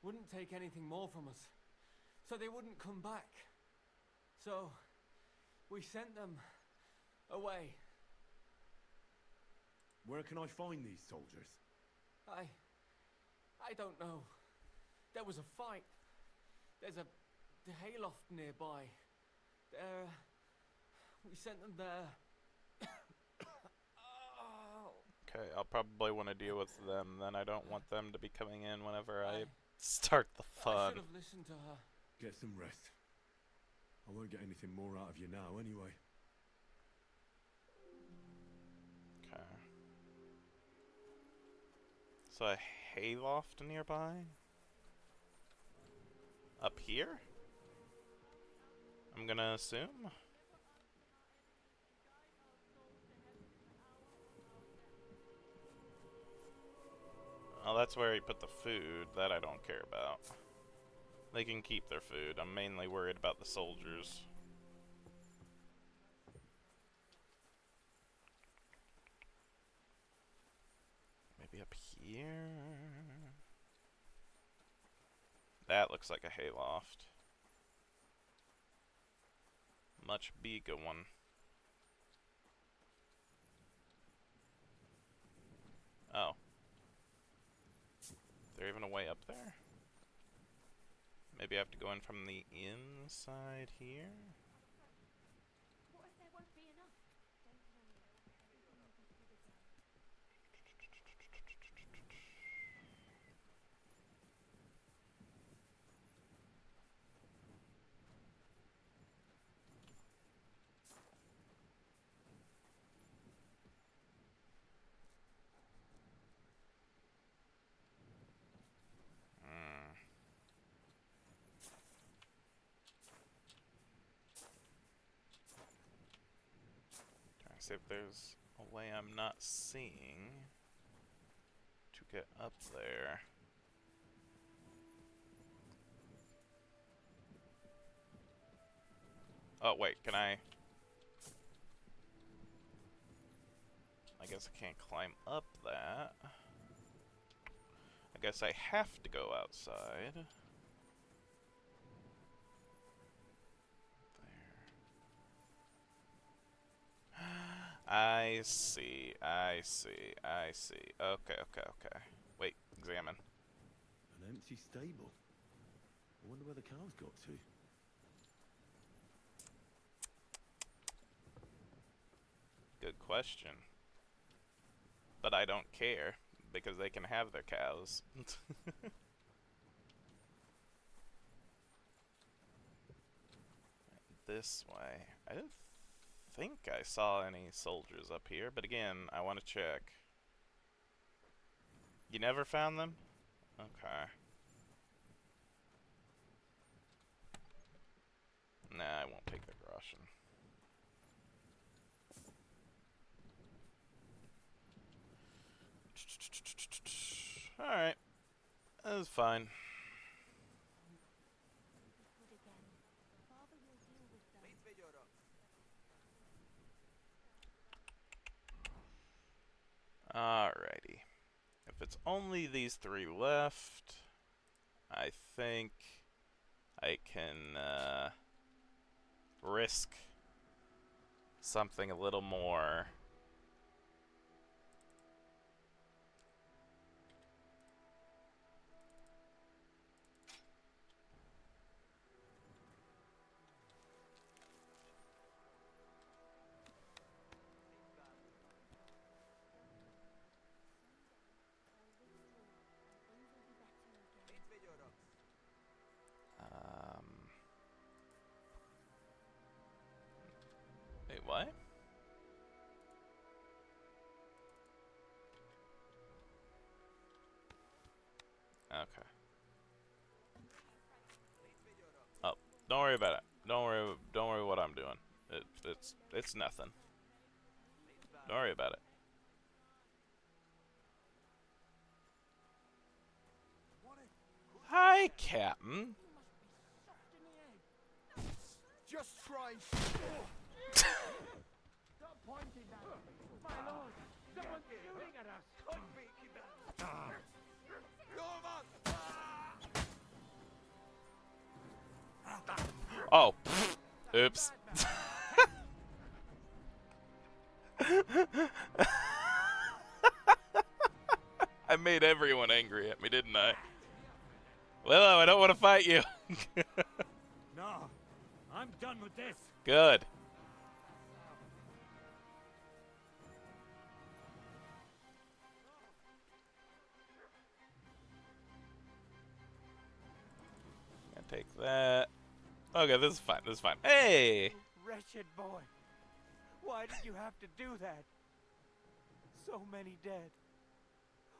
wouldn't take anything more from us. So they wouldn't come back. So we sent them away. Where can I find these soldiers? I don't know. There was a fight. There's a hayloft nearby. We sent them there. Okay, I'll probably want to deal with them. Then I don't want them to be coming in whenever I start the I fun. should have listened to her. Get some rest. I won't get anything more out of you now, anyway. Okay. So a hayloft nearby? Up here? I'm gonna assume? Oh, that's where he put the food. That I don't care about. They can keep their food. I'm mainly worried about the soldiers. Maybe up here? That looks like a hayloft. Much bigger one. Oh. Is there even a way up there? Maybe I have to go in from the inside here? What if there won't be enough? Don't tell me I want everything to be good again. See if there's a way I'm not seeing to get up there. Oh, wait, can I? I guess I can't climb up that. I guess I have to go outside. There. I see, I see, I see. Okay, okay, okay. Wait, examine. An empty stable. I wonder where the cows got to. Good question. But I don't care, because they can have their cows. This way. I didn't think I saw any soldiers up here, but again, I want to check. You never found them? Okay. Nah, I won't take their groschen. Alright. That was fine. Alrighty. If it's only these three left, I think I can risk something a little more. Wait, what? Okay. Oh, don't worry about it. Don't worry what I'm doing. It's nothing. Don't worry about it. Hi, Captain. Just try and stop pointing at me. My lord, someone's shooting at us. Oh, oops. I made everyone angry at me, didn't I? Willow, I don't want to fight you. No, I'm done with this. Good. Gonna take that. Okay, this is fine. This is fine. Hey! Wretched boy. Why did you have to do that? So many dead.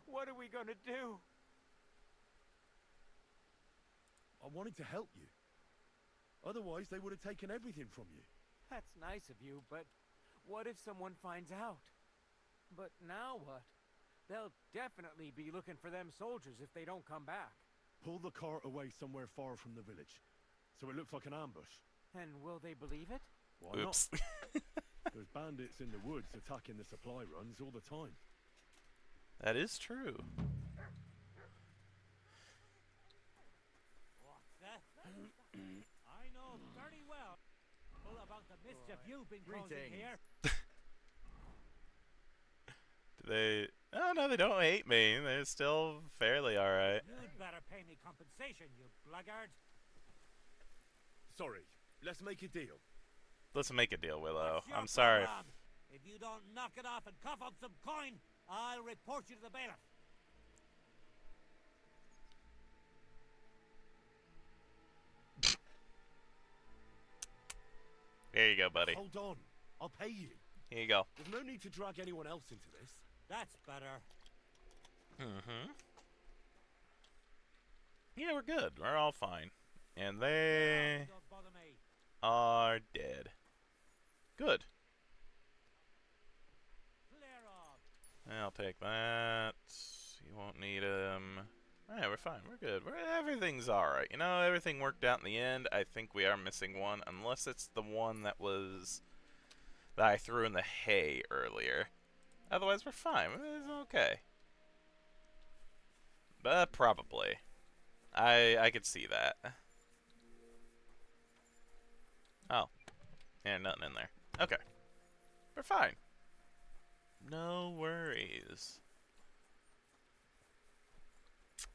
What are we gonna do? I wanted to help you. Otherwise, they would have taken everything from you. That's nice of you, but what if someone finds out? But now what? They'll definitely be looking for them soldiers if they don't come back. Pull the cart away somewhere far from the village, so it looks like an ambush. And will they believe it? Why Oops. not? There's bandits in the woods attacking the supply runs all the time. That is true. I know very well all about the mischief you've been causing here. Do they? Oh no, they don't hate me. They're still fairly alright. You'd better pay me compensation, you blackguard. Sorry, let's make a deal. Let's make a deal, Willow. What's your I'm sorry. program? If you don't knock it off and cough up some coin, I'll report you to the bailiff. Here you go, buddy. Hold on, I'll pay you. Here you go. There's no need to drag anyone else into this. That's better. Mm-hmm. Yeah, we're good. We're all fine. And they Don't bother me. are dead. Good. I'll take that. You won't need him. Alright, we're fine. We're good. Everything's alright. You know, everything worked out in the end. I think we are missing one, unless it's the one that I threw in the hay earlier. Otherwise, we're fine. It's okay. But probably. I could see that. Oh. Yeah, nothing in there. Okay. We're fine. No worries.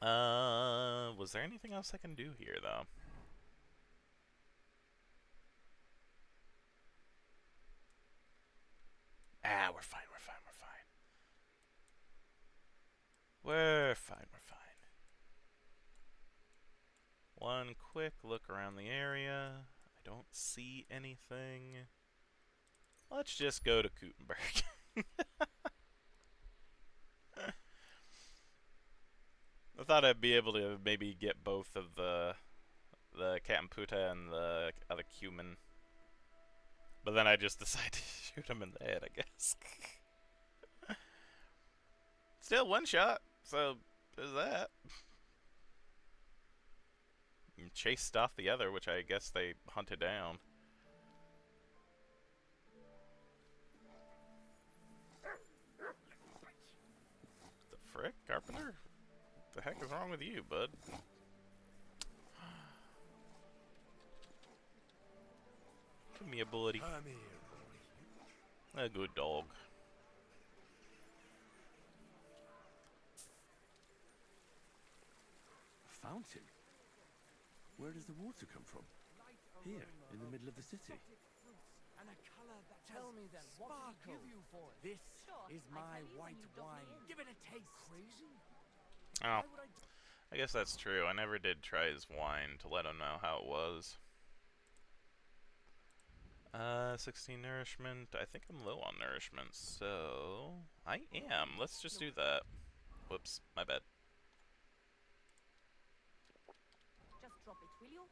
Was there anything else I can do here, though? Ah, we're fine, we're fine, we're fine. We're fine, we're fine. One quick look around the area. I don't see anything. Let's just go to Gutenberg. I thought I'd be able to maybe get both of the Captain Puta and the other cumin. But then I just decided to shoot him in the head, I guess. Still one shot, so there's that. And chased off the other, which I guess they hunted down. The frick, Carpenter? What the heck is wrong with you, bud? Come here, buddy. Come here, boy. A good dog. A fountain? Where does the water come from? Here, in the middle of the city. And a color that tell me then, what did he give you for it? This is my white wine. Give it a taste. Crazy? Oh, I guess that's true. I never did try his wine to let him know how it was. 16 nourishment. I think I'm low on nourishment, so I am. Let's just do that. Whoops, my bad. Just drop it, will you?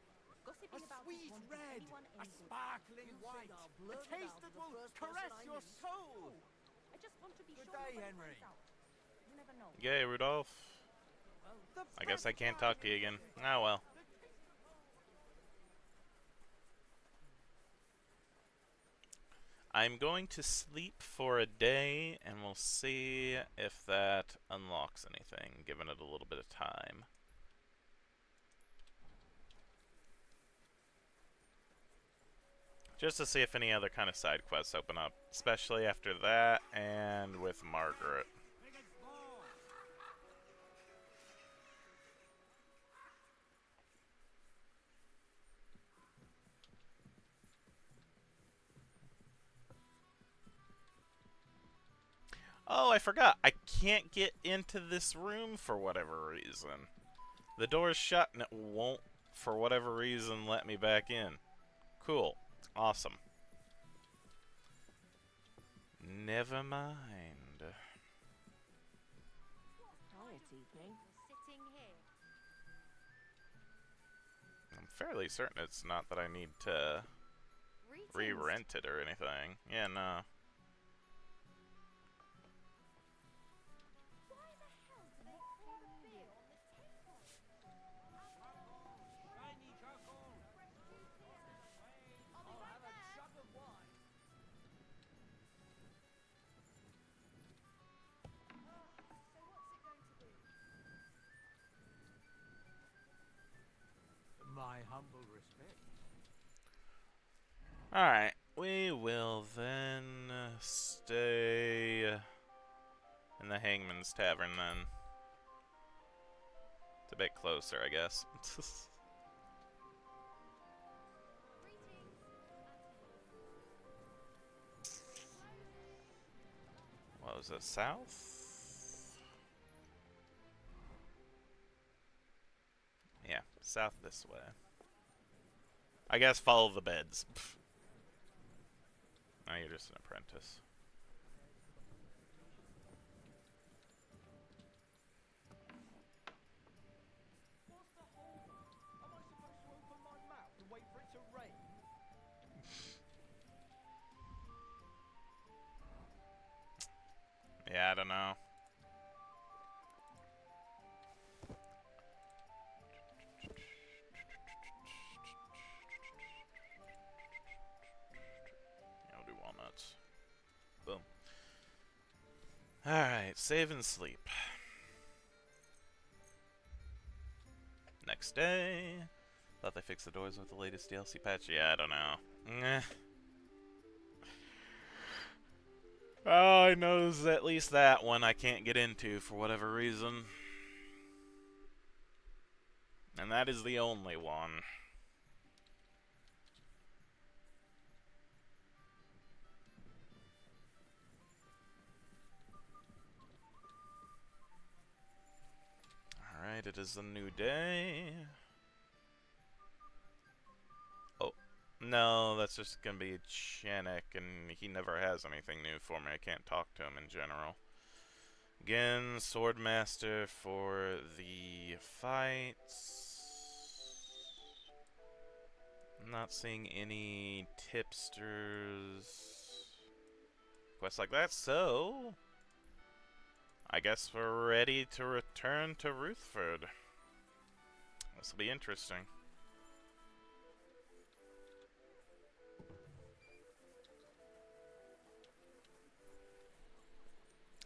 Gossiping A about sweet this won't do red, anyone a any good. sparkling white, a taste that will caress your soul. I just want to be Good sure day, nobody Henry. finds out. You never know. Yay, Rudolph. I guess I can't talk to you again. Ah, well. I'm going to sleep for a day, and we'll see if that unlocks anything, giving it a little bit of time. Just to see if any other kind of side quests open up, especially after that and with Margaret. Oh, I forgot. I can't get into this room for whatever reason. The door's shut and it won't, for whatever reason, let me back in. Cool. Awesome. Never mind. Sitting here. I'm fairly certain it's not that I need to re-rent it or anything. Yeah, no. My humble respect. Alright, we will then stay in the Hangman's Tavern then. It's a bit closer, I guess. What was it, south? Yeah, south this way. I guess follow the beds. Now you're just an apprentice. What's the hold up? Am I supposed to open my mouth and wait for it to rain? Yeah, don't know. Yeah, I'll do walnuts. Boom. Alright, save and sleep. Next day. Thought they fixed the doors with the latest DLC patch. Yeah, I don't know. Oh, I know there's at least that one I can't get into for whatever reason. And that is the only one. Alright, it is a new day. Oh, no, that's just gonna be Chenik, and he never has anything new for me. I can't talk to him in general. Again, Swordmaster for the fights. I'm not seeing any tipsters. Quests like that, so I guess we're ready to return to Ruthford. This will be interesting.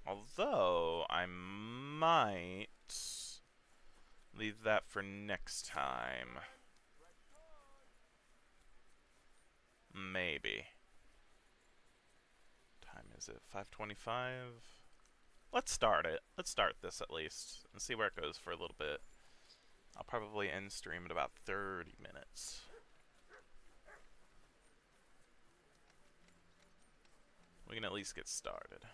Although, I might leave that for next time. Maybe. Time is it? 5:25? Let's start it. Let's start this at least and see where it goes for a little bit. I'll probably end stream at about 30 minutes. We can at least get started.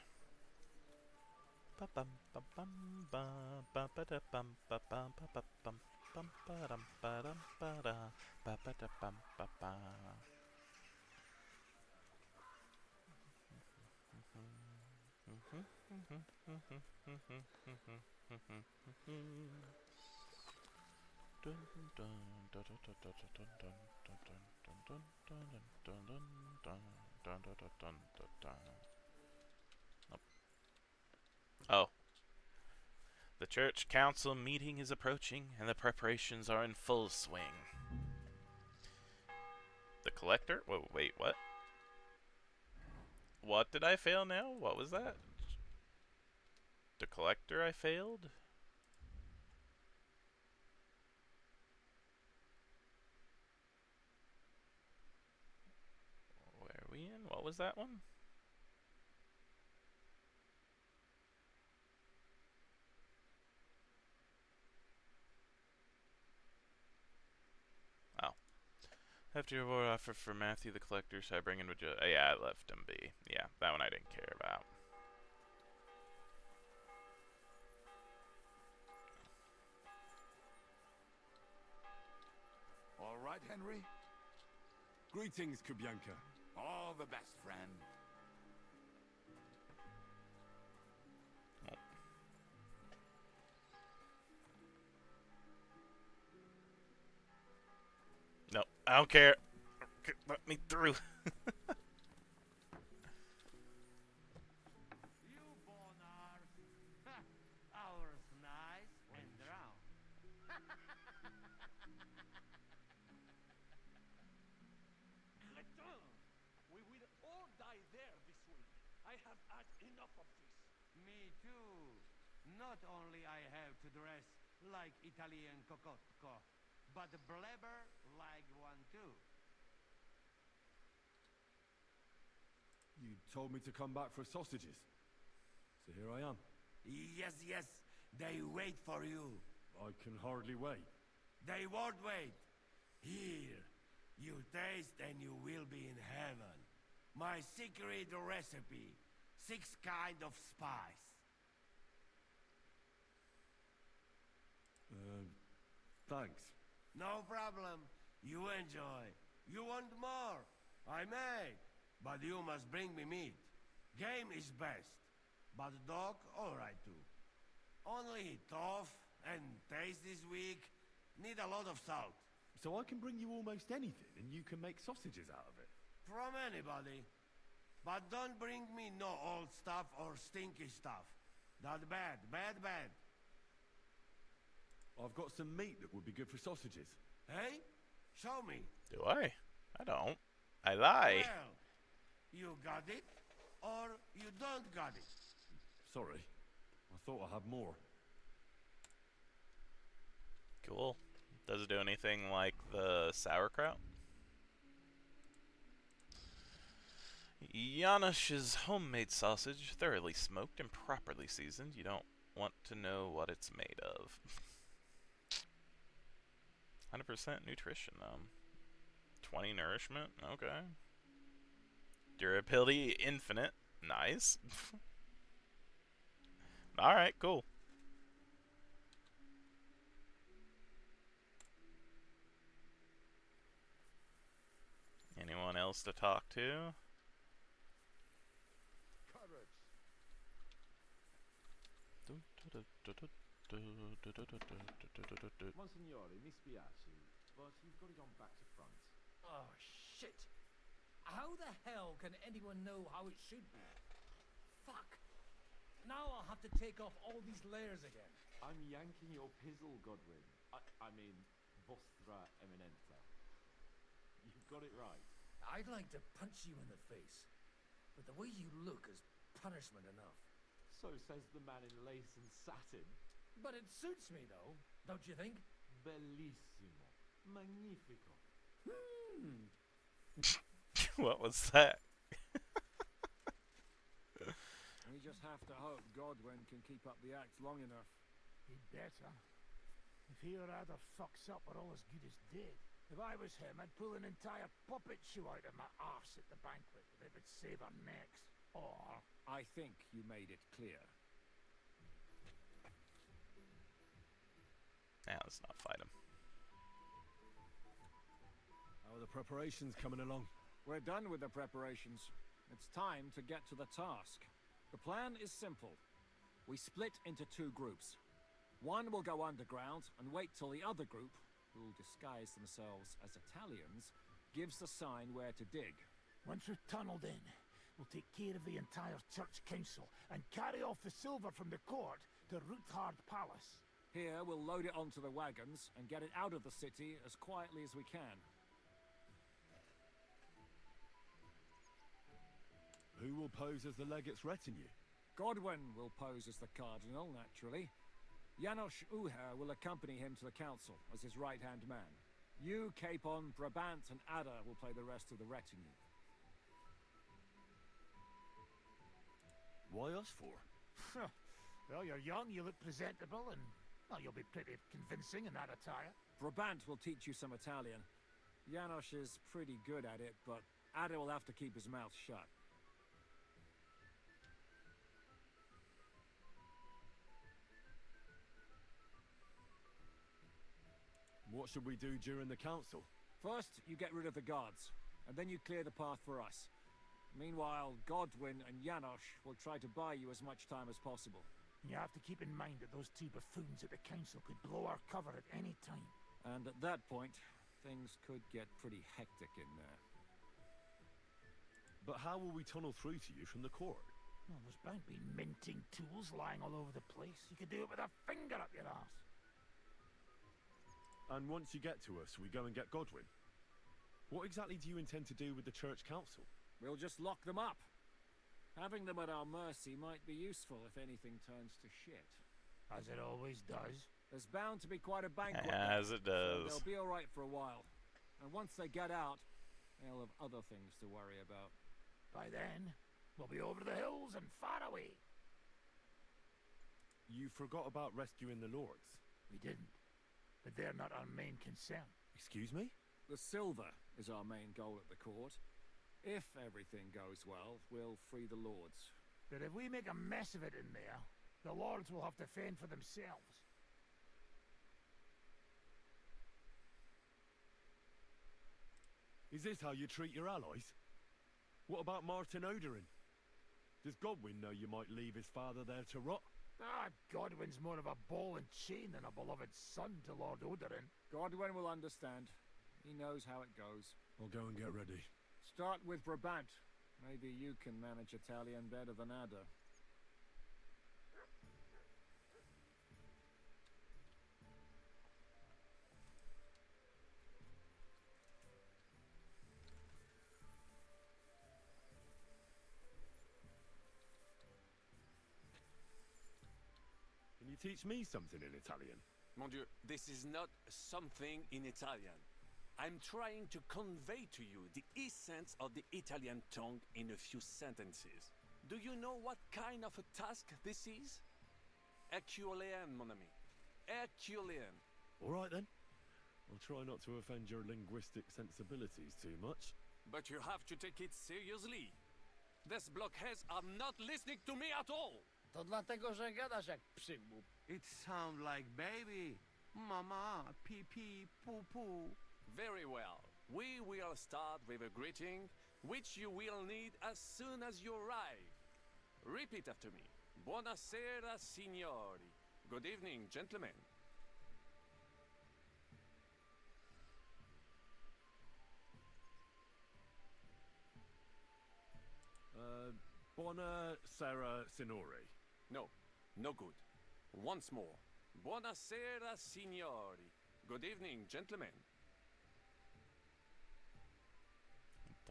Oh. The church council meeting is approaching, and the preparations are in full swing. The collector? Whoa, wait, what? What did I fail now? What was that? The collector I failed? Where are we in? What was that one? Oh. After your reward offer for Matthew the collector, should I bring in with you? Yeah, I left him be. Yeah, that one I didn't care about. All right, Henry? Greetings, Kubyanka. All the best, friend. No, I don't care. Let me through. You bonars. Ours nice and drown. Return! We will all die there this week. I have had enough of this. Me too. Not only I have to dress like Italian cocotco, but blabber like one too. You told me to come back for sausages. So here I am. Yes, yes, they wait for you. I can hardly wait. They won't wait. Here, you taste and you will be in heaven. My secret recipe. 6 kind of spice. Thanks. No problem. You enjoy. You want more? I may. But you must bring me meat. Game is best. But dog, alright too. Only tough and taste this weak. Need a lot of salt. So I can bring you almost anything and you can make sausages out of it? From anybody. But don't bring me no old stuff or stinky stuff. Not bad, bad. I've got some meat that would be good for sausages. Hey? Show me. Do I? I don't. I lie. Well, you got it, or you don't got it. Sorry. I thought I had more. Cool. Does it do anything like the sauerkraut? Janusz's homemade sausage, thoroughly smoked and properly seasoned. You don't want to know what it's made of. 100% nutrition, 20 nourishment, okay. Durability infinite, nice. Alright, cool. Anyone else to talk to? Monsignore, mi spiace, but you've got it on back to front. Oh, shit! How the hell can anyone know how it should be? Fuck! Now I'll have to take off all these layers again. I'm yanking your pizzle, Godwin. I mean, vostra eminenza. You've got it right. I'd like to punch you in the face, but the way you look is punishment enough. So says the man in lace and satin. But it suits me, though, don't you think? Bellissimo. Magnifico. What was that? We just have to hope Godwin can keep up the act long enough. He'd better. If he or other fucks up, we're all as good as dead. If I was him, I'd pull an entire puppet show out of my arse at the banquet if it would save our necks. Or... I think you made it clear. Now let's not fight him. How are the preparations coming along? We're done with the preparations. It's time to get to the task. The plan is simple. We split into two groups. One will go underground and wait till the other group, who'll disguise themselves as Italians, gives the sign where to dig. Once we've tunneled in, we'll take care of the entire church council and carry off the silver from the court to Ruthard Palace. Here, we'll load it onto the wagons and get it out of the city as quietly as we can. Who will pose as the legate's retinue? Godwin will pose as the cardinal, naturally. Janos Uher will accompany him to the council as his right-hand man. You, Capon, Brabant, and Ada will play the rest of the retinue. Why us for? Well, you're young, you look presentable, and well, you'll be pretty convincing in that attire. Brabant will teach you some Italian. Janos is pretty good at it, but Ada will have to keep his mouth shut. What should we do during the council? First, you get rid of the guards, and then you clear the path for us. Meanwhile, Godwin and Janos will try to buy you as much time as possible. You have to keep in mind that those two buffoons at the council could blow our cover at any time. And at that point, things could get pretty hectic in there. But how will we tunnel through to you from the court? Well, there's bound to be minting tools lying all over the place. You could do it with a finger up your arse. And once you get to us, we go and get Godwin. What exactly do you intend to do with the church council? We'll just lock them up. Having them at our mercy might be useful if anything turns to shit. As it always does. There's bound to be quite a banquet. As it does. So they'll be alright for a while. And once they get out, they'll have other things to worry about. By then, we'll be over the hills and far away. You forgot about rescuing the lords. We didn't. But they're not our main concern. Excuse me? The silver is our main goal at the court. If everything goes well, we'll free the lords. But if we make a mess of it in there, the lords will have to fend for themselves. Is this how you treat your allies? What about Martin Oderin? Does Godwin know you might leave his father there to rot? Godwin's more of a ball and chain than a beloved son to Lord Oderin. Godwin will understand. He knows how it goes. I'll go and get ready. Start with Brabant. Maybe you can manage Italian better than Ada. teach me something in Italian? Mon Dieu, this is not something in Italian. I'm trying to convey to you the essence of the Italian tongue in a few sentences. Do you know what kind of a task this is? Herculean, mon ami. Herculean. All right then. I'll try not to offend your linguistic sensibilities too much. But you have to take it seriously. These blockheads are not listening to me at all. To dlatego, że gadasz jak przygłup. It sounds like baby. Mama, pee pee, poo poo. Very well. We will start with a greeting, which you will need as soon as you arrive. Repeat after me. Buonasera, signori. Good evening, gentlemen. Buonasera, signori. No, no good. Once more. Buonasera, signori. Good evening, gentlemen.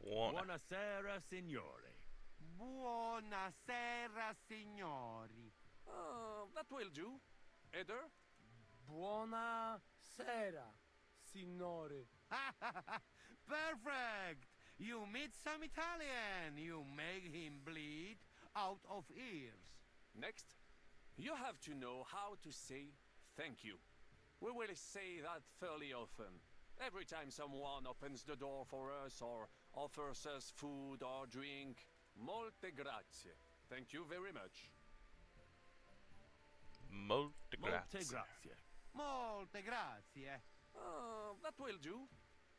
Buonasera, signori. Buonasera, signori. That will do. Eder? Buonasera, signori. Perfect! You meet some Italian. You make him bleed out of ears. Next, you have to know how to say thank you. We will say that fairly often. Every time someone opens the door for us or offers us food or drink. Molte grazie. Thank you very much. Molte grazie. Molte grazie. Molte grazie. That will do.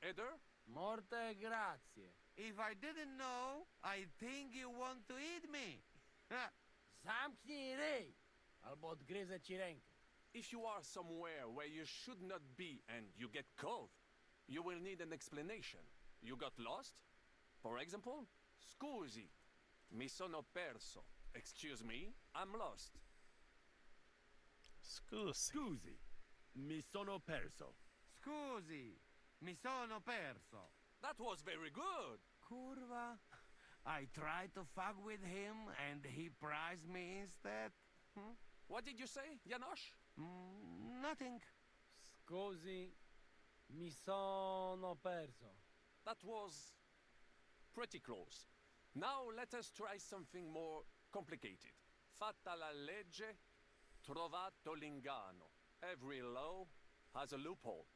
Eder? Morte grazie. If I didn't know, I'd think you want to eat me. Zamknij ryj, albo odgryzę ci rękę. If you are somewhere where you should not be and you get cold, you will need an explanation. You got lost? For example, scusi, mi sono perso. Excuse me, I'm lost. Scusi, mi sono perso. Scusi, mi sono perso. That was very good. Curva. I tried to fuck with him and he prized me instead. What did you say, Janosch? Nothing. Scusi, mi sono perso. That was pretty close. Now let us try something more complicated. Fatta la legge, trovato l'ingano. Every law has a loophole.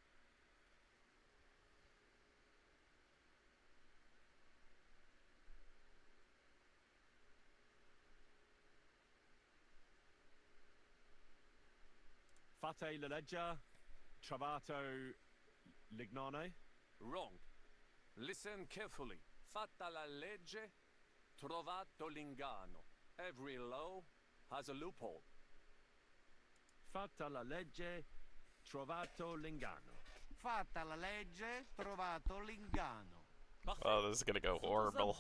Fate la legge, trovato l'ignano. Wrong. Listen carefully. Fatta la legge, trovato l'ingano. Every law has a loophole. Fatta la legge, trovato l'ingano. Fatta la legge, trovato l'ingano. Oh, this is gonna go horrible.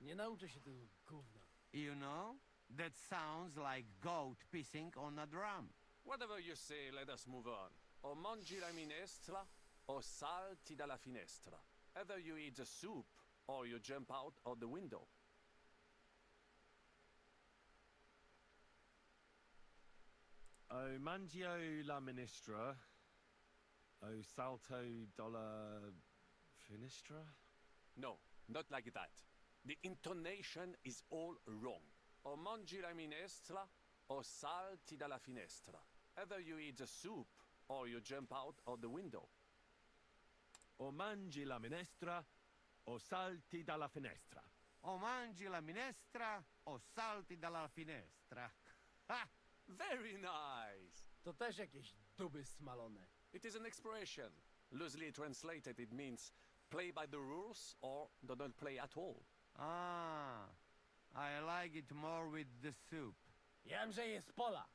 Nie nauczę się tego gówna. You know, that sounds like goat pissing on a drum. Whatever you say, let us move on. O mangi la minestra, o salti dalla finestra. Either you eat the soup, or you jump out of the window. O mangio la ministra, o salto dalla finestra? No, not like that. The intonation is all wrong. O mangi la minestra, o salti dalla finestra. Either you eat the soup, or you jump out of the window. O mangi la minestra, o salti dalla finestra. O mangi la minestra, o salti dalla finestra. Ha! Very nice! To też jakieś duby smalone. It is an expression. Loosely translated, it means play by the rules or do not play at all. Ah, I like it more with the soup. Wiem, że jest pola.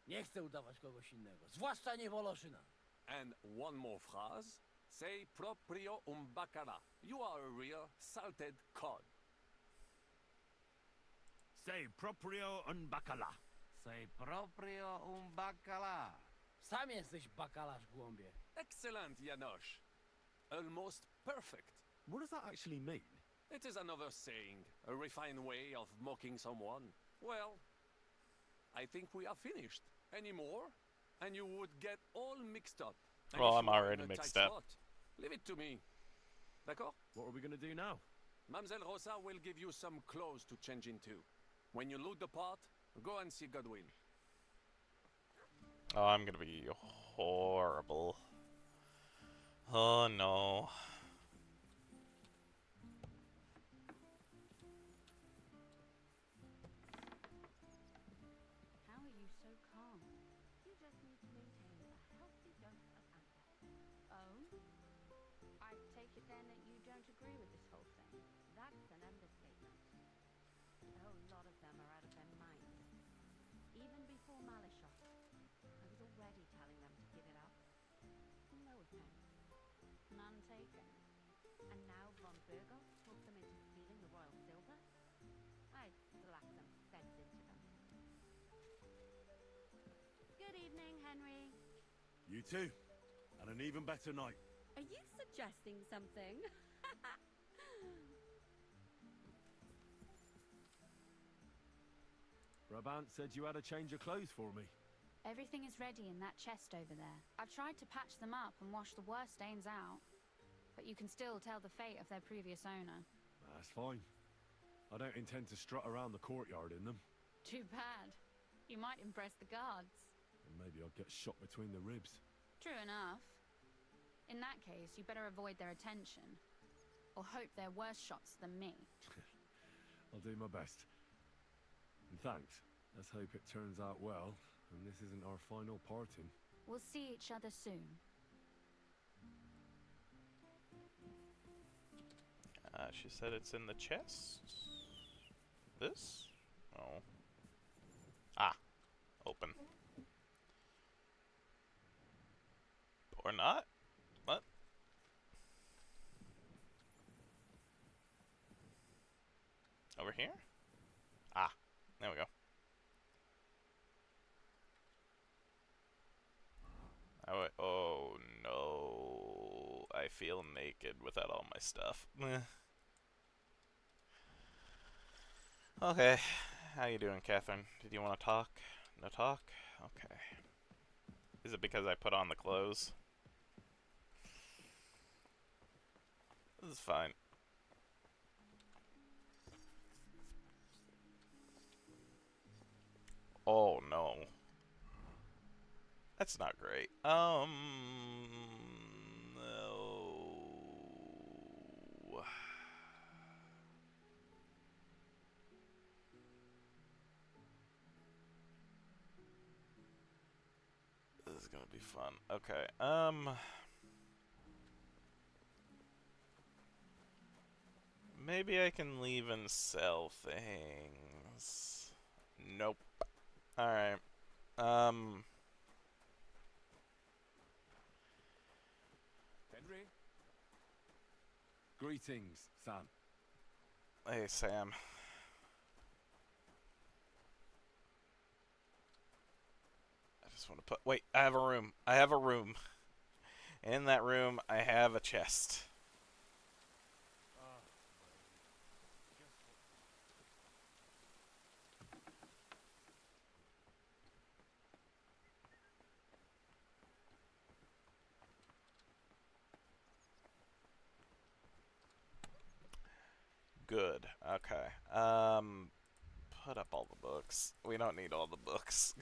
Nie chcę udawać kogoś innego, zwłaszcza nie Woloszyna. And one more phrase. Sei proprio un baccara. You are a real salted cod. Sei proprio un baccalà. Sei proprio un baccalà. Sam jesteś bakalarz, głąbie. Excellent, Janosch. Almost perfect. What does that actually mean? It is another saying, a refined way of mocking someone. Well, I think we are finished. Any more, and you would get all mixed up. And Well, if I'm you are already in a tight mixed up. spot, leave it to me. D'accord? What are we gonna do now? Mademoiselle Rosa will give you some clothes to change into. When you loot the pot, go and see Godwin. Oh, I'm gonna be horrible. Oh no. How are you so calm? You just need to maintain a healthy dose of anger. Oh? I take it then that you don't agree with this whole thing. That's an understatement. A whole lot of them are out of their minds. Even before Malishov, I was already telling them to give it up. No offense. None taken. And now von Burgos talked them into stealing the royal silver? I'd slap some sense into them. Good evening, Henry. You too. And an even better night. Are you suggesting something? Brabant said you had a change of clothes for me. Everything is ready in that chest over there. I've tried to patch them up and wash the worst stains out, but you can still tell the fate of their previous owner. That's fine. I don't intend to strut around the courtyard in them. Too bad. You might impress the guards. And maybe I'll get shot between the ribs. True enough. In that case, you better avoid their attention. Or hope they're worse shots than me. I'll do my best. And thanks. Let's hope it turns out well, and this isn't our final parting. We'll see each other soon. She said it's in the chest. This? Oh. Ah. Open. Or not? What? Over here? Ah. There we go. Oh no. I feel naked without all my stuff. Okay. How you doing, Catherine? Did you want to talk? No talk? Okay. Is it because I put on the clothes? This is fine. Oh no. That's not great. No. This is gonna be fun. Okay, maybe I can leave and sell things. Nope. Alright. Henry? Greetings, Sam. Hey, Sam. I just want to put... Wait, I have a room. I have a room. In that room, I have a chest. Good. Okay. Put up all the books. We don't need all the books.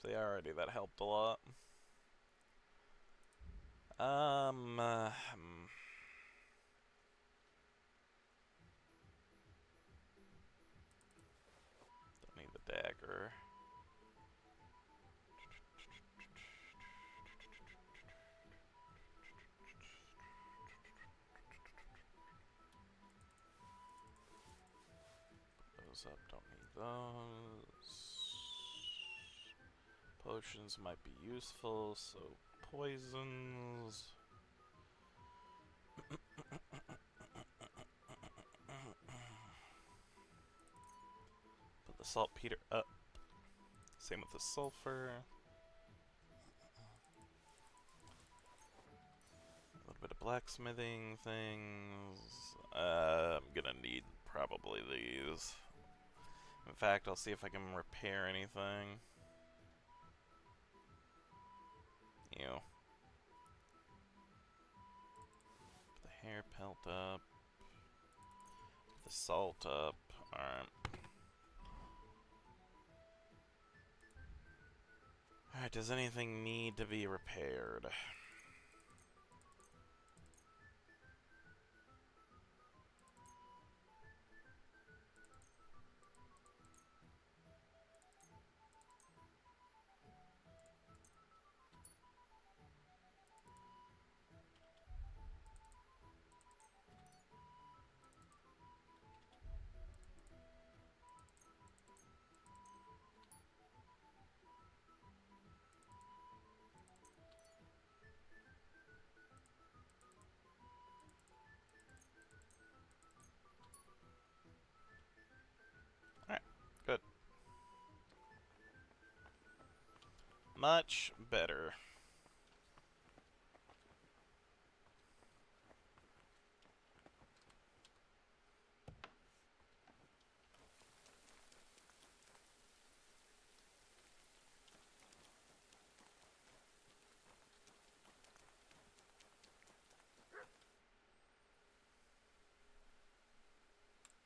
See, already that helped a lot. Don't need the dagger. Put those up, don't need those. Potions might be useful, so poisons. Put the saltpeter up. Same with the sulfur. blacksmithing things. I'm gonna need probably these. In fact, I'll see if I can repair anything. Ew. Put the hair pelt up. Put the salt up. Alright. Alright, does anything need to be repaired? Alright, good. Much better.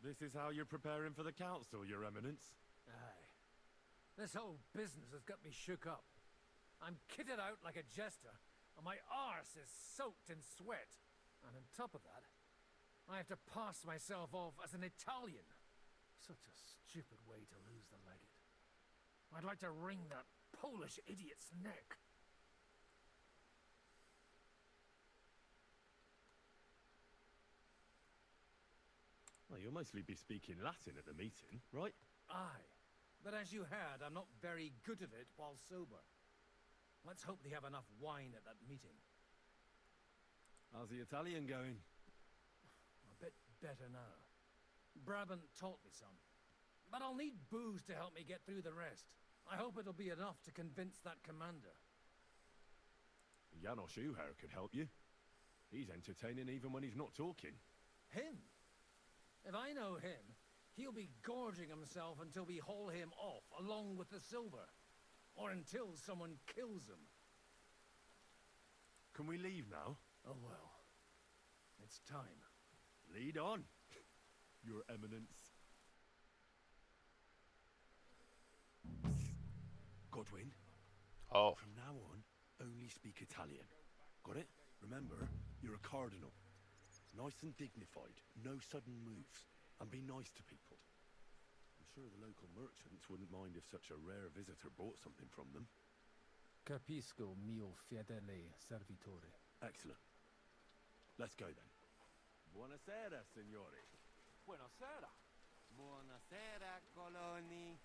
This is how you're preparing for the council, Your Eminence? Aye. This whole business has got me shook up. I'm kitted out like a jester, and my arse is soaked in sweat. And on top of that, I have to pass myself off as an Italian. Such a stupid way to lose the legate. I'd like to wring that Polish idiot's neck. Well, you'll mostly be speaking Latin at the meeting, right? Aye. But as you heard, I'm not very good at it while sober. Let's hope they have enough wine at that meeting. How's the Italian going? A bit better now. Brabant taught me some. But I'll need booze to help me get through the rest. I hope it'll be enough to convince that commander. Janos Uher could help you. He's entertaining even when he's not talking. Him? If I know him, he'll be gorging himself until we haul him off, along with the silver. Or until someone kills him. Can we leave now? Oh well. It's time. Lead on, Your Eminence. Godwin? Oh. From now on, only speak Italian. Got it? Remember, you're a cardinal. Nice and dignified, no sudden moves, and be nice to people. I'm sure the local merchants wouldn't mind if such a rare visitor bought something from them. Capisco, mio fedele servitore. Excellent. Let's go then. Buonasera, signori. Buonasera. Buonasera, coloni.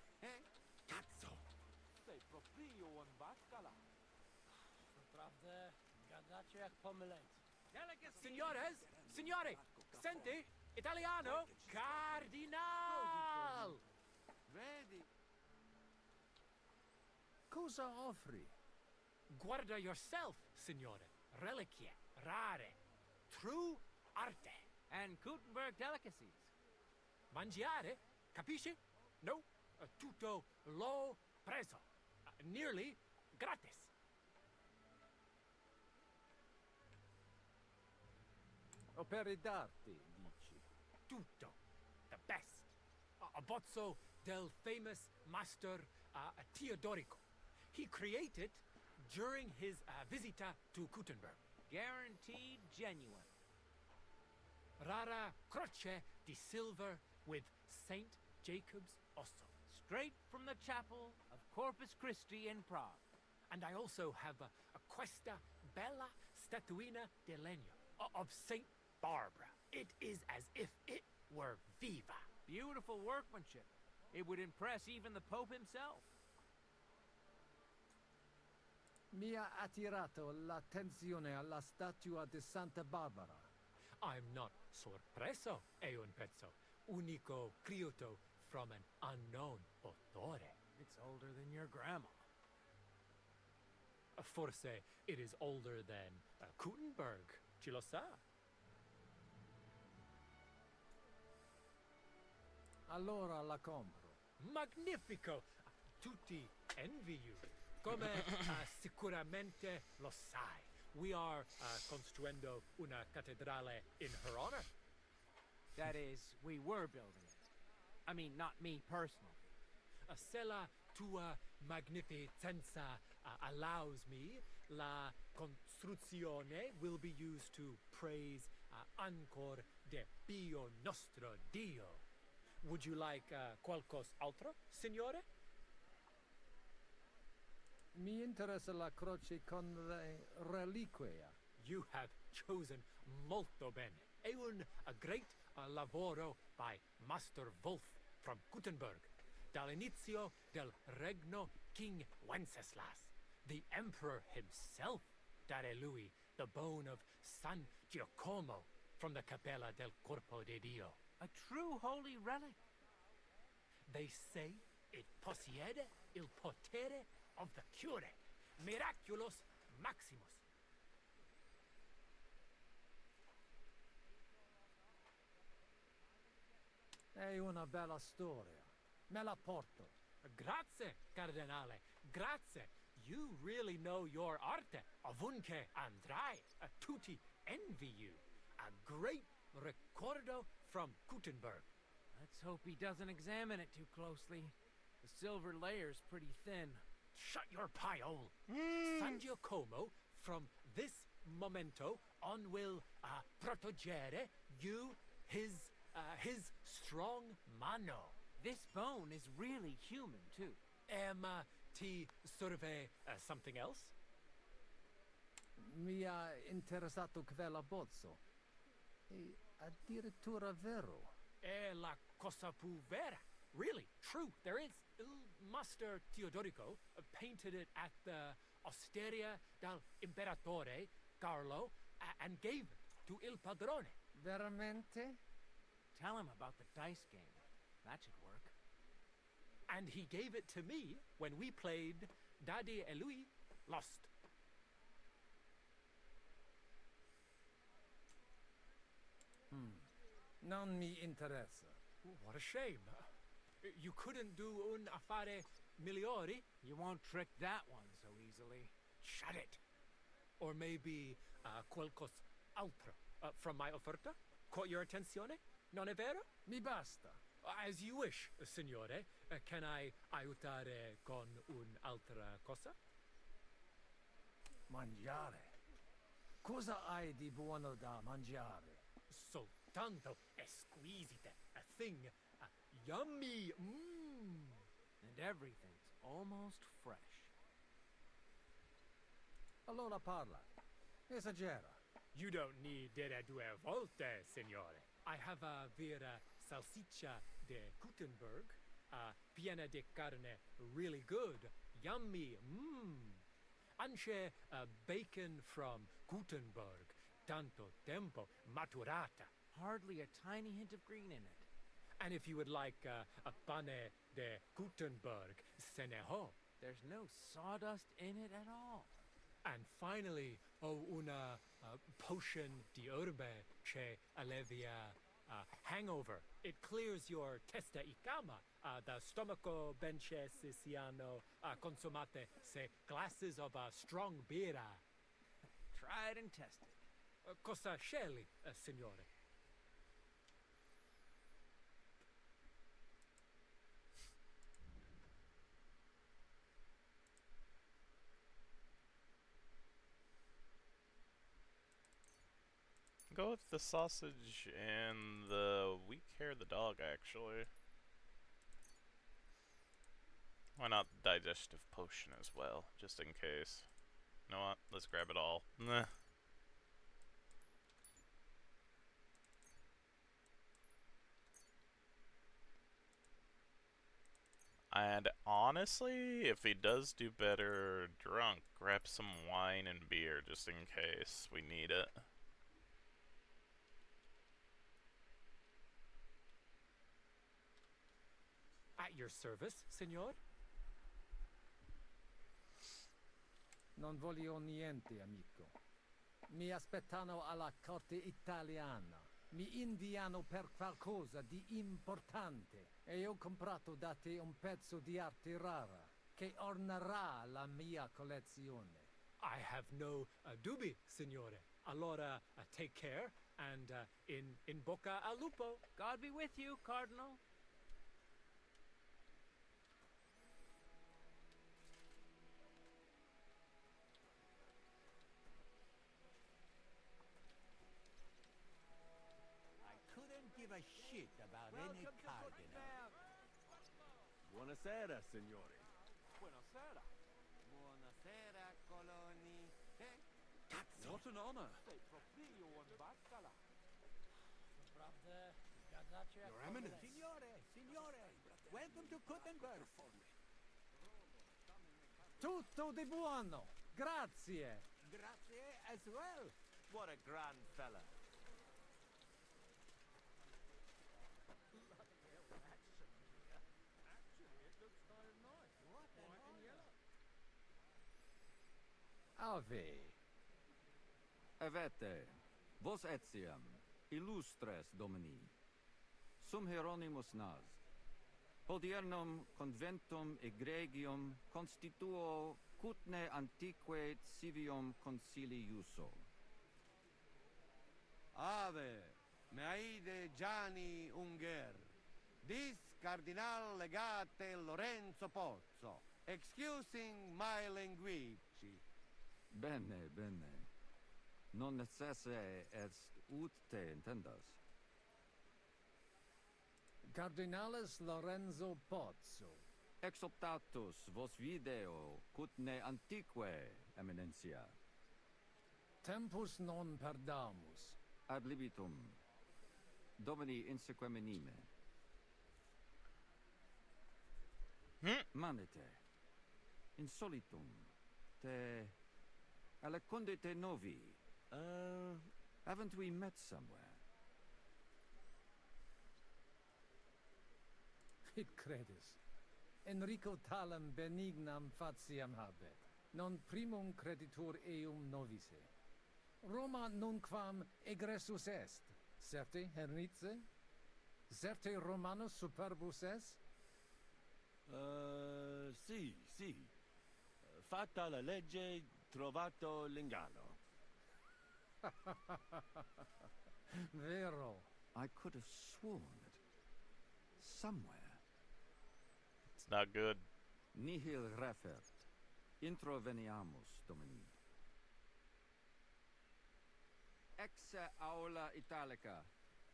Cazzo! Sei proprio un baccala. Naprawdę, gadacie jak pomyleńcy. Signores, signore, senti, italiano, cardinal. Vedi? Cosa offri? Guarda yourself, signore. Reliquie, rare, true arte. And Gutenberg delicacies. Mangiare, capisci? No, tutto lo preso. Nearly gratis. Opere d'arte, dici. Tutto. The best. A bozzo del famous master Teodorico. He created during his visita to Gutenberg. Guaranteed genuine. Rara croce di silver with Saint Jacob's osso. Straight from the chapel of Corpus Christi in Prague. And I also have a questa bella statuina di legno of Saint Barbara. It is as if it were viva. Beautiful workmanship. It would impress even the Pope himself. Mi ha attirato l'attenzione alla statua di Santa Barbara. I'm not sorpreso, è un pezzo unico creato from an unknown autore. It's older than your grandma. Forse it is older than Gutenberg. Ci lo sa? Allora la compro. Magnifico! Tutti envy you. Come sicuramente lo sai, we are construendo una cattedrale in her honor. That is, we were building it. I mean, not me personally. Se la tua magnificenza allows me, la costruzione will be used to praise ancor de Pio nostro Dio. Would you like qualcos altro, signore? Mi interessa la croce con le reliquie. You have chosen molto bene. È un great lavoro by Master Wolf from Gutenberg. Dall'inizio del regno King Wenceslas, the emperor himself, dare lui the bone of San Giacomo from the capella del corpo de Dio. A true holy relic. They say it possiede il potere of the cure, miraculous maximus. È una bella storia. Me la porto. Grazie, Cardinale. Grazie. You really know your arte. Ovunque andrai. Tutti envy you. A great ricordo from Gutenberg. Let's hope he doesn't examine it too closely. The silver layer's pretty thin. Shut your pie hole. San Giacomo, from this momento on, will proteggere you, his strong mano. This bone is really human, too. Ti serve something else? Mi ha interessato quella bozzo. E addirittura vero. È la cosa più vera. Really, true, there is. Il Master Teodorico painted it at the Osteria del Imperatore Carlo and gave it to Il Padrone. Veramente? Tell him about the dice game. That should work. And he gave it to me when we played Daddy e lui Lost. Non mi interessa. What a shame. You couldn't do un affare migliori? You won't trick that one so easily. Shut it. Or maybe qualcos altro from my offerta? Caught your attenzione? Non è vero? Mi basta. As you wish, signore. Can I aiutare con un'altra cosa? Mangiare. Cosa hai di buono da mangiare? Soltanto esquisite. A thing yummy. And everything's almost fresh. Allora parla. Esagera. You don't need dire due volte, signore. I have a vera salsiccia de Gutenberg, piena de carne, really good, yummy, Anche bacon from Gutenberg, tanto tempo maturata. Hardly a tiny hint of green in it. And if you would like a pane de Gutenberg, se ne ho. There's no sawdust in it at all. And finally, una potion di herbe che allevia hangover. It clears your testa y cama. The stomaco benche se siano consumate se glasses of strong beer. Tried and tested. Cosa scegli, signore? Go with the sausage and the weak hair of the dog, actually. Why not digestive potion as well, just in case. You know what? Let's grab it all. Nah. And honestly, if he does do better drunk, grab some wine and beer just in case we need it. At your service, signor? Non voglio niente, amico. Mi aspettano alla corte italiana. Mi inviano per qualcosa di importante. E ho comprato da te un pezzo di arte rara che ornerà la mia collezione. I have no dubbi, signore. Allora, take care, and in bocca al lupo. God be with you, Cardinal. I couldn't give a shit about any cardinal. Buonasera, signori. Buonasera. Buonasera, coloni. What an honor. Sei proprio un baccala. Your Eminence. Signore, welcome to Kuttenberg. Tutto di buono. Grazie. Grazie as well. What a grand fella. Ave. Evete, vos etiam, illustres domini, sum Hieronymus nas, hodiernum conventum egregium constituo cutne antique civium concili iuso. Ave, meaide Gianni Unger, dis Cardinal Legate Lorenzo Pozzo, excusing my language. Bene, bene. Non necesse est ut te intendas. Cardinales Lorenzo Pozzo. Exoptatus vos video cutne antique, Eminentia. Tempus non perdamus. Ad libitum. Domini insequem inime. Manite. Insolitum. Te alecundite novi. Haven't we met somewhere? Hic credis. Enrico talam benignam faciam habet. Non primum creditur eum novice. Roma nunquam egressus est. Certe, Hernice? Certe Romanus superbus est? Sì. Fatta la legge, trovato l'inganno. Vero. I could have sworn that somewhere. It's not good. Nihil refert. Introveniamus, Domini. Exe aula italica.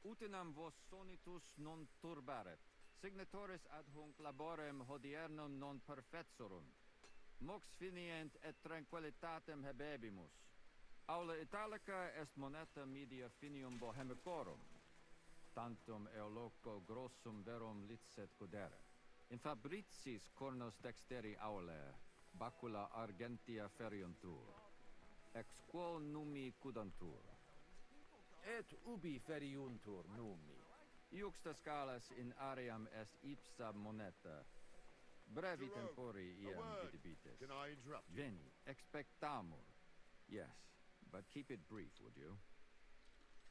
Utinam vos sonitus non turbaret. Signatoris ad hunc laborem hodiernum non perfetsurunt. Mox finient et tranquillitatem habebimus. Aula italica est moneta media finium bohemicorum. Tantum eoloco grossum verum licet cudere. In fabricis cornos dexteri aulae, bacula argentia feriuntur. Ex quo numi cudantur. Et ubi feriuntur numi. Iuxta scalas in aream est ipsa moneta. Brevi tempori iam vidibites. Can I interrupt you? Veni, expectamur. Yes, but keep it brief, would you?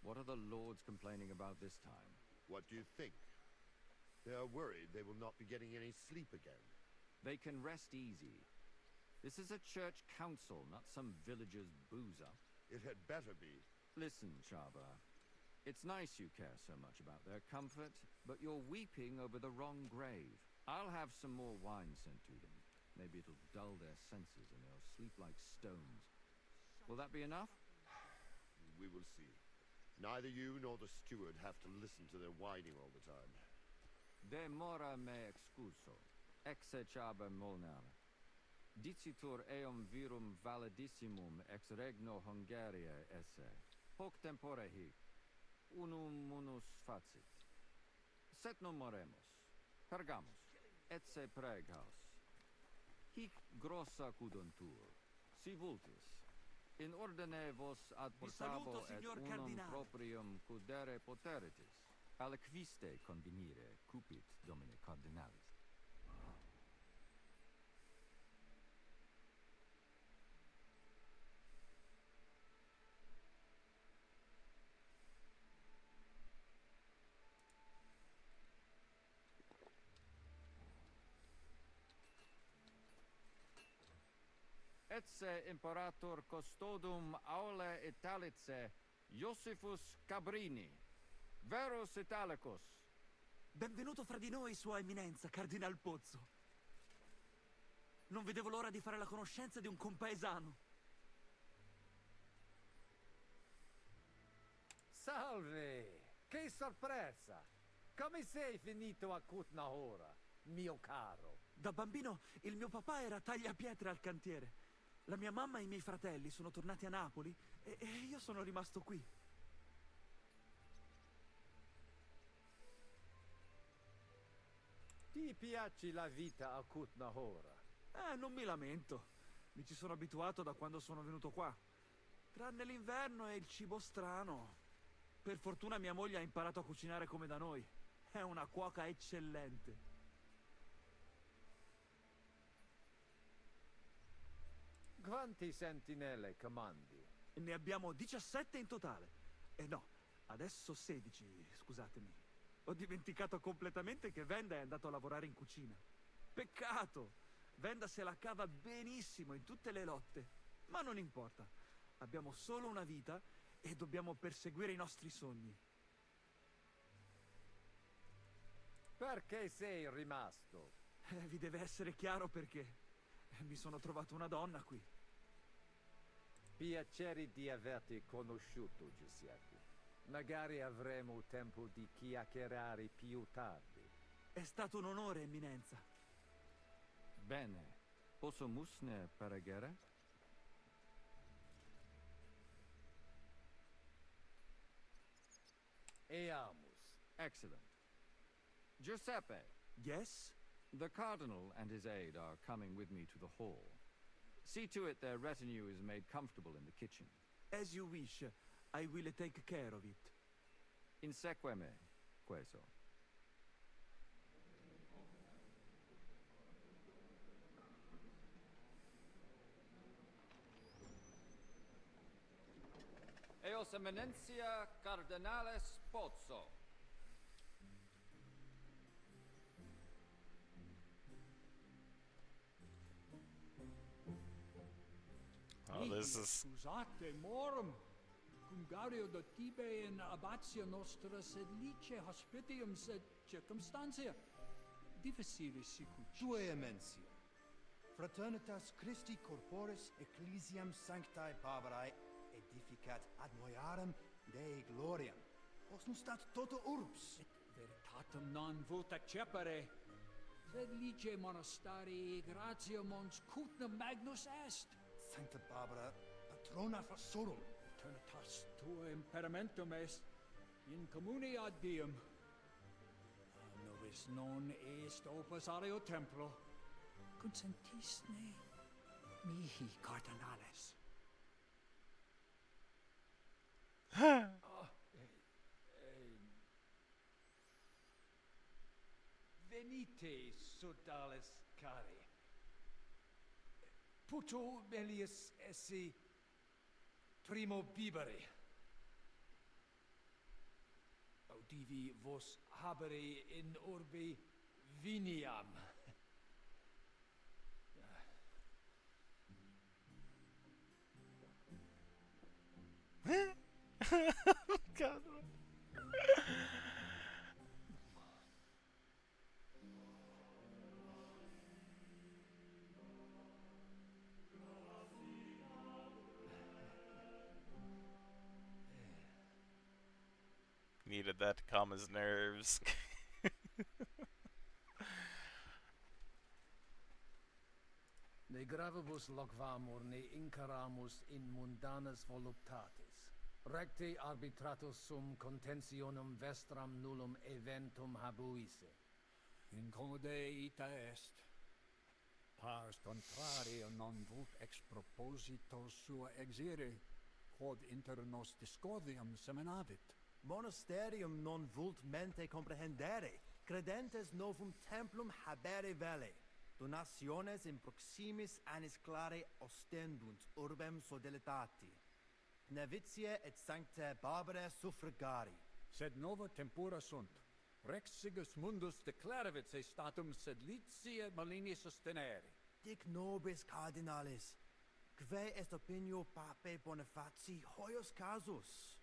What are the lords complaining about this time? What do you think? They are worried they will not be getting any sleep again. They can rest easy. This is a church council, not some villager's boozer. It had better be. Listen, Chaba. It's nice you care so much about their comfort, but you're weeping over the wrong grave. I'll have some more wine sent to them. Maybe it'll dull their senses and they'll sleep like stones. Will that be enough? We will see. Neither you nor the steward have to listen to their whining all the time. De mora me excuso. Exe Chaba Molnar. Dicitur eum virum validissimum ex regno Hungariae esse. Hoc tempore hic. Unum munus facit. Set non moremus. Pergamus. Etse praeghaus. Hic grossa cuduntur. Si vultis. In ordine vos ad portabo saluto, et signor unum Cardinale. proprium cudere poteritis. Aliquiste convenire cupit domine cardinalis. Etse imperator custodum aule Italice Josephus Cabrini, veros Italicus. Benvenuto fra di noi, Sua Eminenza, Cardinal Pozzo. Non vedevo l'ora di fare la conoscenza di un compaesano. Salve! Che sorpresa! Come sei finito a Kutnahora, mio caro? Da bambino il mio papà era tagliapietre al cantiere. La mia mamma e i miei fratelli sono tornati a Napoli e io sono rimasto qui. Ti piace la vita a Kutnahora? Non mi lamento. Mi ci sono abituato da quando sono venuto qua. Tranne l'inverno e il cibo strano. Per fortuna mia moglie ha imparato a cucinare come da noi. È una cuoca eccellente. Quanti sentinelle comandi? Ne abbiamo 17 in totale. No, adesso 16, scusatemi. Ho dimenticato completamente che Venda è andato a lavorare in cucina. Peccato! Venda se la cava benissimo in tutte le lotte. Ma non importa. Abbiamo solo una vita e dobbiamo perseguire i nostri sogni. Perché sei rimasto? Vi deve essere chiaro perché. Mi sono trovato una donna qui. Piacere di averti conosciuto, Giuseppe. Magari avremo tempo di chiacchierare più tardi. È stato un onore, Eminenza. Bene. Posso musne pregare? Eamus. Excellent. Giuseppe. Yes? The Cardinal and his aide are coming with me to the hall. See to it their retinue is made comfortable in the kitchen. As you wish. I will take care of it. Inseque me, queso. Eos Eminentia Cardinales Pozzo. Oh, this is... Scusate, morum. Cum gaudio de tibe in abatio nostra sedlice hospitium sed circumstantia. Difficilis sicut. Tue emensia. Fraternitas Christi corporis ecclesiam sanctae Barbarae edificat ad moiarem Dei gloriam. Os non stat toto urbs. Veritatem non vult accepere. Sed lice monastarii gratiam ons cutnam magnus est. Sancta Barbara, patrona fassorum. Eternitas tua imperamentum est in communi ad diem. Nobis non est opus aleo templo. Consentisne mihi cardinales. Venite, sodales cari. Puto melius esse primo bibere. Audivi vos habere in urbe viniam. God. Needed that to calm his nerves. Ne gravibus locvamur ne incaramus in mundanas voluptatis. Recte arbitratus sum contentionum vestram nullum eventum habuisse. Incomode ita est. Pars contrario non vult ex proposito sua exire, quod inter nos discordium seminavit. Monasterium non vult mente comprehendere, credentes novum templum habere vele. Donationes in proximis annis clare ostendunt urbem sodelitati. Nevitiae et sanctae Barbarae suffragari. Sed nova tempora sunt. Rex sigus mundus declaravit se statum sedlitiae malini sostenere. Dic nobis cardinalis. Kve est opinio pape Bonifaci hoios casus?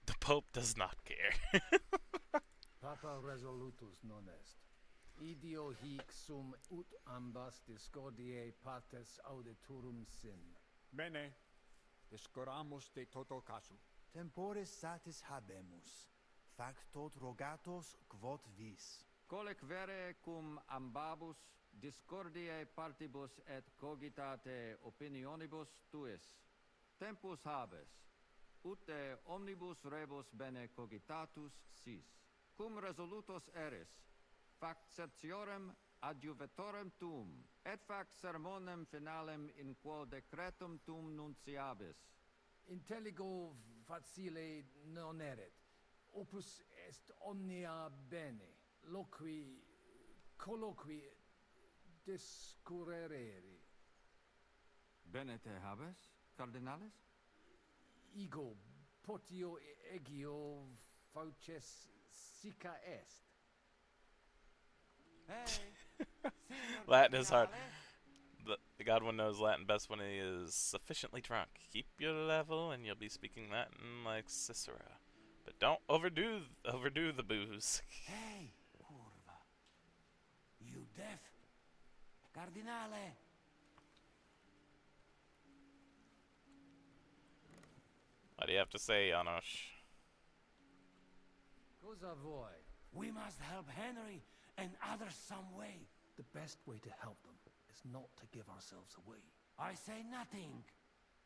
The Pope does not care. Papa resolutus non est. Idio hic sum ut ambas discordiae partes auditorum sin. Bene. Discoramus de toto casum. Temporis satis habemus. Factot rogatos quod vis. Colec vere cum ambabus discordiae partibus et cogitate opinionibus tuis. Tempus habes, ut de omnibus rebus bene cogitatus sis. Cum resolutos eris, fac certiorem adjuvetorem tuum, et fac sermonem finalem in quo decretum tuum nunciabis. Intelligo facile non erit. Opus est omnia bene. Loqui colloqui discurrere. Bene te habes, cardinales? Ego potio egio fauces sica est. Hey, Latin is hard. The Godwin knows Latin best when he is sufficiently drunk. Keep your level and you'll be speaking Latin like Cicero. But don't overdo the booze. Hey, curva. You deaf? Cardinale! What do you have to say, Janosch? Cosa voi? We must help Henry and others some way. The best way to help them is not to give ourselves away. I say nothing.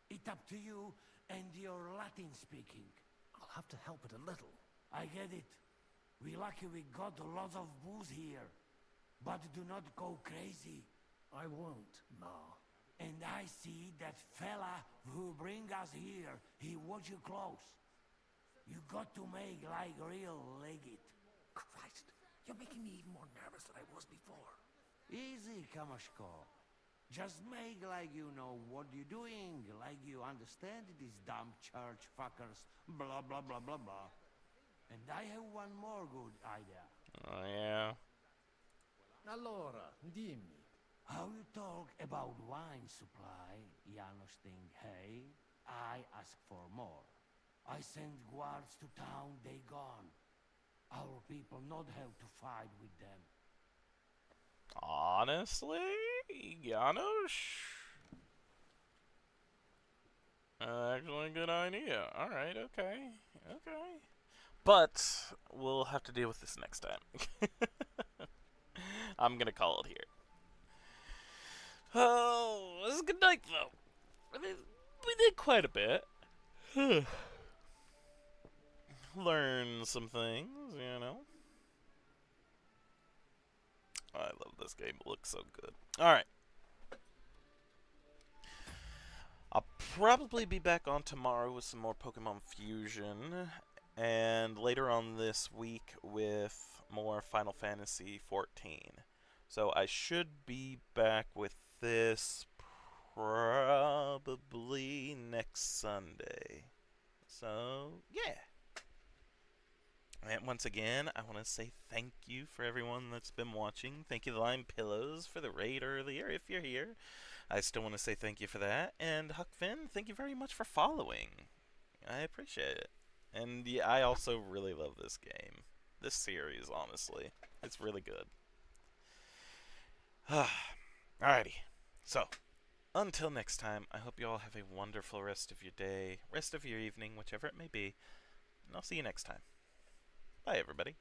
It's up to you and your Latin speaking. I'll have to help it a little. I get it. We lucky we got lots of booze here. But do not go crazy. I won't, Ma. And I see that fella who bring us here, he watch you close. You got to make like real legit. Christ, you're making me even more nervous than I was before. Easy, Kamashko. Just make like you know what you're doing, like you understand these dumb church fuckers, blah blah blah blah blah. And I have one more good idea. Oh yeah. Allora, dimmi. How you talk about wine supply, Janos think, hey, I ask for more. I send guards to town, they gone. Our people not have to fight with them. Honestly, Janosch? Actually a good idea. Alright, okay. Okay. But, we'll have to deal with this next time. I'm gonna call it here. Oh, it was a good night, though. We did quite a bit. Learn some things, you know. I love this game. It looks so good. Alright. I'll probably be back on tomorrow with some more Pokemon Fusion. And later on this week with more Final Fantasy XIV. So I should be back with this probably next Sunday. So, yeah. And once again, I want to say thank you for everyone that's been watching. Thank you to Lime Pillows for the raid earlier, if you're here. I still want to say thank you for that. And Huck Finn, thank you very much for following. I appreciate it. And yeah, I also really love this game. This series, honestly. It's really good. Alrighty. So, until next time, I hope you all have a wonderful rest of your day, rest of your evening, whichever it may be. And I'll see you next time. Bye, everybody.